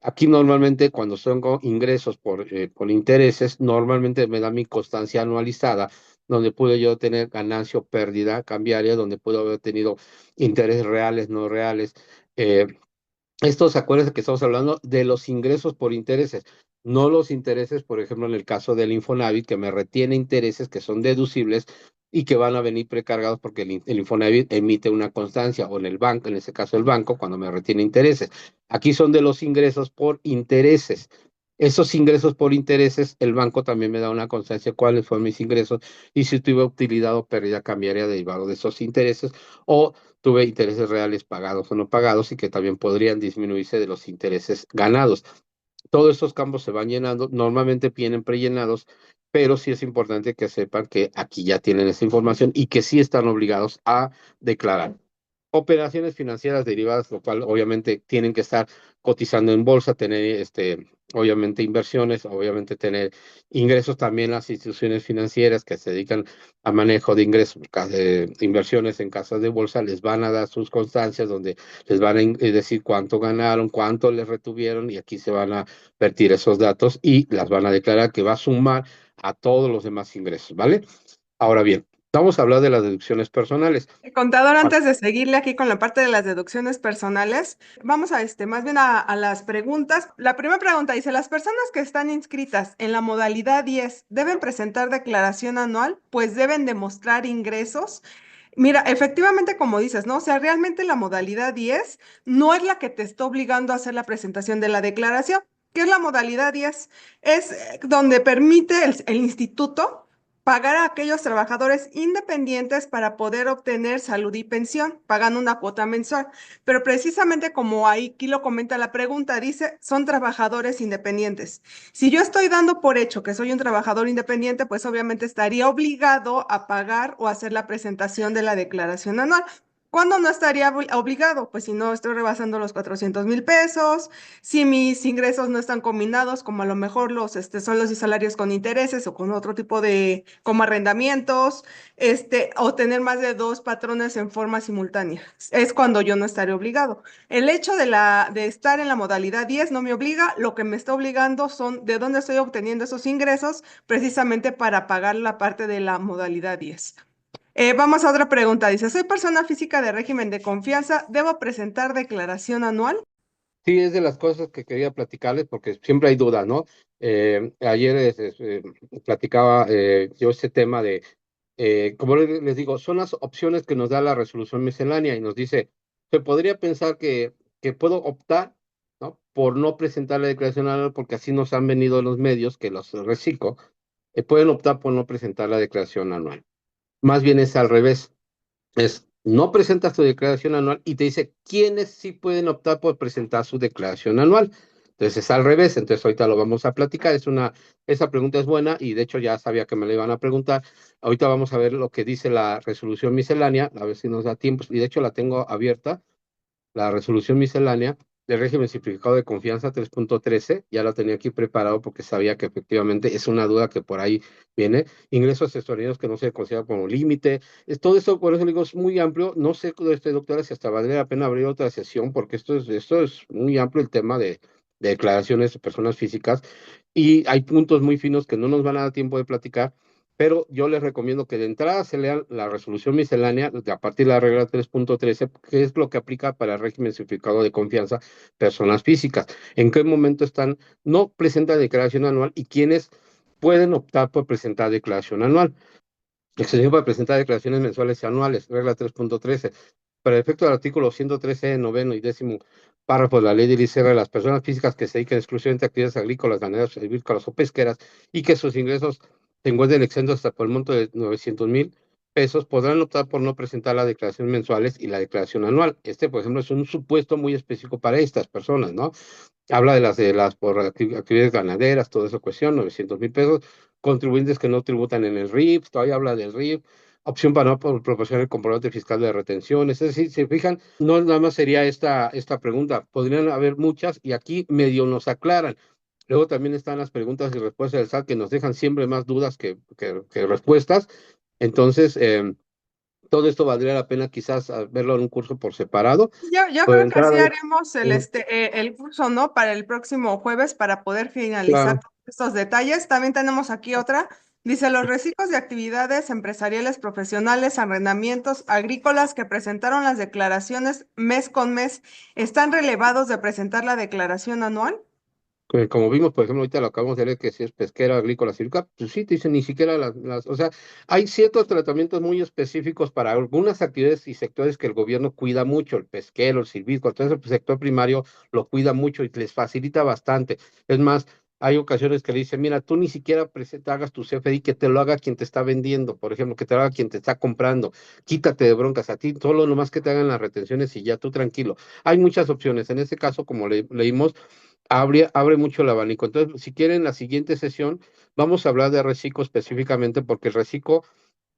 Aquí normalmente cuando son ingresos por intereses, normalmente me da mi constancia anualizada, donde puedo yo tener ganancia o pérdida cambiaria, donde puedo haber tenido intereses reales, no reales. Eh, Estos, acuérdense que estamos hablando de los ingresos por intereses, no los intereses, por ejemplo, en el caso del Infonavit, que me retiene intereses que son deducibles y que van a venir precargados porque el Infonavit emite una constancia, o en el banco, en ese caso el banco, cuando me retiene intereses. Aquí son de los ingresos por intereses. Esos ingresos por intereses, el banco también me da una constancia cuáles fueron mis ingresos y si tuve utilidad o pérdida cambiaria derivado de esos intereses, o tuve intereses reales pagados o no pagados y que también podrían disminuirse de los intereses ganados. Todos estos campos se van llenando, normalmente vienen prellenados, pero sí es importante que sepan que aquí ya tienen esa información y que sí están obligados a declarar. operaciones financieras derivadas, lo cual obviamente tienen que estar cotizando en bolsa, tener obviamente inversiones, obviamente tener ingresos también las instituciones financieras que se dedican a manejo de ingresos, inversiones en casas de bolsa, les van a dar sus constancias donde les van a decir cuánto ganaron, cuánto les retuvieron y aquí se van a vertir esos datos y las van a declarar que va a sumar a todos los demás ingresos, ¿vale? Ahora bien, vamos a hablar de las deducciones personales. Contador, antes de seguirle aquí con la parte de las deducciones personales, vamos a más bien a las preguntas. La primera pregunta dice, ¿las personas que están inscritas en la modalidad 10 deben presentar declaración anual? Pues deben demostrar ingresos. Mira, efectivamente, como dices, ¿no? O sea, realmente la modalidad 10 no es la que te está obligando a hacer la presentación de la declaración. ¿Qué es la modalidad 10? Es donde permite el instituto pagar a aquellos trabajadores independientes para poder obtener salud y pensión, pagando una cuota mensual. Pero precisamente como ahí aquí lo comenta la pregunta, dice, son trabajadores independientes. Si yo estoy dando por hecho que soy un trabajador independiente, pues obviamente estaría obligado a pagar o hacer la presentación de la declaración anual. ¿Cuándo no estaría obligado? Pues si no estoy rebasando los 400,000 pesos, si mis ingresos no están combinados, como a lo mejor los sueldos y salarios con intereses o con otro tipo de, como arrendamientos, o tener más de dos patrones en forma simultánea. Es cuando yo no estaré obligado. El hecho de estar en la modalidad 10 no me obliga, lo que me está obligando son de dónde estoy obteniendo esos ingresos precisamente para pagar la parte de la modalidad 10. Vamos a otra pregunta. Dice, soy persona física de régimen de confianza, ¿debo presentar declaración anual? Sí, es de las cosas que quería platicarles porque siempre hay dudas, ¿no? Ayer platicaba yo este tema de, como les digo, son las opciones que nos da la resolución miscelánea y nos dice, se podría pensar que puedo optar, ¿no? Por no presentar la declaración anual porque así nos han venido los medios, que los reciclo, pueden optar por no presentar la declaración anual. Más bien es al revés. No presentas tu declaración anual y te dice quiénes sí pueden optar por presentar su declaración anual. Entonces es al revés, entonces ahorita lo vamos a platicar, esa pregunta es buena y de hecho ya sabía que me la iban a preguntar. Ahorita vamos a ver lo que dice la resolución miscelánea, a ver si nos da tiempo, y de hecho la tengo abierta, la resolución miscelánea del régimen simplificado de confianza 3.13, ya lo tenía aquí preparado porque sabía que efectivamente es una duda que por ahí viene. Ingresos extraordinarios que no se consideran como límite. Todo esto, por eso digo, es muy amplio. No sé, doctora, si hasta valdría la pena abrir otra sesión porque esto es muy amplio el tema de declaraciones de personas físicas y hay puntos muy finos que no nos van a dar tiempo de platicar, pero yo les recomiendo que de entrada se lean la resolución miscelánea a partir de la regla 3.13, que es lo que aplica para el régimen simplificado de confianza personas físicas. ¿En qué momento están? No presentan declaración anual y quiénes pueden optar por presentar declaración anual. Exención para presentar declaraciones mensuales y anuales, regla 3.13. Para el efecto del artículo 113, noveno y décimo párrafo de la ley del ICR, las personas físicas que se dediquen exclusivamente a actividades agrícolas, ganaderas, silvícolas o pesqueras y que sus ingresos se encuentren exentos hasta por el monto de 900,000 pesos podrán optar por no presentar las declaraciones mensuales y la declaración anual. Por ejemplo, es un supuesto muy específico para estas personas, ¿no? Habla de las por actividades ganaderas, toda esa cuestión, 900,000 pesos, contribuyentes que no tributan en el RIF, todavía habla del RIF, opción para no proporcionar el comprobante fiscal de retenciones. Es decir, se fijan, no nada más sería esta pregunta, podrían haber muchas y aquí medio nos aclaran. Luego también están las preguntas y respuestas del SAT que nos dejan siempre más dudas que respuestas. Entonces, todo esto valdría la pena quizás verlo en un curso por separado. Yo Por creo que así entrada, haremos el curso, ¿no? Para el próximo jueves para poder finalizar claro. todos estos detalles. También tenemos aquí otra. Dice, los reciclos de actividades empresariales, profesionales, arrendamientos, agrícolas que presentaron las declaraciones mes con mes, ¿están relevados de presentar la declaración anual? Como vimos, por ejemplo, ahorita lo acabamos de leer que si es pesquera, agrícola, silvícola, pues sí, te dicen ni siquiera o sea, hay ciertos tratamientos muy específicos para algunas actividades y sectores que el gobierno cuida mucho, el pesquero, el silvícola, todo ese sector primario lo cuida mucho y les facilita bastante. Es más, hay ocasiones que le dicen, mira, tú ni siquiera hagas tu CFDI, que te lo haga quien te está vendiendo, por ejemplo, que te lo haga quien te está comprando, quítate de broncas a ti, solo nomás que te hagan las retenciones y ya tú tranquilo. Hay muchas opciones, en este caso, como leímos, abre mucho el abanico. Entonces, si quieren, la siguiente sesión vamos a hablar de reciclo específicamente, porque el reciclo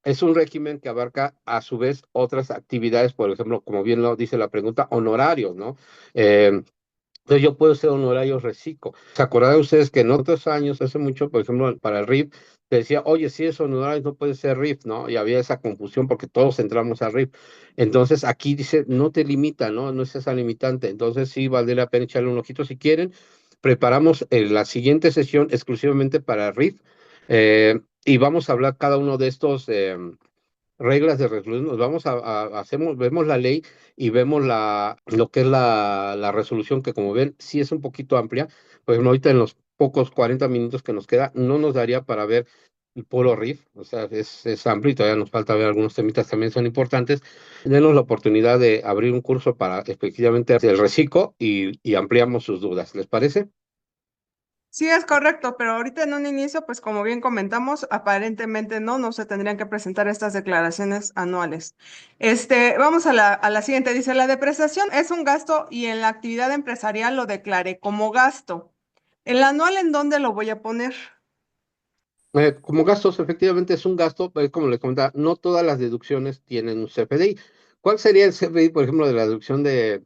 Es un régimen que abarca a su vez otras actividades, por ejemplo, como bien lo dice la pregunta, honorarios, ¿no? Entonces yo puedo ser honorario reciclo. ¿Se acordarán ustedes que en otros años, hace mucho, por ejemplo, para el RIF, te decía, oye, si es honorario no puede ser RIF, ¿no? Y había esa confusión porque todos entramos al RIF. Entonces aquí dice, no te limita, ¿no? No es esa limitante. Entonces sí valdría la pena echarle un ojito si quieren. Preparamos la siguiente sesión exclusivamente para RIF y vamos a hablar cada uno de estos reglas de resolución, nos vamos hacemos, vemos la ley y vemos lo que es la resolución, que como ven, sí es un poquito amplia. Por ejemplo, ahorita en los pocos 40 minutos que nos queda, no nos daría para ver el polo RIF, o sea, es amplio y todavía nos falta ver algunos temitas también son importantes. Denos la oportunidad de abrir un curso para efectivamente el reciclo y ampliamos sus dudas. ¿Les parece? Sí, es correcto, pero ahorita en un inicio, pues como bien comentamos, aparentemente no se tendrían que presentar estas declaraciones anuales. Vamos a la siguiente. Dice, la depreciación es un gasto y en la actividad empresarial lo declaré como gasto. ¿El anual en dónde lo voy a poner? Como gastos, efectivamente es un gasto, como les comentaba, no todas las deducciones tienen un CFDI. ¿Cuál sería el CFDI, por ejemplo, de la deducción de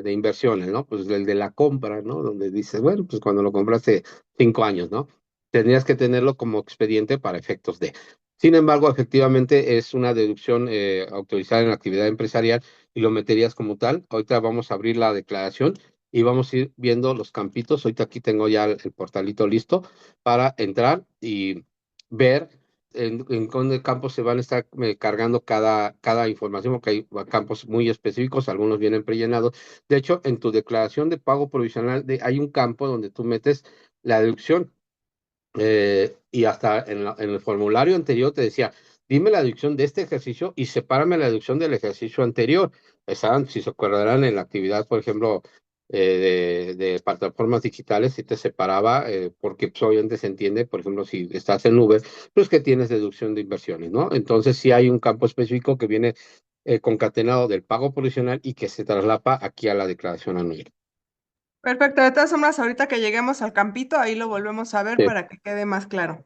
inversiones, ¿no? Pues el de la compra, ¿no? Donde dices, bueno, pues cuando lo compraste 5 años, ¿no? Tendrías que tenerlo como expediente para efectos de. Sin embargo, efectivamente es una deducción autorizada en la actividad empresarial y lo meterías como tal. Ahorita vamos a abrir la declaración y vamos a ir viendo los campitos. Ahorita aquí tengo ya el portalito listo para entrar y ver en qué campos se van a estar cargando cada información, porque hay campos muy específicos, algunos vienen prellenados. De hecho, en tu declaración de pago provisional hay un campo donde tú metes la deducción y hasta en el formulario anterior te decía, dime la deducción de este ejercicio y sepárame la deducción del ejercicio anterior. Estaban, si se acordarán, en la actividad, por ejemplo, de plataformas digitales, si te separaba, porque pues, obviamente se entiende, por ejemplo, si estás en Uber, pues que tienes deducción de inversiones, ¿no? Entonces sí hay un campo específico que viene concatenado del pago provisional y que se traslapa aquí a la declaración anual. Perfecto, de todas formas, ahorita que lleguemos al campito, ahí lo volvemos a ver Sí. para que quede más claro.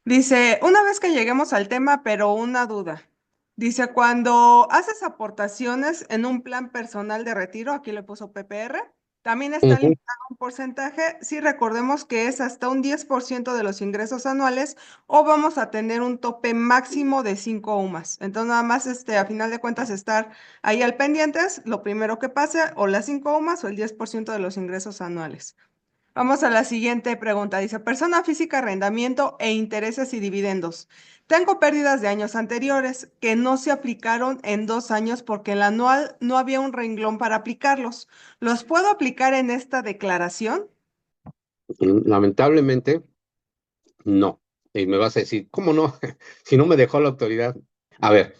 Dice, una vez que lleguemos al tema, pero una duda. Dice, cuando haces aportaciones en un plan personal de retiro, aquí le puso PPR, también está Ujú. limitado un porcentaje, si recordemos que es hasta un 10% de los ingresos anuales o vamos a tener un tope máximo de 5 UMAS. Entonces, nada más, a final de cuentas, estar ahí al pendientes, lo primero que pase, o las 5 UMAS o el 10% de los ingresos anuales. Vamos a la siguiente pregunta. Dice, persona física, arrendamiento e intereses y dividendos. Tengo pérdidas de años anteriores que no se aplicaron en 2 años porque en la anual no había un renglón para aplicarlos. ¿Los puedo aplicar en esta declaración? Lamentablemente, no. Y me vas a decir, ¿cómo no? Si no me dejó la autoridad. A ver,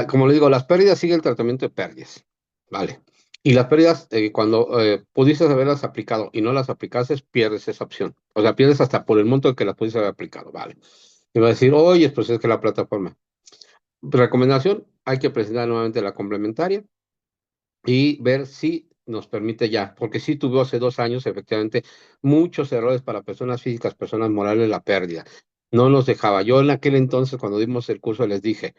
como le digo, las pérdidas sigue el tratamiento de pérdidas. Vale. Y las pérdidas, cuando pudieses haberlas aplicado y no las aplicases, pierdes esa opción. O sea, pierdes hasta por el monto que las pudieses haber aplicado. Vale. Y va a decir, oye, pues es que la plataforma. Recomendación, hay que presentar nuevamente la complementaria y ver si nos permite ya, porque sí tuvo hace 2 años efectivamente muchos errores para personas físicas, personas morales, la pérdida. No nos dejaba. Yo en aquel entonces, cuando dimos el curso, les dije,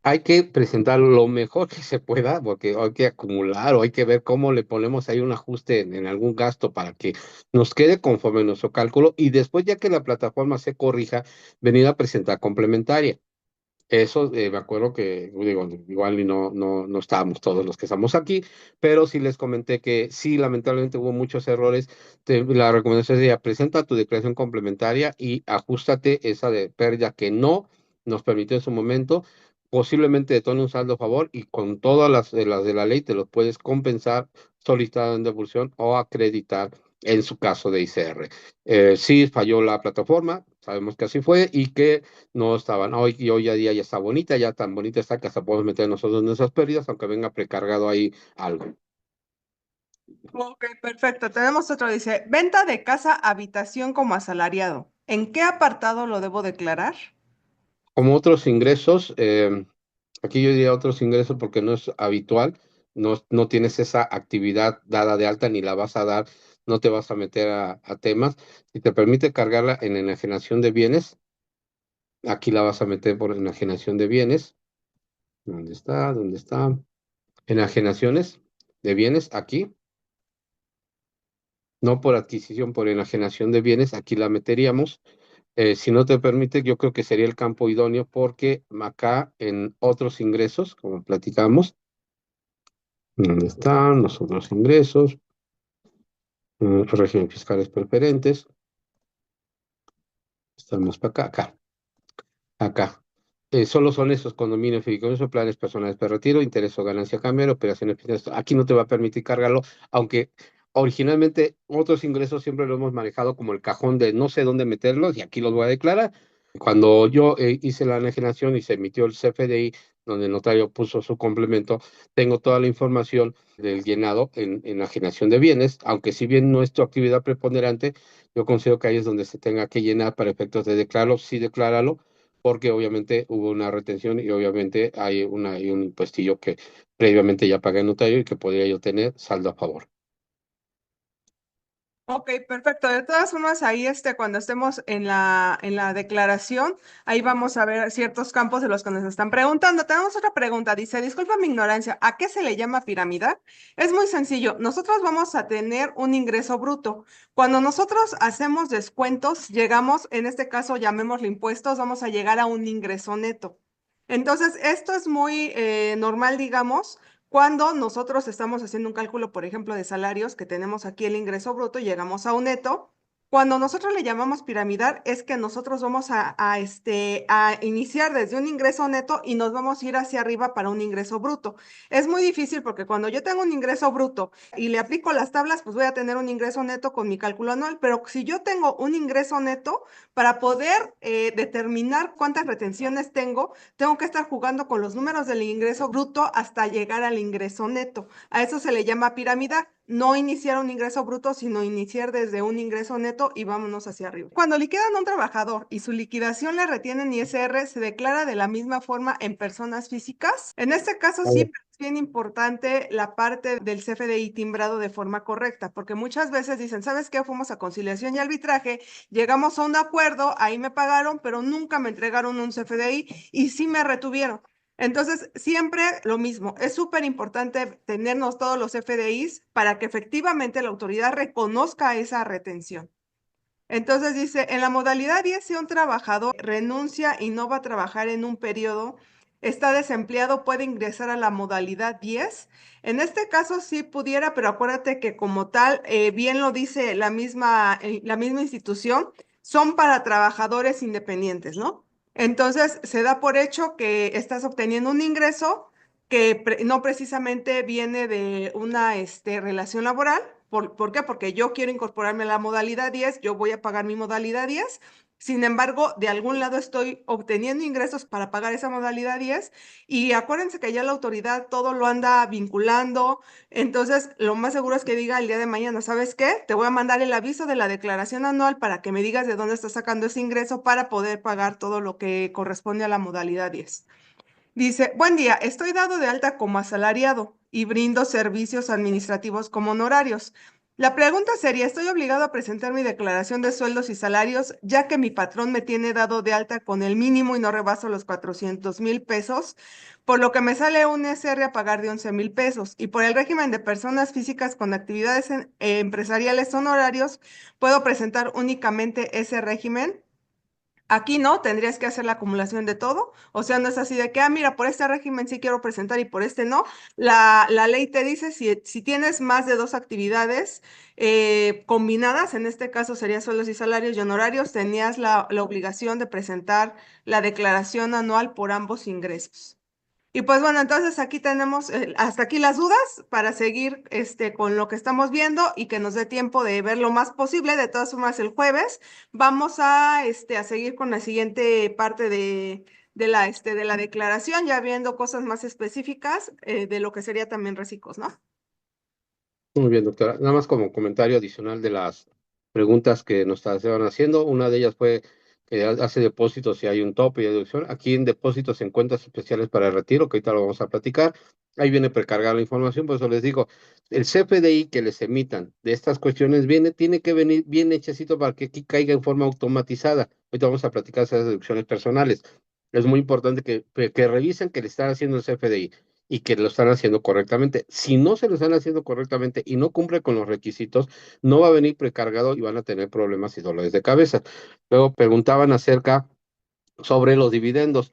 hay que presentar lo mejor que se pueda, porque hay que acumular o hay que ver cómo le ponemos ahí un ajuste en algún gasto para que nos quede conforme a nuestro cálculo y después, ya que la plataforma se corrija, venir a presentar complementaria. Eso me acuerdo que, digo, igual y no estábamos todos los que estamos aquí, pero sí les comenté que sí, lamentablemente hubo muchos errores. La recomendación sería presenta tu declaración complementaria y ajustate esa de pérdida que no nos permitió en su momento. Posiblemente detone un saldo a favor y con todas las de la ley te los puedes compensar, solicitar en devolución o acreditar en su caso de ICR. Sí falló la plataforma, sabemos que así fue y que no estaban. Hoy a día ya está bonita, ya tan bonita está que hasta podemos meter nosotros en esas pérdidas, aunque venga precargado ahí algo. Ok, perfecto. Tenemos otro. Dice, venta de casa, habitación como asalariado. ¿En qué apartado lo debo declarar? Como otros ingresos, aquí yo diría otros ingresos porque no es habitual, no tienes esa actividad dada de alta ni la vas a dar, no te vas a meter a temas. Si te permite cargarla en enajenación de bienes, Aquí la vas a meter por enajenación de bienes. ¿Dónde está? ¿Dónde está? Enajenaciones de bienes, aquí. No por adquisición, por enajenación de bienes, aquí la meteríamos. Si no te permite, yo creo que sería el campo idóneo porque acá en otros ingresos, como platicamos, ¿dónde están los otros ingresos? Régimen fiscales preferentes. Estamos para acá. Solo son esos condominios, fideicomisos, planes personales de retiro, interés o ganancia cambiaria, operaciones financieras. Aquí no te va a permitir cargarlo, aunque originalmente otros ingresos siempre lo hemos manejado como el cajón de no sé dónde meterlos y aquí los voy a declarar. Cuando yo hice la enajenación y se emitió el CFDI, donde el notario puso su complemento, tengo toda la información del llenado en enajenación de bienes, aunque si bien no es tu actividad preponderante, yo considero que ahí es donde se tenga que llenar para efectos de declararlo, sí decláralo, porque obviamente hubo una retención y obviamente hay un impuestillo que previamente ya pagué en notario y que podría yo tener saldo a favor. Ok, perfecto. De todas formas, ahí cuando estemos en la declaración, ahí vamos a ver ciertos campos de los que nos están preguntando. Tenemos otra pregunta. Dice, disculpa mi ignorancia, ¿a qué se le llama piramidal? Es muy sencillo. Nosotros vamos a tener un ingreso bruto. Cuando nosotros hacemos descuentos, llegamos, en este caso llamémoslo impuestos, vamos a llegar a un ingreso neto. Entonces, esto es muy normal, digamos. Cuando nosotros estamos haciendo un cálculo, por ejemplo, de salarios, que tenemos aquí el ingreso bruto y llegamos a un neto, cuando nosotros le llamamos piramidal, es que nosotros vamos a iniciar desde un ingreso neto y nos vamos a ir hacia arriba para un ingreso bruto. Es muy difícil porque cuando yo tengo un ingreso bruto y le aplico las tablas, pues voy a tener un ingreso neto con mi cálculo anual, pero si yo tengo un ingreso neto, para poder determinar cuántas retenciones tengo que estar jugando con los números del ingreso bruto hasta llegar al ingreso neto. A eso se le llama piramidal. No iniciar un ingreso bruto, sino iniciar desde un ingreso neto y vámonos hacia arriba. Cuando liquidan a un trabajador y su liquidación le retienen ISR, se declara de la misma forma en personas físicas. En este caso sí, pero es bien importante la parte del CFDI timbrado de forma correcta, porque muchas veces dicen, ¿sabes qué? Fuimos a conciliación y arbitraje, llegamos a un acuerdo, ahí me pagaron, pero nunca me entregaron un CFDI y sí me retuvieron. Entonces, siempre lo mismo. Es súper importante tenernos todos los FDIs para que efectivamente la autoridad reconozca esa retención. Entonces dice, en la modalidad 10, si un trabajador renuncia y no va a trabajar en un periodo, está desempleado, puede ingresar a la modalidad 10. En este caso sí pudiera, pero acuérdate que como tal, bien lo dice la misma institución, son para trabajadores independientes, ¿no? Entonces se da por hecho que estás obteniendo un ingreso que no precisamente viene de una relación laboral. ¿Por qué? Porque yo quiero incorporarme a la modalidad 10, yo voy a pagar mi modalidad 10. Sin embargo, de algún lado estoy obteniendo ingresos para pagar esa modalidad 10 y acuérdense que ya la autoridad todo lo anda vinculando, entonces lo más seguro es que diga el día de mañana, ¿sabes qué? Te voy a mandar el aviso de la declaración anual para que me digas de dónde estás sacando ese ingreso para poder pagar todo lo que corresponde a la modalidad 10. Dice, buen día, estoy dado de alta como asalariado y brindo servicios administrativos como honorarios. La pregunta sería, ¿estoy obligado a presentar mi declaración de sueldos y salarios ya que mi patrón me tiene dado de alta con el mínimo y no rebaso los 400,000 pesos? Por lo que me sale un SR a pagar de 11,000 pesos y por el régimen de personas físicas con actividades empresariales honorarios, ¿puedo presentar únicamente ese régimen? Aquí no, tendrías que hacer la acumulación de todo. O sea, no es así de que, mira, por este régimen sí quiero presentar y por este no. La ley te dice si tienes más de dos actividades combinadas, en este caso serían sueldos y salarios y honorarios, tenías la obligación de presentar la declaración anual por ambos ingresos. Y pues bueno, entonces aquí tenemos hasta aquí las dudas para seguir con lo que estamos viendo y que nos dé tiempo de ver lo más posible. De todas formas, el jueves vamos a seguir con la siguiente parte de la declaración, ya viendo cosas más específicas de lo que sería también reciclos, ¿no? Muy bien, doctora. Nada más como comentario adicional de las preguntas que nos estaban haciendo. Una de ellas fue que hace depósitos si hay un tope y deducción. Aquí en depósitos en cuentas especiales para el retiro, que ahorita lo vamos a platicar. Ahí viene precargar la información, por eso les digo, el CFDI que les emitan de estas cuestiones tiene que venir bien hechecito para que aquí caiga en forma automatizada. ahorita vamos a platicar esas deducciones personales. Es muy importante que revisen que le están haciendo el CFDI y que lo están haciendo correctamente. Si no se lo están haciendo correctamente y no cumple con los requisitos, no va a venir precargado y van a tener problemas y dolores de cabeza. Luego preguntaban acerca sobre los dividendos.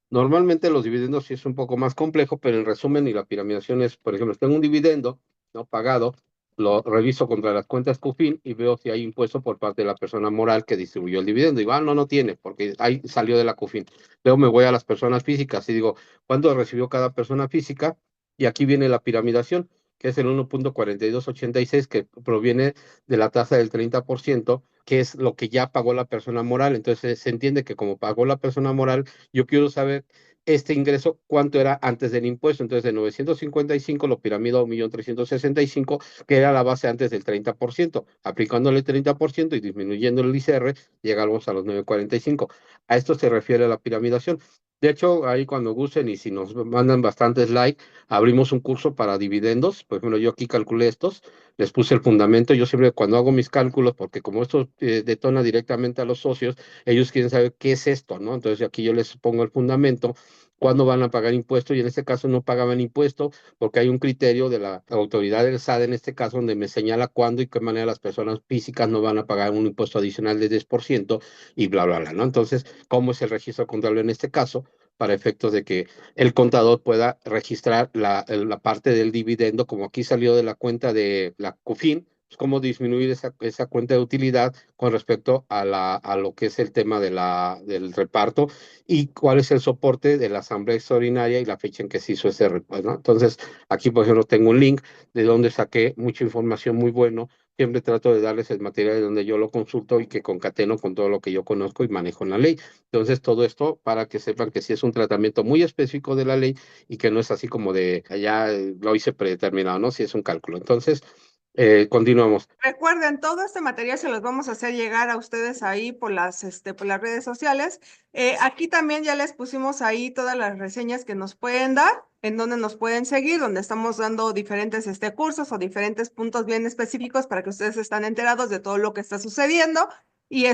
Normalmente los dividendos sí es un poco más complejo, pero en resumen y la piramidación es, por ejemplo, tengo un dividendo no pagado, lo reviso contra las cuentas CUFIN y veo si hay impuesto por parte de la persona moral que distribuyó el dividendo. Y digo, no, no tiene, porque ahí salió de la CUFIN. Luego me voy a las personas físicas y digo, ¿cuánto recibió cada persona física? Y aquí viene la piramidación, que es el 1.4286, que proviene de la tasa del 30%, que es lo que ya pagó la persona moral. Entonces se entiende que como pagó la persona moral, yo quiero saber este ingreso, cuánto era antes del impuesto. Entonces, de 955 lo piramido a 1.365.000, que era la base antes del 30%. Aplicándole el 30% y disminuyendo el ICR, llegamos a los 945. A esto se refiere la piramidación. De hecho, ahí cuando gusten y si nos mandan bastantes likes, abrimos un curso para dividendos. Por ejemplo, yo aquí calculé estos, les puse el fundamento. Yo siempre cuando hago mis cálculos, porque como esto detona directamente a los socios, ellos quieren saber qué es esto, ¿no? Entonces aquí yo les pongo el fundamento, cuándo van a pagar impuestos, y en este caso no pagaban impuesto porque hay un criterio de la autoridad del SAT en este caso donde me señala cuándo y qué manera las personas físicas no van a pagar un impuesto adicional de 10% y bla, bla, bla, ¿no? Entonces, ¿cómo es el registro contable en este caso? Para efectos de que el contador pueda registrar la parte del dividendo, como aquí salió de la cuenta de la CUFIN, pues cómo disminuir esa cuenta de utilidad con respecto a lo que es el tema del reparto y cuál es el soporte de la asamblea extraordinaria y la fecha en que se hizo ese reparto, ¿no? Entonces, aquí, por ejemplo, tengo un link de donde saqué mucha información muy bueno. Siempre trato de darles el material de donde yo lo consulto y que concateno con todo lo que yo conozco y manejo en la ley. Entonces, todo esto para que sepan que sí es un tratamiento muy específico de la ley y que no es así como de allá lo hice predeterminado, ¿no? Si es un cálculo. Entonces, continuamos. Recuerden, todo este material se los vamos a hacer llegar a ustedes ahí por las redes sociales. Aquí también ya les pusimos ahí todas las reseñas que nos pueden dar, en donde nos pueden seguir, donde estamos dando diferentes cursos o diferentes puntos bien específicos para que ustedes estén enterados de todo lo que está sucediendo. Y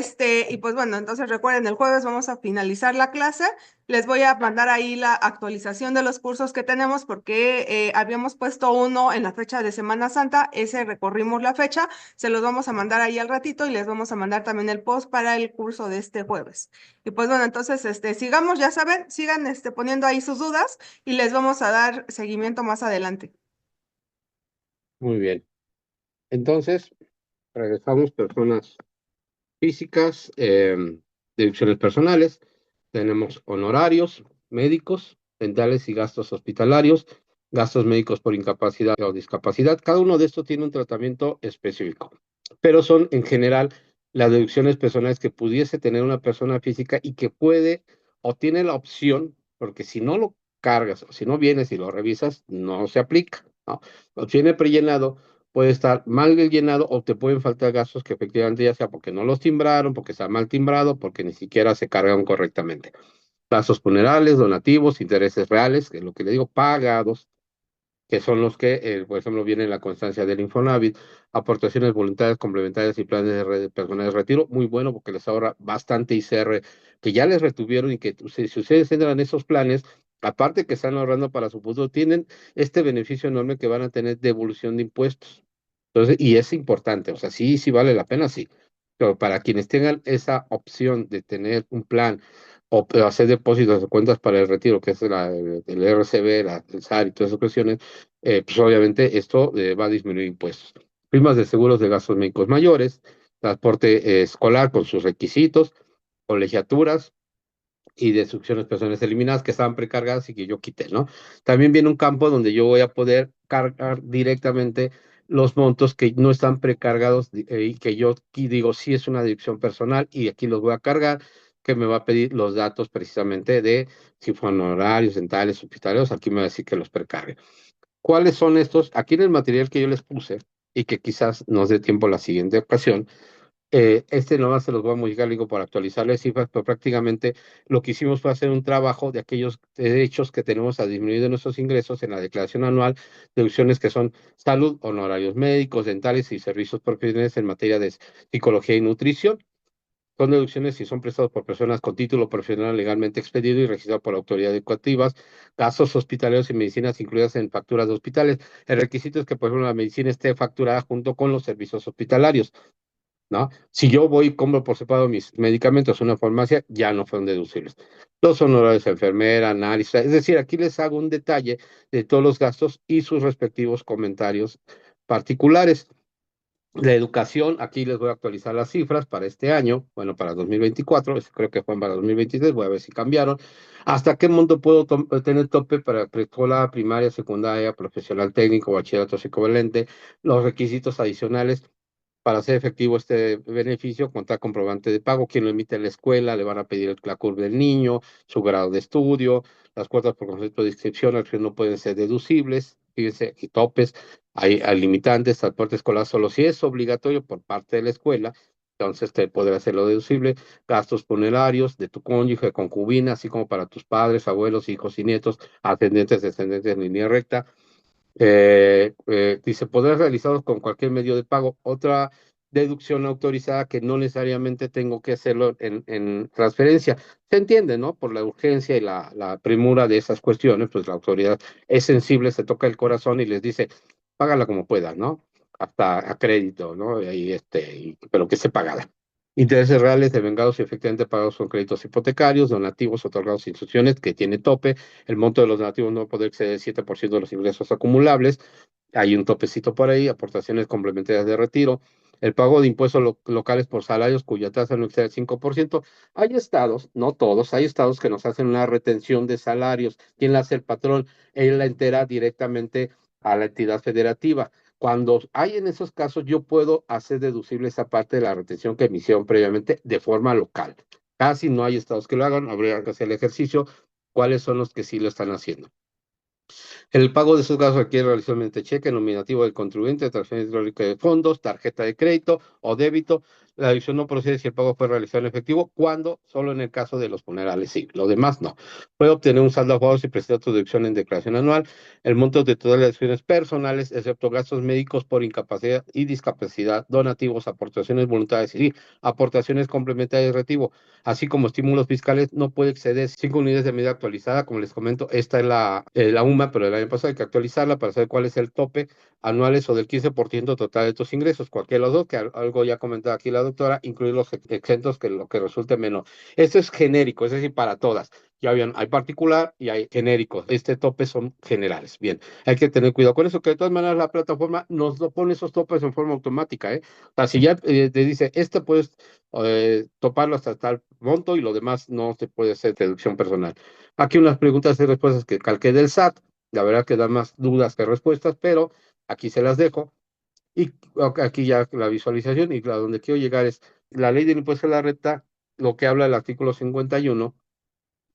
pues bueno, entonces recuerden, el jueves vamos a finalizar la clase. Les voy a mandar ahí la actualización de los cursos que tenemos porque habíamos puesto uno en la fecha de Semana Santa, ese recorrimos la fecha, se los vamos a mandar ahí al ratito y les vamos a mandar también el post para el curso de este jueves. Y pues bueno, entonces sigamos, ya saben, sigan poniendo ahí sus dudas y les vamos a dar seguimiento más adelante. Muy bien. Entonces, regresamos personas físicas, deducciones personales, tenemos honorarios médicos, dentales y gastos hospitalarios, gastos médicos por incapacidad o discapacidad. Cada uno de estos tiene un tratamiento específico, pero son en general las deducciones personales que pudiese tener una persona física y que puede o tiene la opción, porque si no lo cargas o si no vienes y lo revisas, no se aplica, ¿no? O viene prellenado, puede estar mal llenado o te pueden faltar gastos que efectivamente ya sea porque no los timbraron, porque está mal timbrado, porque ni siquiera se cargaron correctamente. Gastos funerales, donativos, intereses reales, que es lo que le digo, pagados, que son los que, por ejemplo, viene en la constancia del Infonavit, aportaciones voluntarias, complementarias y planes personales de retiro, muy bueno porque les ahorra bastante ICR que ya les retuvieron y que si ustedes entran en esos planes, aparte que están ahorrando para su futuro, tienen este beneficio enorme que van a tener devolución de impuestos. Entonces, y es importante, o sea, sí, sí vale la pena, sí. Pero para quienes tengan esa opción de tener un plan o hacer depósitos de cuentas para el retiro, que es el RCB, el SAR y todas esas cuestiones, pues obviamente esto va a disminuir impuestos. Primas de seguros de gastos médicos mayores, transporte escolar con sus requisitos, colegiaturas, y deducciones personales eliminadas que estaban precargadas y que yo quité, ¿no? También viene un campo donde yo voy a poder cargar directamente los montos que no están precargados y que yo aquí digo sí es una deducción personal y aquí los voy a cargar, que me va a pedir los datos precisamente de si fueron horarios, dentales, hospitalarios, aquí me va a decir que los precargue. ¿Cuáles son estos? Aquí en el material que yo les puse y que quizás nos dé tiempo la siguiente ocasión, nomás se los voy a modificar, digo, para actualizarles cifras, pero prácticamente lo que hicimos fue hacer un trabajo de aquellos derechos que tenemos a disminuir de nuestros ingresos en la declaración anual, deducciones que son salud, honorarios médicos, dentales y servicios profesionales en materia de psicología y nutrición. Son deducciones si son prestados por personas con título profesional legalmente expedido y registrado por la autoridad educativa, gastos hospitalarios y medicinas incluidas en facturas de hospitales. El requisito es que, por ejemplo, la medicina esté facturada junto con los servicios hospitalarios, ¿no? Si yo voy y compro por separado mis medicamentos en una farmacia, ya no fueron deducibles. Los honorarios de enfermera, análisis, es decir, aquí les hago un detalle de todos los gastos y sus respectivos comentarios particulares. La educación, aquí les voy a actualizar las cifras para este año, bueno, para 2024, creo que fue para 2023, voy a ver si cambiaron. ¿Hasta qué monto puedo tener tope para preescolar, primaria, secundaria, profesional técnico, bachillerato equivalente? Los requisitos adicionales para hacer efectivo este beneficio, contar comprobante de pago, quien lo emite en la escuela, le van a pedir la CURP del niño, su grado de estudio, las cuotas por concepto de inscripción, que no pueden ser deducibles, fíjense, aquí topes, hay limitantes, transporte escolar solo si es obligatorio por parte de la escuela, entonces te podrá hacerlo deducible, gastos funerarios de tu cónyuge, concubina, así como para tus padres, abuelos, hijos y nietos, ascendentes, descendentes en línea recta, dice, podrás realizarlos con cualquier medio de pago. Otra deducción autorizada que no necesariamente tengo que hacerlo en transferencia. Se entiende, ¿no? Por la urgencia y la premura de esas cuestiones, pues la autoridad es sensible, se toca el corazón y les dice, págala como pueda, ¿no? Hasta a crédito, ¿no? Pero que se pagada. Intereses reales devengados y efectivamente pagados con créditos hipotecarios, donativos otorgados a instituciones que tiene tope. El monto de los donativos no puede exceder el 7% de los ingresos acumulables. Hay un topecito por ahí, aportaciones complementarias de retiro. El pago de impuestos locales por salarios cuya tasa no excede el 5%. Hay estados, no todos, hay estados que nos hacen una retención de salarios. ¿Quién la hace? El patrón. Él la entera directamente a la entidad federativa. Cuando hay en esos casos, yo puedo hacer deducible esa parte de la retención que me hicieron previamente de forma local. Casi no hay estados que lo hagan, habría que hacer el ejercicio. ¿Cuáles son los que sí lo están haciendo? El pago de esos gastos requiere realizar mediante cheque nominativo del contribuyente, transferencia hidráulica de fondos, tarjeta de crédito o débito. La deducción no procede si el pago fue realizado en efectivo, cuando solo en el caso de los funerales, sí, lo demás no. Puede obtener un saldo a favor si presenta tu deducción en declaración anual. El monto de todas las deducciones personales, excepto gastos médicos por incapacidad y discapacidad, donativos, aportaciones voluntarias y aportaciones complementarias de retiro, así como estímulos fiscales, no puede exceder 5 unidades de medida actualizada. Como les comento, esta es la UMA, pero el año pasado hay que actualizarla para saber cuál es el tope anuales o del 15% total de tus ingresos. Cualquiera de los dos, que algo ya comentaba aquí la doctora, incluir los exentos, que lo que resulte menos. Esto es genérico, es decir, para todas. Ya bien, hay particular y hay genérico. Este tope son generales. Bien, hay que tener cuidado con eso, que de todas maneras la plataforma nos lo pone esos topes en forma automática, ¿eh? O sea, si ya te dice, este puedes toparlo hasta tal monto y lo demás no se puede hacer deducción personal. Aquí unas preguntas y respuestas que calqué del SAT, la verdad que dan más dudas que respuestas, pero aquí se las dejo. Y aquí ya la visualización y a donde quiero llegar es la ley del impuesto a la renta, lo que habla el artículo 51,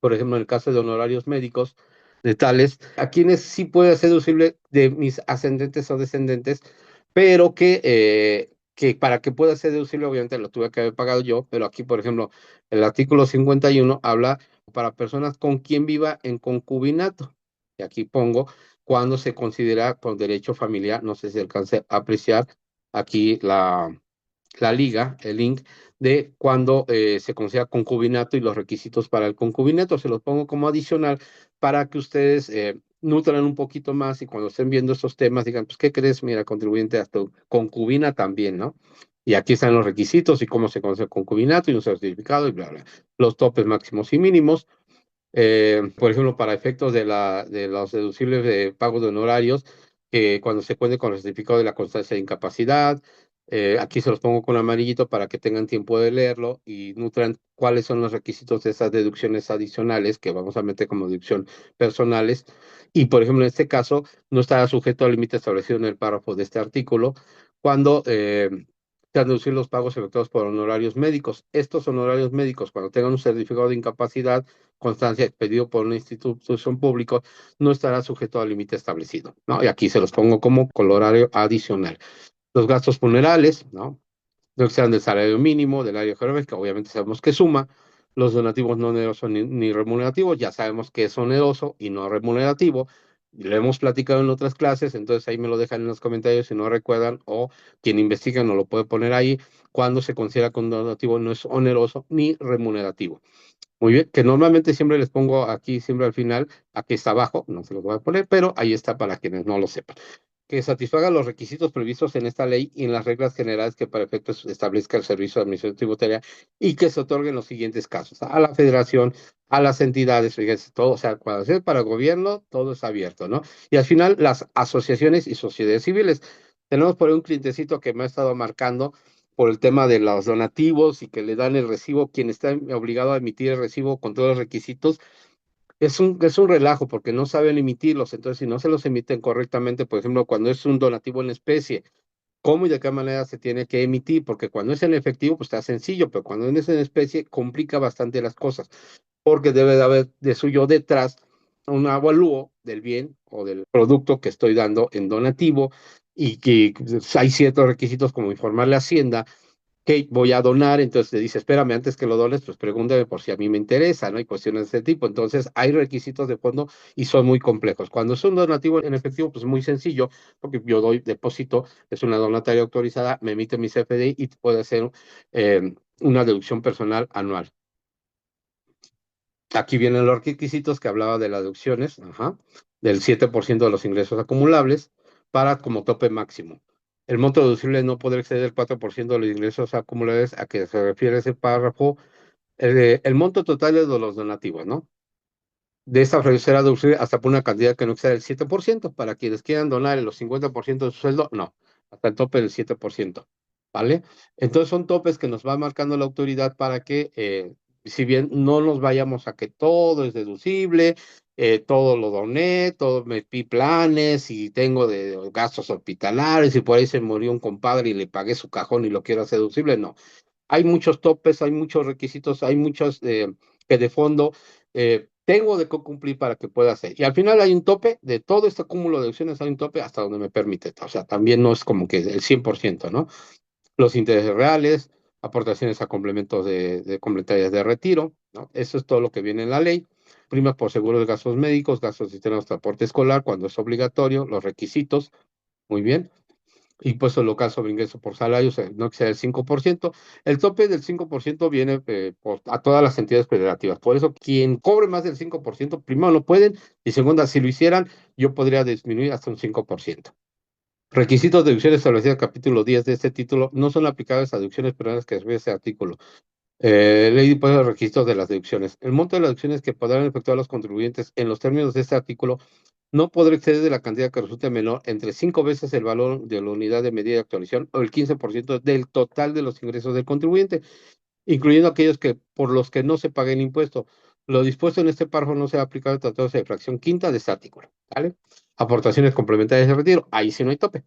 por ejemplo, en el caso de honorarios médicos, de tales, a quienes sí puede ser deducible de mis ascendentes o descendentes, pero que para que pueda ser deducible, obviamente lo tuve que haber pagado yo, pero aquí, por ejemplo, el artículo 51 habla para personas con quien viva en concubinato. Y aquí pongo cuando se considera por derecho familiar, no sé si alcance a apreciar aquí la liga, el link de cuando se considera concubinato y los requisitos para el concubinato. Se los pongo como adicional para que ustedes nutran un poquito más y cuando estén viendo estos temas digan, pues, ¿qué crees? Mira, contribuyente hasta concubina también, ¿no? Y aquí están los requisitos y cómo se conoce el concubinato y un certificado y bla, bla. Los topes máximos y mínimos. Por ejemplo, para efectos de los deducibles de pago de honorarios, cuando se cuente con el certificado de la constancia de incapacidad, aquí se los pongo con amarillito para que tengan tiempo de leerlo y nutran cuáles son los requisitos de esas deducciones adicionales que vamos a meter como deducción personales. Y, por ejemplo, en este caso, no estará sujeto al límite establecido en el párrafo de este artículo cuando se han deducido los pagos efectuados por honorarios médicos. Estos honorarios médicos, cuando tengan un certificado de incapacidad, constancia expedido por una institución pública, no estará sujeto al límite establecido, ¿no? Y aquí se los pongo como colorario adicional. Los gastos funerales, ¿no? No que sean del salario mínimo, del área geográfica, obviamente sabemos que suma. Los donativos no onerosos ni remunerativos, ya sabemos que es oneroso y no remunerativo. lo hemos platicado en otras clases, entonces ahí me lo dejan en los comentarios si no recuerdan, o quien investiga no lo puede poner ahí, cuando se considera que un donativo no es oneroso ni remunerativo. Muy bien, que normalmente siempre les pongo aquí, siempre al final, aquí está abajo, no se los voy a poner, pero ahí está para quienes no lo sepan. Que satisfaga los requisitos previstos en esta ley y en las reglas generales que para efectos establezca el Servicio de Administración Tributaria y que se otorguen los siguientes casos: a la Federación, a las entidades, fíjense, todo, o sea, cuando es para el gobierno, todo es abierto, ¿no? Y al final, las asociaciones y sociedades civiles. Tenemos por ahí un clientecito que me ha estado marcando por el tema de los donativos y que le dan el recibo, quien está obligado a emitir el recibo con todos los requisitos, es un relajo porque no saben emitirlos. Entonces, si no se los emiten correctamente, por ejemplo, cuando es un donativo en especie, ¿cómo y de qué manera se tiene que emitir? Porque cuando es en efectivo, pues está sencillo, pero cuando es en especie, complica bastante las cosas, porque debe de haber de suyo detrás un avalúo del bien o del producto que estoy dando en donativo, y que hay ciertos requisitos como informarle a Hacienda que voy a donar. Entonces le dice, espérame, antes que lo dones, pues pregúntame por si a mí me interesa, ¿no? Hay cuestiones de ese tipo. Entonces hay requisitos de fondo y son muy complejos. Cuando es un donativo en efectivo, pues muy sencillo, porque yo doy depósito, es una donataria autorizada, me emite mi CFDI y puede hacer una deducción personal anual. Aquí vienen los requisitos que hablaba de las deducciones, ajá, del 7% de los ingresos acumulables para como tope máximo. El monto deducible no podrá exceder el 4% de los ingresos acumulables a que se refiere ese párrafo. El monto total de los donativos, ¿no? De esta será deducible hasta por una cantidad que no exceda el 7%. Para quienes quieran donar los 50% de su sueldo, no, hasta el tope del 7%. ¿Vale? Entonces son topes que nos va marcando la autoridad para que, si bien no nos vayamos a que todo es deducible, todo lo doné, todo me pi planes y tengo de gastos hospitalarios y por ahí se murió un compadre y le pagué su cajón y lo quiero hacer deducible, no. Hay muchos topes, hay muchos requisitos, hay muchos que de fondo tengo de cumplir para que pueda hacer. Y al final hay un tope de todo este cúmulo de opciones, hay un tope hasta donde me permite. O sea, también no es como que el 100%, ¿no? Los intereses reales, aportaciones a complementos de complementarias de retiro, ¿no? Eso es todo lo que viene en la ley. Primas por seguros de gastos médicos, gastos de sistema de transporte escolar, cuando es obligatorio, los requisitos, muy bien. Impuesto local sobre ingreso por salarios, no excede el 5%. El tope del 5% viene a todas las entidades federativas. Por eso, quien cobre más del 5%, primero no pueden, y segunda, si lo hicieran, yo podría disminuir hasta un 5%. Requisitos de deducciones establecidos en el capítulo 10 de este título no son aplicables a deducciones penales que refiere ese artículo. Ley de impuestos, registros de las deducciones. El monto de las deducciones que podrán efectuar los contribuyentes en los términos de este artículo no podrá exceder de la cantidad que resulte menor entre 5 veces el valor de la unidad de medida de actualización o el 15% del total de los ingresos del contribuyente, incluyendo aquellos que por los que no se pague el impuesto. Lo dispuesto en este párrafo no será aplicable a tratados de fracción quinta de este artículo. ¿Vale? Aportaciones complementarias de retiro. Ahí sí no hay tope.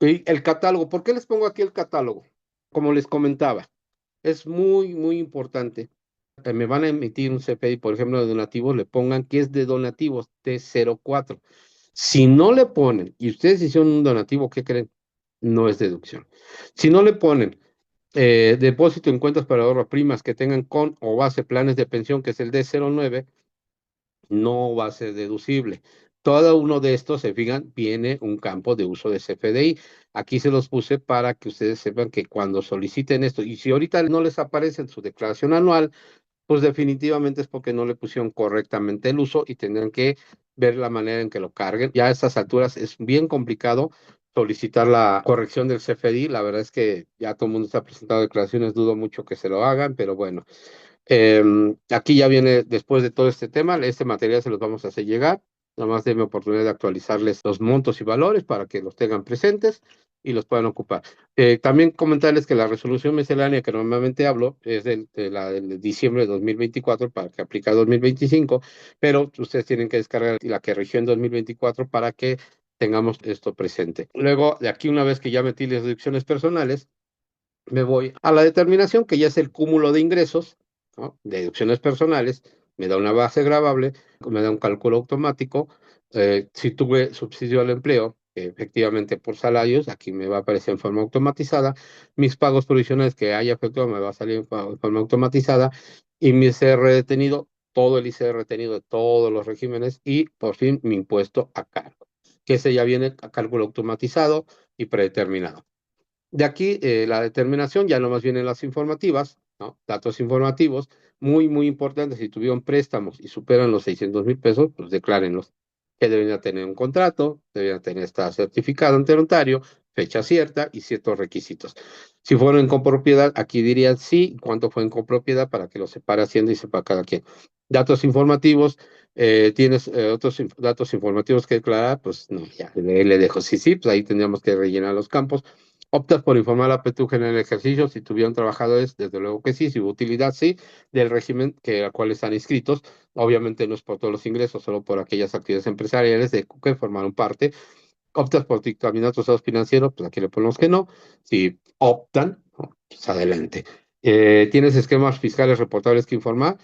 Y el catálogo. ¿Por qué les pongo aquí el catálogo? Como les comentaba, es muy, muy importante. Me van a emitir un CFDI, por ejemplo, de donativos, le pongan que es de donativos T04. Si no le ponen, y ustedes hicieron un donativo, ¿qué creen? No es deducción. Si no le ponen depósito en cuentas para ahorro primas que tengan con o base planes de pensión, que es el D09, no va a ser deducible. Todo uno de estos, se fijan, viene un campo de uso de CFDI. Aquí se los puse para que ustedes sepan que cuando soliciten esto, y si ahorita no les aparece en su declaración anual, pues definitivamente es porque no le pusieron correctamente el uso y tendrán que ver la manera en que lo carguen. Ya a estas alturas es bien complicado solicitar la corrección del CFDI. La verdad es que ya todo el mundo está presentando declaraciones, dudo mucho que se lo hagan, pero bueno. Aquí ya viene, después de todo este tema, este material se los vamos a hacer llegar. Nada más denme oportunidad de actualizarles los montos y valores para que los tengan presentes y los puedan ocupar. También comentarles que la resolución miscelánea que normalmente hablo es de la del diciembre de 2024 para que aplique a 2025, pero ustedes tienen que descargar la que rigió en 2024 para que tengamos esto presente. Luego, de aquí, una vez que ya metí las deducciones personales, me voy a la determinación, que ya es el cúmulo de ingresos, ¿no? Deducciones personales, me da una base gravable, me da un cálculo automático. Si tuve subsidio al empleo, efectivamente por salarios, aquí me va a aparecer en forma automatizada. Mis pagos provisionales que haya efectuado me va a salir en forma automatizada. Y mi CR detenido, todo el ICR retenido de todos los regímenes y por fin mi impuesto a cargo, que ese ya viene a cálculo automatizado y predeterminado. De aquí la determinación ya nomás vienen las informativas, ¿no? Datos informativos, muy, muy importantes. Si tuvieron préstamos y superan los 600,000 pesos, pues declárenlos. Que deberían tener un contrato, deberían tener esta certificado ante notario, fecha cierta y ciertos requisitos. Si fueron en copropiedad, aquí dirían sí, cuánto fue en copropiedad para que lo separe Hacienda y sepa cada quien. Datos informativos, tienes otros datos informativos que declarar, pues no, ya le dejo sí, sí, pues ahí tendríamos que rellenar los campos. ¿Optas por informar a la PTUG en el ejercicio si tuvieron trabajadores? Desde luego que sí, si hubo utilidad, sí, del régimen al cual están inscritos. Obviamente no es por todos los ingresos, solo por aquellas actividades empresariales de que formaron parte. ¿Optas por dictaminar tus estados financieros? Pues aquí le ponemos que no. Si optan, ¿no? Pues adelante. ¿Tienes esquemas fiscales reportables que informar?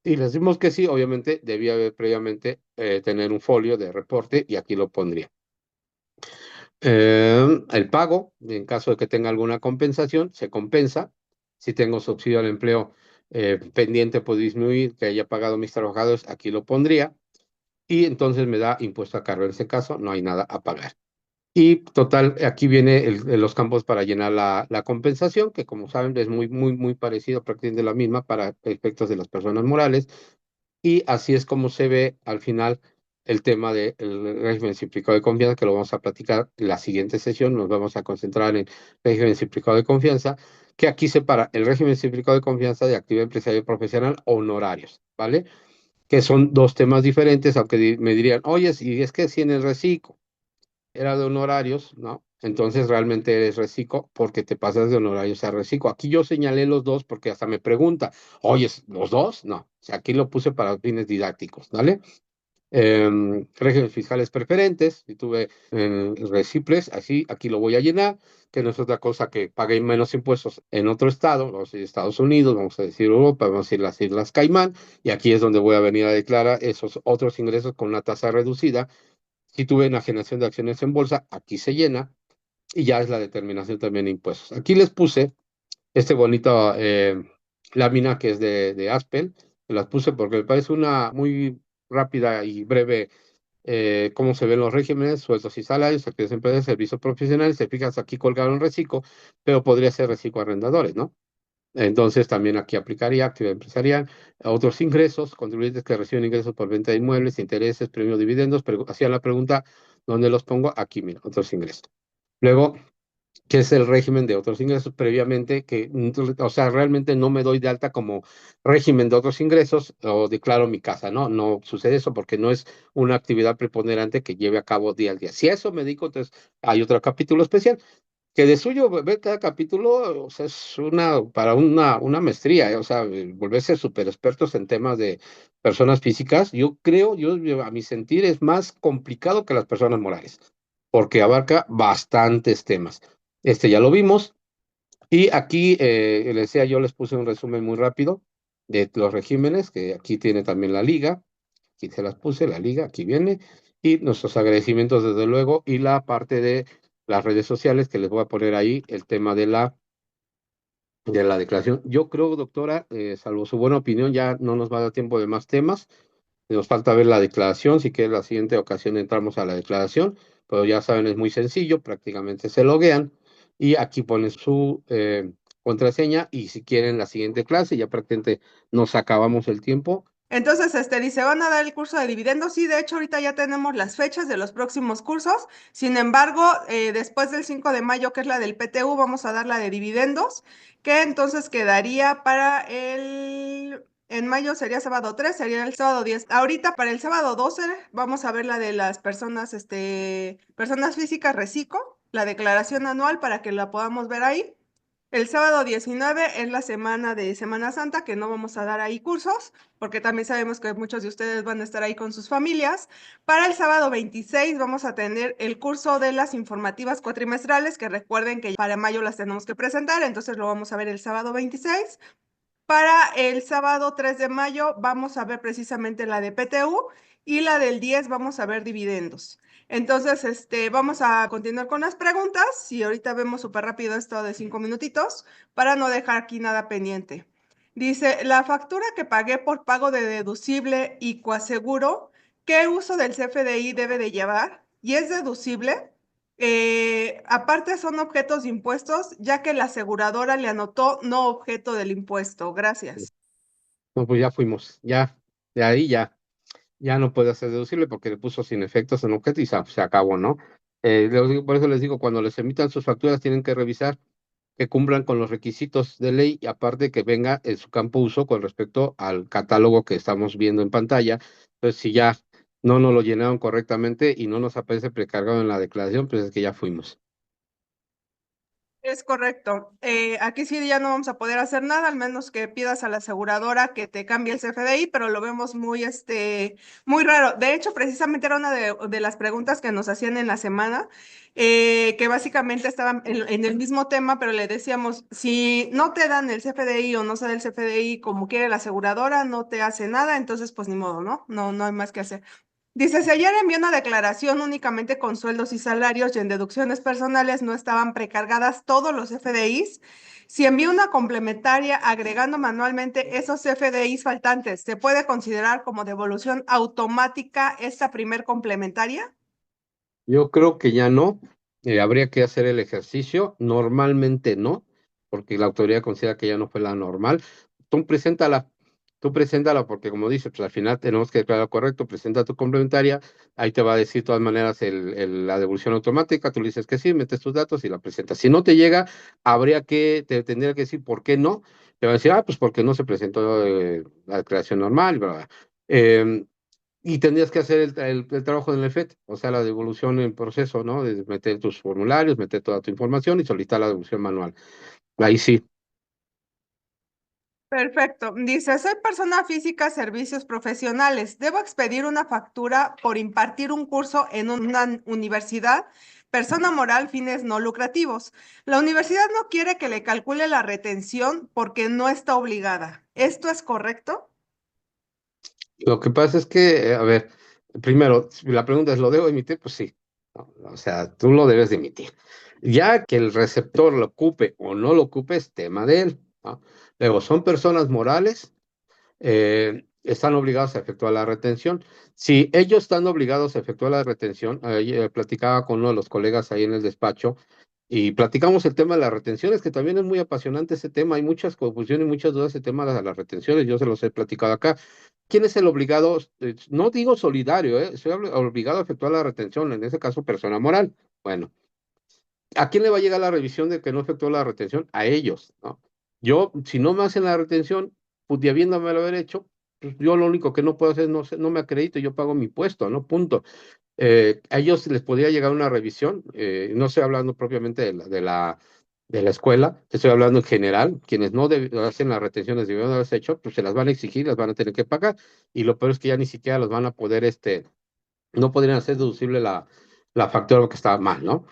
Y les decimos que sí, obviamente debía haber previamente tener un folio de reporte y aquí lo pondría. El pago, en caso de que tenga alguna compensación, se compensa. Si tengo subsidio al empleo pendiente por disminuir, que haya pagado mis trabajadores, aquí lo pondría. Y entonces me da impuesto a cargo. En ese caso, no hay nada a pagar. Y total, aquí viene los campos para llenar la compensación, que como saben es muy, muy, muy parecido, prácticamente la misma para efectos de las personas morales. Y así es como se ve al final el tema del régimen simplificado de confianza, que lo vamos a platicar en la siguiente sesión. Nos vamos a concentrar en régimen simplificado de confianza, que aquí separa el régimen simplificado de confianza de actividad empresarial y profesional honorarios, ¿vale? Que son dos temas diferentes, aunque me dirían, oye, si es que si en el reciclo era de honorarios, ¿no? Entonces realmente eres reciclo porque te pasas de honorarios a reciclo. Aquí yo señalé los dos porque hasta me pregunta, oye, ¿los dos? No, o sea, aquí lo puse para fines didácticos, ¿vale? Regímenes fiscales preferentes, y tuve reciples, así, aquí lo voy a llenar, que no es otra cosa que pague menos impuestos en otro estado, vamos a decir Estados Unidos, vamos a decir Europa, vamos a decir las Islas Caimán, y aquí es donde voy a venir a declarar esos otros ingresos con una tasa reducida. Si tuve enajenación de acciones en bolsa, aquí se llena, y ya es la determinación también de impuestos. Aquí les puse este bonito lámina que es de Aspel, las puse porque me parece una muy rápida y breve cómo se ven los regímenes, sueldos y salarios, actividades empresariales, servicios profesionales. Se fijas, aquí colgaron reciclo, pero podría ser reciclo arrendadores, ¿no? Entonces también aquí aplicaría actividad empresarial, otros ingresos, contribuyentes que reciben ingresos por venta de inmuebles, intereses, premios, dividendos, pero hacían la pregunta, ¿dónde los pongo? Aquí, mira, otros ingresos. Luego, ¿qué es el régimen de otros ingresos? Previamente, que, o sea, realmente no me doy de alta como régimen de otros ingresos o declaro mi casa, ¿no? No sucede eso porque no es una actividad preponderante que lleve a cabo día al día. Si a eso me dedico, entonces hay otro capítulo especial, que de suyo ver cada capítulo, o sea, es para una maestría, o sea, volverse súper expertos en temas de personas físicas. Yo creo, a mi sentir, es más complicado que las personas morales, porque abarca bastantes temas. Este ya lo vimos. Y aquí, les decía, yo les puse un resumen muy rápido de los regímenes, que aquí tiene también la liga. Aquí se las puse, la liga, aquí viene. Y nuestros agradecimientos, desde luego, y la parte de las redes sociales, que les voy a poner ahí el tema de la declaración. Yo creo, doctora, salvo su buena opinión, ya no nos va a dar tiempo de más temas. Nos falta ver la declaración, si quiere la siguiente ocasión entramos a la declaración, pero ya saben, es muy sencillo, prácticamente se loguean y aquí ponen su contraseña y si quieren la siguiente clase, ya prácticamente nos acabamos el tiempo. Entonces, dice, van a dar el curso de dividendos. Sí, de hecho, ahorita ya tenemos las fechas de los próximos cursos. Sin embargo, después del 5 de mayo, que es la del PTU, vamos a dar la de dividendos, que entonces quedaría en mayo sería sábado 3, sería el sábado 10. Ahorita para el sábado 12 vamos a ver la de las personas, personas físicas reciclo, la declaración anual para que la podamos ver ahí. El sábado 19 es la semana de Semana Santa, que no vamos a dar ahí cursos, porque también sabemos que muchos de ustedes van a estar ahí con sus familias. Para el sábado 26 vamos a tener el curso de las informativas cuatrimestrales, que recuerden que para mayo las tenemos que presentar, entonces lo vamos a ver el sábado 26. Para el sábado 3 de mayo vamos a ver precisamente la de PTU y la del 10 vamos a ver dividendos. Entonces, vamos a continuar con las preguntas y ahorita vemos súper rápido esto de 5 minutitos para no dejar aquí nada pendiente. Dice, la factura que pagué por pago de deducible y coaseguro, ¿qué uso del CFDI debe de llevar? ¿Y es deducible? Aparte son objetos de impuestos, ya que la aseguradora le anotó no objeto del impuesto. Gracias. No, pues ya fuimos, ya, de ahí ya no puede ser deducible porque le puso sin efectos en objeto y se acabó, ¿no? Por eso les digo, cuando les emitan sus facturas tienen que revisar que cumplan con los requisitos de ley y aparte que venga en su campo uso con respecto al catálogo que estamos viendo en pantalla. Entonces, si ya no nos lo llenaron correctamente y no nos aparece precargado en la declaración, pues es que ya fuimos. Es correcto. Aquí sí ya no vamos a poder hacer nada, al menos que pidas a la aseguradora que te cambie el CFDI, pero lo vemos muy, muy raro. De hecho, precisamente era una de las preguntas que nos hacían en la semana, que básicamente estaban en el mismo tema, pero le decíamos, si no te dan el CFDI o no se da el CFDI como quiere la aseguradora, no te hace nada, entonces pues ni modo, ¿no? No hay más que hacer. Dice, si ayer envió una declaración únicamente con sueldos y salarios y en deducciones personales no estaban precargadas todos los FDIs, si envió una complementaria agregando manualmente esos FDIs faltantes, ¿se puede considerar como devolución automática esta primer complementaria? Yo creo que ya no. Habría que hacer el ejercicio. Normalmente no, porque la autoridad considera que ya no fue la normal. Tú preséntala, tú preséntala, porque como dice, pues al final tenemos que declarar correcto. Presenta tu complementaria. Ahí te va a decir de todas maneras la devolución automática. Tú le dices que sí, metes tus datos y la presentas. Si no te llega, te tendría que decir por qué no. Te va a decir, pues porque no se presentó la declaración normal, ¿verdad? Y tendrías que hacer el trabajo en el FET, o sea, la devolución en proceso, ¿no? De meter tus formularios, meter toda tu información y solicitar la devolución manual. Ahí sí. Perfecto. Dice, soy persona física, servicios profesionales. ¿Debo expedir una factura por impartir un curso en una universidad? Persona moral, fines no lucrativos. La universidad no quiere que le calcule la retención porque no está obligada. ¿Esto es correcto? Lo que pasa es que, a ver, primero, si la pregunta es, ¿lo debo emitir? Pues sí. No, o sea, tú lo debes de emitir. Ya que el receptor lo ocupe o no lo ocupe es tema de él, ¿no? Luego, son personas morales, están obligados a efectuar la retención. Si ellos están obligados a efectuar la retención, platicaba con uno de los colegas ahí en el despacho y platicamos el tema de las retenciones, que también es muy apasionante ese tema. Hay muchas confusiones y muchas dudas ese tema de las retenciones. Yo se los he platicado acá. ¿Quién es el obligado? No digo solidario, soy obligado a efectuar la retención, en ese caso persona moral. Bueno, ¿a quién le va a llegar la revisión de que no efectuó la retención? A ellos, ¿no? Yo, si no me hacen la retención, pues de habiéndome lo haber hecho, pues yo lo único que no puedo hacer es no me acredito, yo pago mi impuesto, ¿no? Punto. A ellos les podría llegar una revisión, no estoy hablando propiamente de la escuela, estoy hablando en general, quienes no hacen las retenciones debieron haberse hecho, pues se las van a exigir, las van a tener que pagar, y lo peor es que ya ni siquiera los van a poder, no podrían hacer deducible la factura porque estaba mal, ¿no?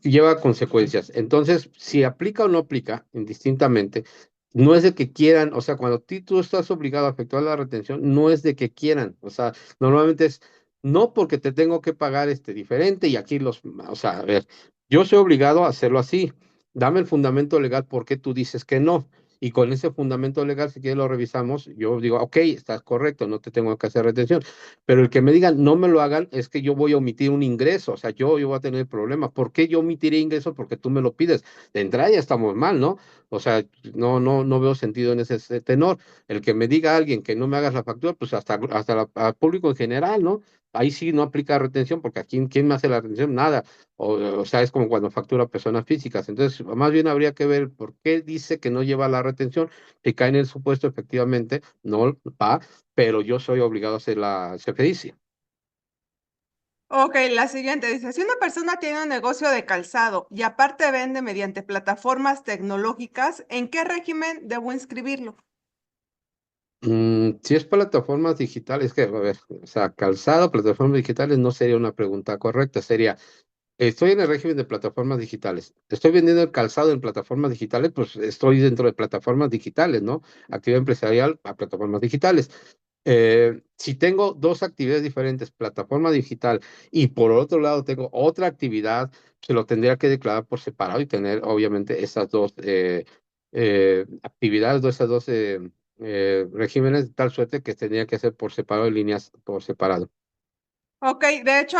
Lleva consecuencias. Entonces, si aplica o no aplica, indistintamente, no es de que quieran, o sea, cuando tú estás obligado a efectuar la retención, no es de que quieran, o sea, normalmente es no porque te tengo que pagar diferente y aquí o sea, a ver, yo soy obligado a hacerlo así. Dame el fundamento legal por qué tú dices que no. Y con ese fundamento legal, si quieres lo revisamos, yo digo, ok, estás correcto, no te tengo que hacer retención. Pero el que me digan no me lo hagan es que yo voy a omitir un ingreso, o sea, yo voy a tener problemas. ¿Por qué yo omitiré ingresos? Porque tú me lo pides. De entrada ya estamos mal, ¿no? O sea, no veo sentido en ese tenor. El que me diga a alguien que no me hagas la factura, pues hasta al público en general, ¿no? Ahí sí no aplica retención, porque aquí, ¿quién me hace la retención? Nada. O sea, es como cuando factura a personas físicas. Entonces, más bien habría que ver por qué dice que no lleva la retención, que cae en el supuesto, efectivamente, no va, pero yo soy obligado a hacer la CFDIC. Ok, la siguiente dice, si una persona tiene un negocio de calzado y aparte vende mediante plataformas tecnológicas, ¿en qué régimen debo inscribirlo? Si es plataformas digitales, que, a ver, o sea, calzado, plataformas digitales no sería una pregunta correcta, sería, estoy en el régimen de plataformas digitales, estoy vendiendo el calzado en plataformas digitales, pues estoy dentro de plataformas digitales, ¿no? Actividad empresarial a plataformas digitales. Si tengo dos actividades diferentes, plataforma digital y por otro lado tengo otra actividad, se lo tendría que declarar por separado y tener obviamente esas dos actividades de esas 12 regímenes, de tal suerte que tenía que ser por separado, en líneas por separado. Ok, de hecho,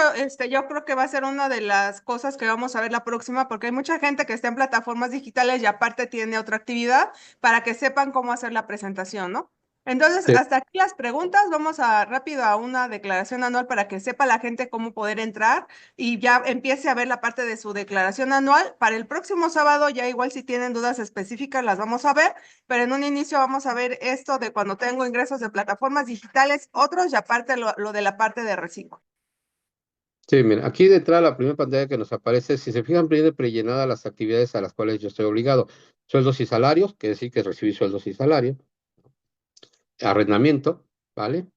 yo creo que va a ser una de las cosas que vamos a ver la próxima, porque hay mucha gente que está en plataformas digitales y aparte tiene otra actividad para que sepan cómo hacer la presentación, ¿no? Entonces, Sí, hasta aquí las preguntas. Vamos a rápido a una declaración anual para que sepa la gente cómo poder entrar y ya empiece a ver la parte de su declaración anual. Para el próximo sábado, ya igual si tienen dudas específicas, las vamos a ver, pero en un inicio vamos a ver esto de cuando tengo ingresos de plataformas digitales, otros y aparte lo de la parte de recibo. sí, mira, aquí detrás la primera pantalla que nos aparece, si se fijan, viene prellenada las actividades a las cuales yo estoy obligado. Sueldos y salarios, que decir que recibí sueldos y salarios, arrendamiento, ¿vale?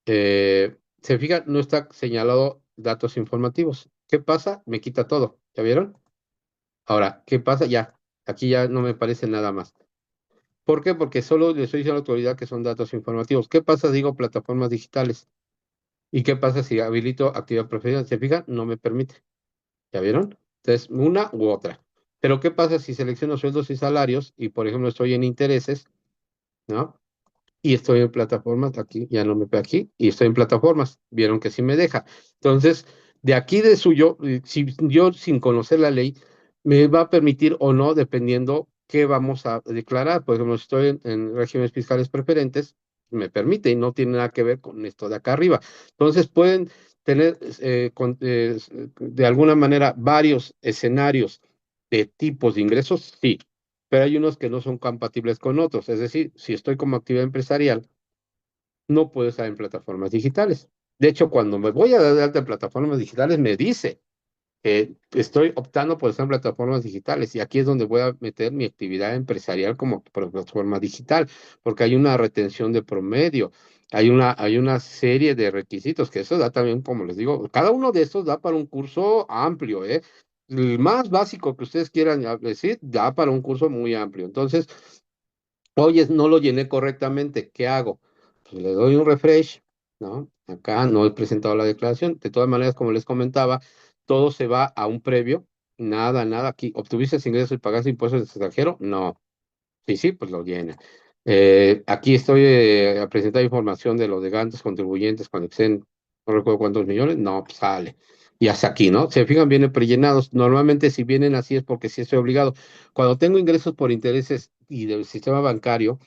Se fijan, no está señalado datos informativos. ¿Qué pasa? Me quita todo. ¿Ya vieron? Ahora, ¿qué pasa? Ya, aquí ya no me parece nada más. ¿Por qué? Porque solo le estoy diciendo a la autoridad que son datos informativos. ¿Qué pasa? Digo plataformas digitales. ¿Y qué pasa si habilito actividad profesional? ¿Se fijan? No me permite. ¿Ya vieron? Entonces, una u otra. Pero ¿qué pasa si selecciono sueldos y salarios y, por ejemplo, estoy en intereses, ¿no? Y estoy en plataformas, aquí ya no me ve aquí, y estoy en plataformas. Vieron que sí me deja. Entonces, de aquí de suyo, si yo sin conocer la ley, me va a permitir o no, dependiendo qué vamos a declarar. Por ejemplo, si estoy en regímenes fiscales preferentes, me permite y no tiene nada que ver con esto de acá arriba. Entonces, pueden tener de alguna manera varios escenarios de tipos de ingresos, sí, pero hay unos que no son compatibles con otros. Es decir, si estoy como actividad empresarial, no puedo estar en plataformas digitales. De hecho, cuando me voy a dar de alta en plataformas digitales, me dice que estoy optando por estar en plataformas digitales y aquí es donde voy a meter mi actividad empresarial como plataforma digital, porque hay una retención de promedio, hay una serie de requisitos que eso da también, como les digo, cada uno de estos da para un curso amplio, ¿eh? El más básico que ustedes quieran decir, da para un curso muy amplio. Entonces, oye, no lo llené correctamente, ¿qué hago? Pues le doy un refresh, ¿no? Acá no he presentado la declaración. De todas maneras, como les comentaba, todo se va a un previo. Nada, nada aquí. ¿Obtuviste ingresos y pagaste impuestos de extranjero? No. Sí, sí, pues lo llena. Aquí estoy a presentar información de los de gastos contribuyentes cuando exceden, no recuerdo cuántos millones, no, pues sale. Y hasta aquí, ¿no? Se fijan, vienen prellenados. Normalmente si vienen así es porque sí estoy obligado. Cuando tengo ingresos por intereses y del sistema bancario,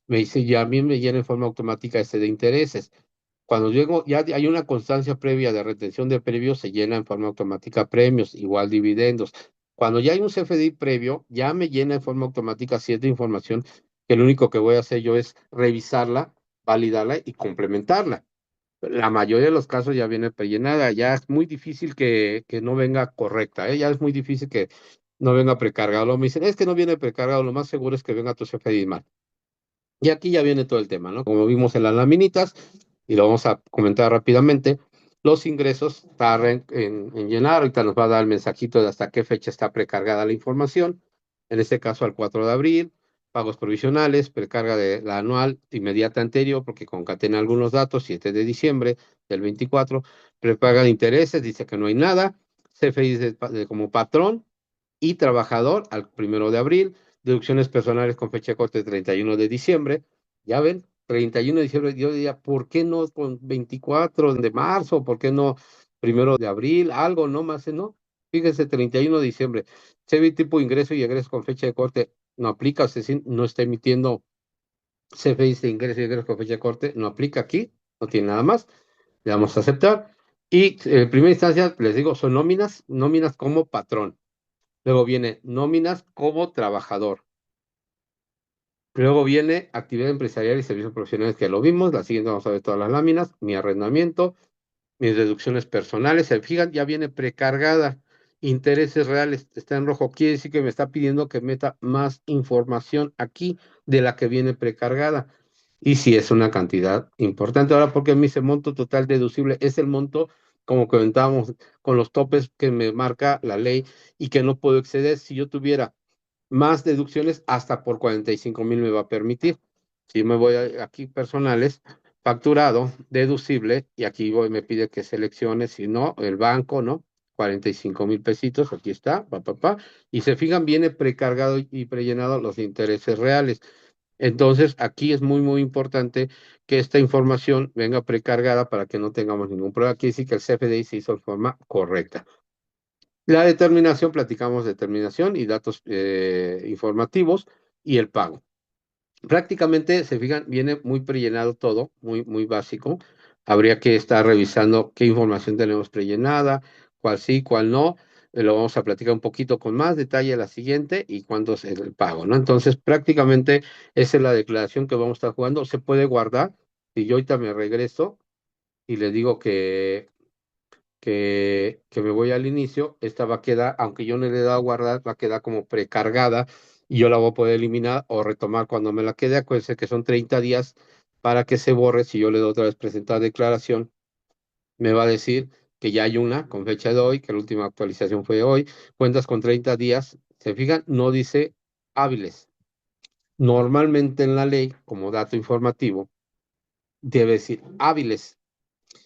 me dice, ya a mí me llena en forma automática este de intereses. Cuando llego, ya hay una constancia previa de retención de previos, se llena en forma automática premios, igual dividendos. Cuando ya hay un CFDI previo, ya me llena en forma automática cierta información que lo único que voy a hacer yo es revisarla, validarla y complementarla. La mayoría de los casos ya viene prellenada, ya es muy difícil que no venga correcta, ¿eh? Ya es muy difícil que no venga precargado. Luego me dicen, es que no viene precargado, lo más seguro es que venga tu CFDI mal. Y aquí ya viene todo el tema, ¿no? Como vimos en las laminitas, y lo vamos a comentar rápidamente, los ingresos tardan en llenar. Ahorita nos va a dar el mensajito de hasta qué fecha está precargada la información. En este caso, al 4 de abril, pagos provisionales, precarga de la anual inmediata anterior, porque concatena algunos datos, 7 de diciembre del 24, prepaga de intereses, dice que no hay nada, CFI como patrón, y trabajador al 1 de abril, deducciones personales con fecha corte 31 de diciembre. Ya ven, 31 de diciembre, yo diría, ¿por qué no con 24 de marzo? ¿Por qué no 1 de abril? Algo, no más, ¿no? Fíjense, 31 de diciembre. Se ve tipo de ingreso y egreso con fecha de corte, no aplica, es decir, no está emitiendo CFI de ingreso y egreso con fecha de corte, no aplica aquí, no tiene nada más. Le damos a aceptar. Y en primera instancia, les digo, son nóminas, nóminas como patrón. Luego viene nóminas como trabajador. Luego viene actividad empresarial y servicios profesionales, que lo vimos. La siguiente vamos a ver todas las láminas. Mi arrendamiento, mis deducciones personales. Se fijan, ya viene precargada. Intereses reales está en rojo. Quiere decir que me está pidiendo que meta más información aquí de la que viene precargada. Y si es una cantidad importante. Ahora, porque me dice monto total deducible, es el monto, como comentábamos, con los topes que me marca la ley y que no puedo exceder. Si yo tuviera más deducciones, hasta por 45,000 me va a permitir. Si me voy aquí personales, facturado, deducible, y aquí voy, me pide que seleccione, si no, el banco, ¿no? 45,000 pesitos, aquí está, y se fijan, viene precargado y prellenado los intereses reales. Entonces, aquí es muy, muy importante que esta información venga precargada para que no tengamos ningún problema. Aquí sí que el CFDI se hizo de forma correcta. La determinación, platicamos determinación y datos informativos y el pago. Prácticamente, se fijan, viene muy prellenado todo, muy, muy básico. Habría que estar revisando qué información tenemos prellenada, cuál sí, cuál no. Lo vamos a platicar un poquito con más detalle la siguiente y cuándo es el pago, ¿no? Entonces, prácticamente esa es la declaración que vamos a estar jugando. Se puede guardar. Y yo ahorita me regreso y le digo que me voy al inicio, esta va a quedar, aunque yo no le he dado a guardar, va a quedar como precargada y yo la voy a poder eliminar o retomar cuando me la quede. Acuérdense que son 30 días para que se borre. Si yo le doy otra vez presentar declaración, me va a decir que ya hay una con fecha de hoy, que la última actualización fue hoy. Cuentas con 30 días. Se fijan, no dice hábiles. Normalmente en la ley, como dato informativo, debe decir hábiles.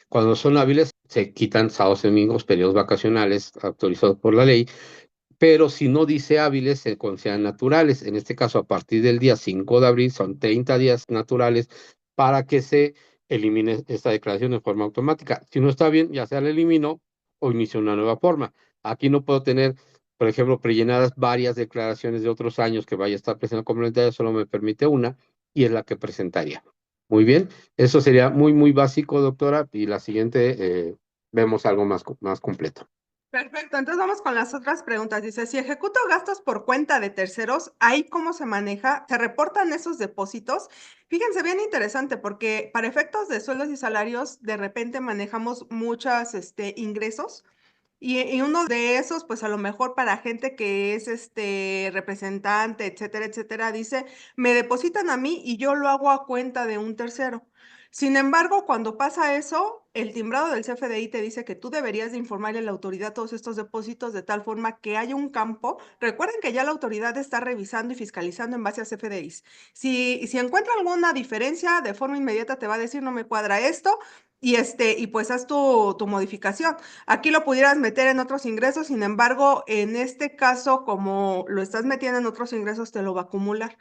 Cuando son hábiles, se quitan sábados, domingos, periodos vacacionales autorizados por la ley, pero si no dice hábiles, se consideran naturales. En este caso, a partir del día 5 de abril, son 30 días naturales para que se elimine esta declaración de forma automática. Si no está bien, ya sea la elimino o inicio una nueva forma. Aquí no puedo tener, por ejemplo, prellenadas varias declaraciones de otros años que vaya a estar presentando complementaria, solo me permite una y es la que presentaría. Muy bien, eso sería muy, muy básico, doctora, y la siguiente vemos algo más completo. Perfecto, entonces vamos con las otras preguntas. Dice, si ejecuto gastos por cuenta de terceros, ¿ahí cómo se maneja? ¿Se reportan esos depósitos? Fíjense, bien interesante, porque para efectos de sueldos y salarios, de repente manejamos muchos ingresos. Y uno de esos, pues, a lo mejor para gente que es, representante, etcétera, etcétera, dice: "Me depositan a mí y yo lo hago a cuenta de un tercero". Sin embargo, cuando pasa eso, el timbrado del CFDI te dice que tú deberías de informarle a la autoridad todos estos depósitos de tal forma que haya un campo. Recuerden que ya la autoridad está revisando y fiscalizando en base a CFDIs. Si encuentra alguna diferencia, de forma inmediata te va a decir: "No me cuadra esto", y pues haz tu modificación. Aquí lo pudieras meter en otros ingresos, sin embargo, en este caso, como lo estás metiendo en otros ingresos, te lo va a acumular.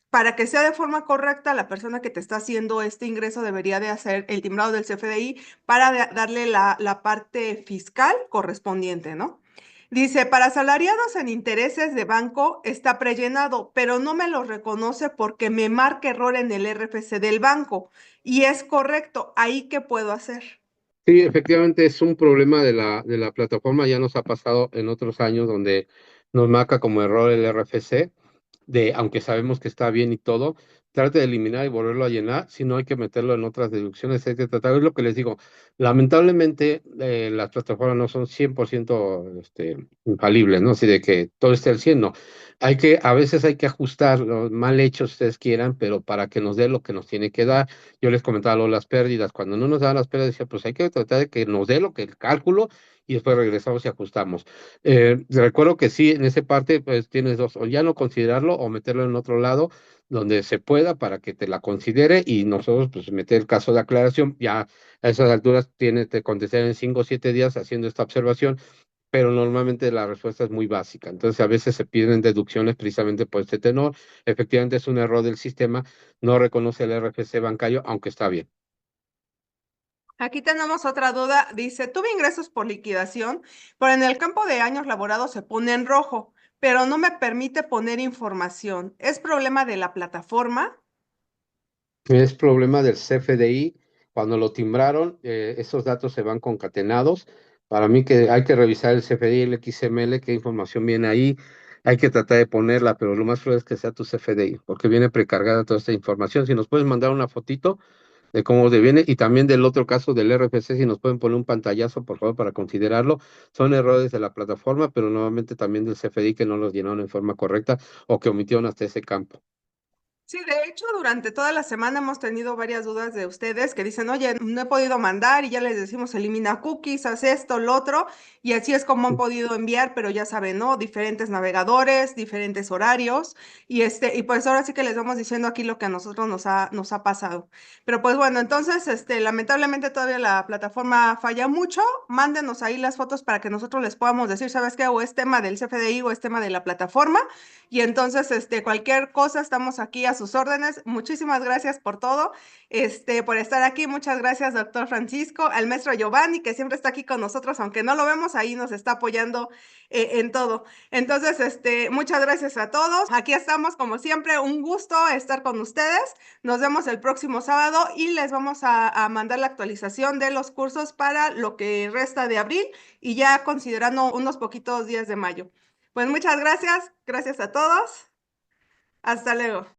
Para que sea de forma correcta, la persona que te está haciendo este ingreso debería de hacer el timbrado del CFDI para darle la parte fiscal correspondiente, ¿no? Dice, para asalariados en intereses de banco está prellenado, pero no me lo reconoce porque me marca error en el RFC del banco. Y es correcto. ¿Ahí qué puedo hacer? Sí, efectivamente es un problema de la plataforma, ya nos ha pasado en otros años donde nos marca como error el RFC, aunque sabemos que está bien y todo, trate de eliminar y volverlo a llenar, si no hay que meterlo en otras deducciones, hay que tratar, es lo que les digo, lamentablemente las plataformas no son 100% infalibles, ¿no? Así de que todo esté al 100, no. A veces hay que ajustar los mal hechos, si ustedes quieran, pero para que nos dé lo que nos tiene que dar. Yo les comentaba lo de las pérdidas, cuando no nos daban las pérdidas, decía, pues hay que tratar de que nos dé lo que el cálculo y después regresamos y ajustamos. Recuerdo que sí, en esa parte, pues tienes dos, o ya no considerarlo o meterlo en otro lado donde se pueda para que te la considere y nosotros, pues, meter el caso de aclaración. Ya a esas alturas tienes que contestar en 5 o 7 días haciendo esta observación, pero normalmente la respuesta es muy básica. Entonces, a veces se piden deducciones precisamente por este tenor. Efectivamente, es un error del sistema, no reconoce el RFC bancario, aunque está bien. Aquí tenemos otra duda. Dice, tuve ingresos por liquidación, pero en el campo de años laborados se pone en rojo, pero no me permite poner información. ¿Es problema de la plataforma? Es problema del CFDI. Cuando lo timbraron, esos datos se van concatenados. Para mí que hay que revisar el CFDI, el XML, qué información viene ahí. Hay que tratar de ponerla, pero lo más probable es que sea tu CFDI, porque viene precargada toda esta información. Si nos puedes mandar una fotito de cómo te viene y también del otro caso del RFC, si nos pueden poner un pantallazo, por favor, para considerarlo. Son errores de la plataforma, pero nuevamente también del CFDI que no los llenaron en forma correcta o que omitieron hasta ese campo. Sí, de hecho, durante toda la semana hemos tenido varias dudas de ustedes que dicen, oye, no he podido mandar y ya les decimos, elimina cookies, haz esto, lo otro, y así es como han podido enviar, pero ya saben, ¿no? Diferentes navegadores, diferentes horarios, y pues ahora sí que les vamos diciendo aquí lo que a nosotros nos ha pasado. Pero pues bueno, entonces, lamentablemente todavía la plataforma falla mucho, mándenos ahí las fotos para que nosotros les podamos decir, ¿sabes qué? O es tema del CFDI o es tema de la plataforma. Y entonces, cualquier cosa, estamos aquí a sus órdenes. Muchísimas gracias por todo, por estar aquí. Muchas gracias, doctor Francisco, al maestro Giovanni, que siempre está aquí con nosotros, aunque no lo vemos, ahí nos está apoyando en todo. Entonces, muchas gracias a todos. Aquí estamos, como siempre, un gusto estar con ustedes. Nos vemos el próximo sábado y les vamos a mandar la actualización de los cursos para lo que resta de abril y ya considerando unos poquitos días de mayo. Pues muchas gracias, gracias a todos. Hasta luego.